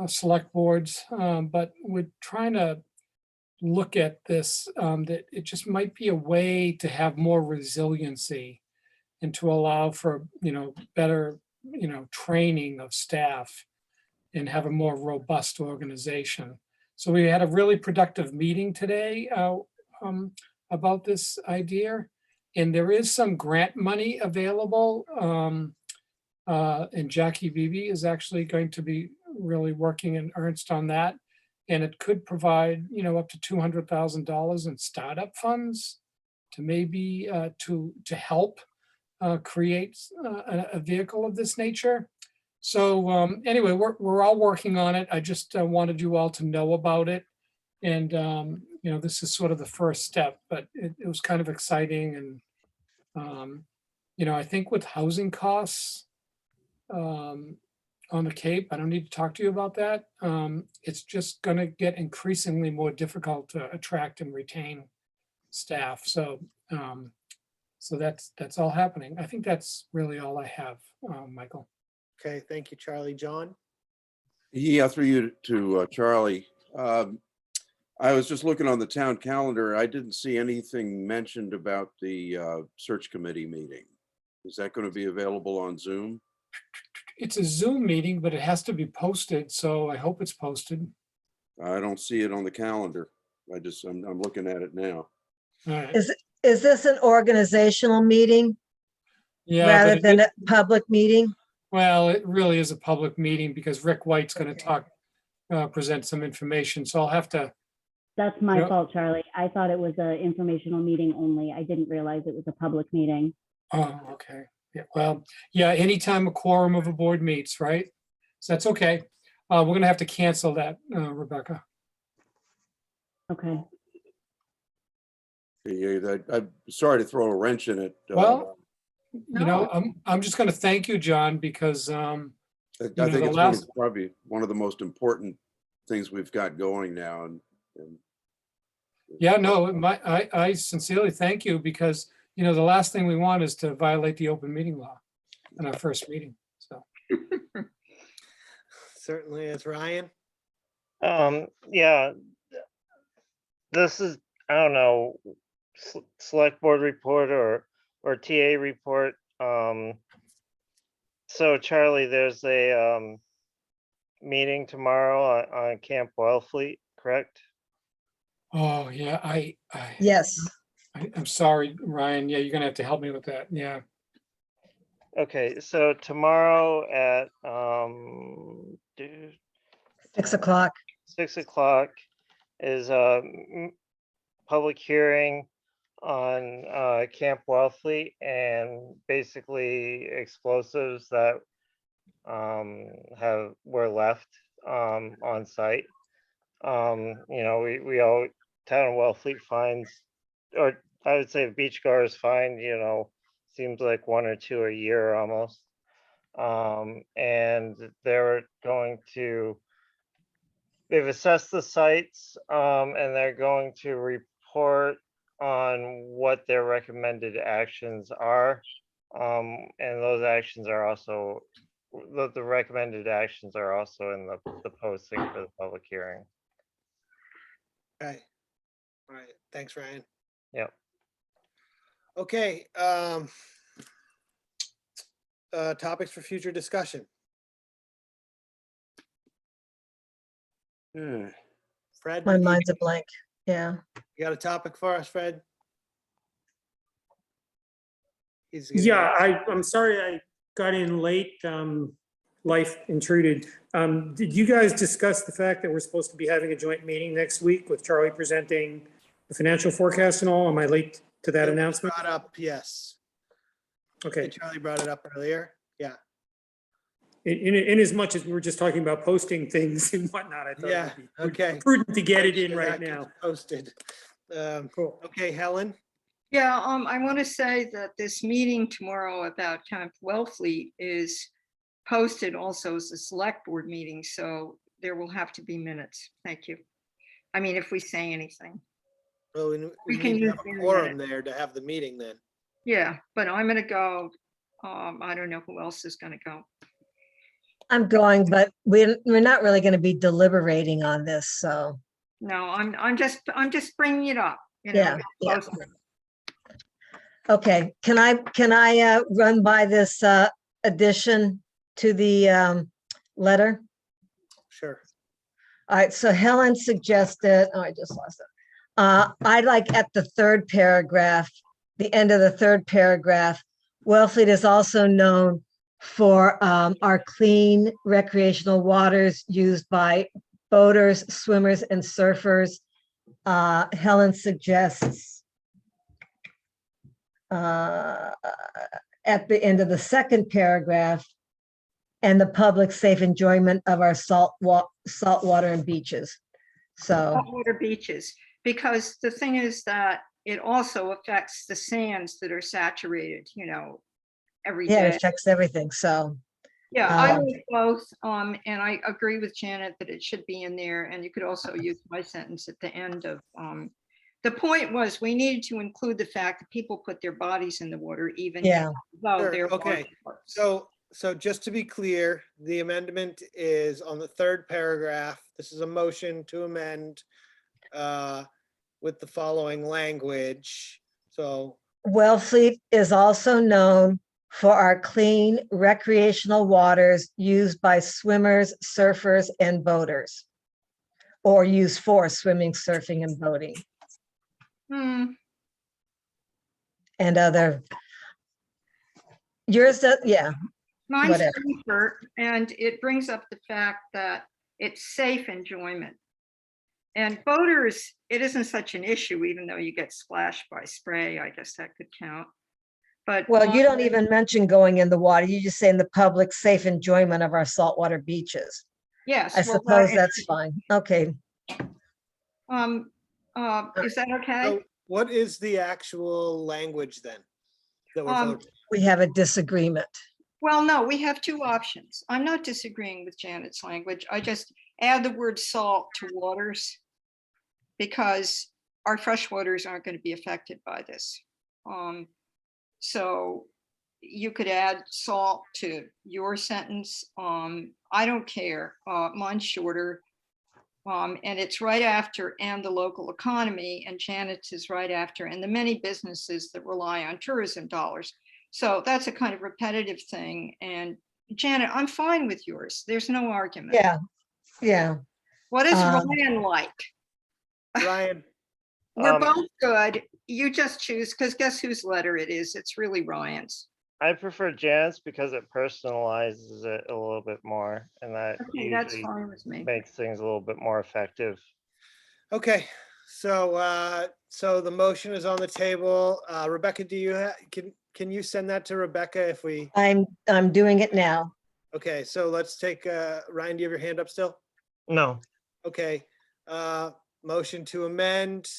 select boards, but we're trying to look at this, that it just might be a way to have more resiliency and to allow for, you know, better, you know, training of staff and have a more robust organization. So we had a really productive meeting today about this idea, and there is some grant money available. And Jackie Beebe is actually going to be really working in earnest on that. And it could provide, you know, up to $200,000 in startup funds to maybe to help create a vehicle of this nature. So anyway, we're all working on it. I just wanted you all to know about it. And, you know, this is sort of the first step, but it was kind of exciting. And, you know, I think with housing costs on the Cape, I don't need to talk to you about that. It's just going to get increasingly more difficult to attract and retain staff. So, so that's all happening. I think that's really all I have, Michael. Okay, thank you, Charlie. John? Yeah, through you to Charlie. I was just looking on the town calendar. I didn't see anything mentioned about the search committee meeting. Is that going to be available on Zoom? It's a Zoom meeting, but it has to be posted, so I hope it's posted. I don't see it on the calendar. I'm looking at it now. All right. Is this an organizational meeting Yeah, rather but than a public meeting? well, it really is a public meeting because Rick White's going to present some information. So I'll have to, That's my Yep. fault, Charlie. I thought it was an informational meeting only. I didn't realize it was a public meeting. oh, okay. Yeah, well, yeah, anytime a quorum of a board meets, right? So that's okay. We're going to have to cancel that, Rebecca. Okay. Yeah, I'm sorry to throw a wrench in it. Well, you know, I'm just going to thank you, John, because I know, think the it's last- probably one of the most important things we've got going now. And yeah, no, I sincerely thank you because, you know, the last thing we want is to violate the open meeting law in our first meeting. So, Certainly is. Ryan? Yeah, this is, I don't know, select board report or TA report. So Charlie, there's a meeting tomorrow on Camp Wellfleet, correct? oh, yeah, Yes. I'm sorry, Ryan. Yeah, you're going to have to help me with that. Yeah. Okay, so tomorrow at 6 o'clock. 6 o'clock is a public hearing on Camp Wellfleet and basically explosives that were left on site. You know, we all, town of Wellfleet finds, or I would say beachgoers find, you know, seems like 1 or 2 a year almost. And they've assessed the sites and they're going to report on what their recommended actions are. And those actions are also, the recommended actions are also in the posting for the public hearing. Okay. All right. Thanks, Ryan. Yep. Okay. Topics for future discussion. yeah. Fred? My mind's a blank. Yeah. You got a topic for us, Fred? Yeah, I'm sorry I got in late. Life intruded. Did you guys discuss the fact that we're supposed to be having a joint meeting next week with Charlie presenting the financial forecast and all? Am I late to that It was announcement? Brought up, yes. Okay. Charlie brought it up earlier. Yeah. In as much as we were just talking about posting things and whatnot, I thought Yeah. it would be Okay. prudent to get it Make in sure right that now. gets Posted. Cool. Okay, Helen? Yeah, I want to say that this meeting tomorrow about Camp Wellfleet is posted also as a select board meeting, so there will have to be minutes. Thank you. I mean, if we say anything. Well, we can need to use have a the quorum internet. there to have the meeting then. Yeah, but I'm gonna go. I don't know who else is gonna go. I'm going, but we're not really going to be deliberating on this. So, No, I'm just bringing it up, you know. Yeah, yeah. post it. okay. Can I run by this addition to the letter? Sure. All right, so Helen suggested, oh, I just lost it. I'd like at the third paragraph, the end of the third paragraph, Wellfleet is also known for our clean recreational waters used by boaters, swimmers, and surfers. Helen suggests at the end of the second paragraph, and the public safe enjoyment of our salt water and beaches. So, Saltwater beaches, because the thing is that it also affects the sands that are saturated, you know, every yeah, day. it affects everything. So, Yeah, I like both, and I agree with Janet that it should be in there, and you could also use my sentence at the end of, the point was, we needed to include the fact that people put their bodies in the water even yeah, though Sure, they're. okay. So just to be clear, the amendment is on the third paragraph. This is a motion to amend with the following language. So, Wellfleet is also known for our clean recreational waters used by swimmers, surfers, and boaters. or use for swimming, surfing, and boating Hmm, and other. Yours does, yeah, mine's Whatever. safer, and it brings up the fact that it's safe enjoyment. And boaters, it isn't such an issue, even though you get splashed by spray. I guess that could count. But well, you don't even mention going in the water. You just say in the public safe enjoyment of our saltwater beaches. yes. I well, suppose that's fine. Okay. Is that okay? So what is the actual language then? That we're voting? We have a disagreement. Well, no, we have two options. I'm not disagreeing with Janet's language. I just add the word salt to waters because our freshwaters aren't going to be affected by this. So you could add salt to your sentence. I don't care. Mine's shorter. And it's right after and the local economy, and Janet's is right after and the many businesses that rely on tourism dollars. So that's a kind of repetitive thing. And Janet, I'm fine with yours. There's no argument. Yeah, yeah. What is Ryan like? Ryan, We're both good. You just choose, because guess whose letter it is? It's really Ryan's. I prefer Janet's because it personalizes it a little bit more, and that Okay, that's usually fine with me. makes things a little bit more effective. okay, so, so the motion is on the table. Rebecca, do you can you send that to Rebecca if we, I'm doing it now. okay, so let's take, Ryan, do you have your hand up still? No, Okay, motion to amend.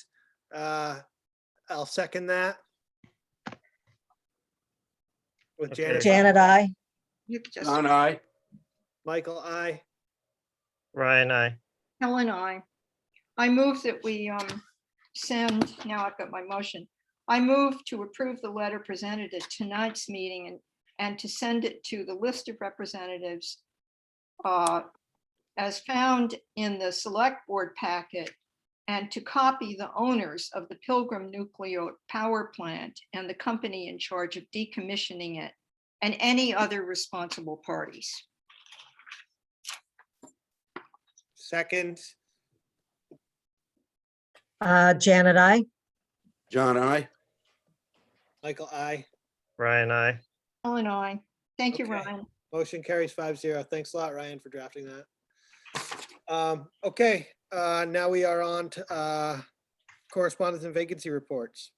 I'll second that. With Okay. Janet. Janet, I. You could just, John, I. Michael, I. Ryan, I. Helen, I move that we send, now I've got my motion. I move to approve the letter presented at tonight's meeting and to send it to the list of representatives as found in the select board packet, and to copy the owners of the Pilgrim Nuclear Power Plant and the company in charge of decommissioning it and any other responsible parties. Second, Janet, I. John, I. Michael, I. Ryan, I. Helen, I. Thank you, Okay. Ryan. Motion carries 5-0. Thanks a lot, Ryan, for drafting that. Okay, now we are on to correspondence and vacancy reports.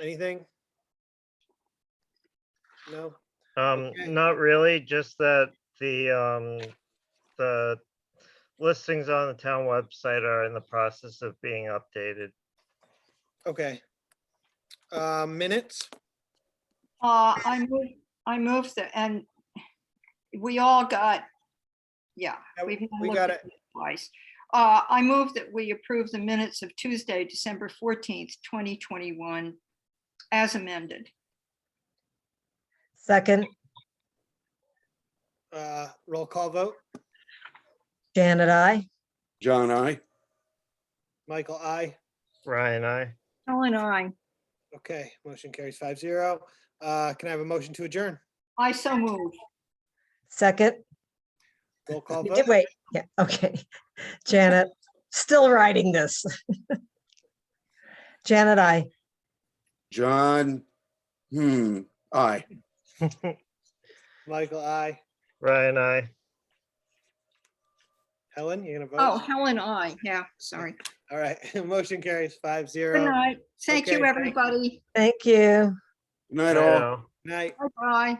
Anything? No? Okay. Not really, just that the listings on the town website are in the process of being updated. Okay. Minutes? I move that, and we all got, yeah. Yeah, we've we looked got at it. Twice. I move that we approve the minutes of Tuesday, December 14th, 2021, as amended. Second, Roll call vote. Janet, I. John, I. Michael, I. Ryan, I. Helen, I. Okay, motion carries 5-0. Can I have a motion to adjourn? I so move. Second. Roll call You vote. did wait. Yeah, okay. Janet, still writing this. Janet, I. John, I. Michael, I. Ryan, I. Helen, you gonna vote? Oh, Helen, I. Yeah, sorry. All right, motion carries 5-0. Good night. Thank Okay, you, thank you. everybody. Thank you. Good night, I all. know. Night. Bye-bye.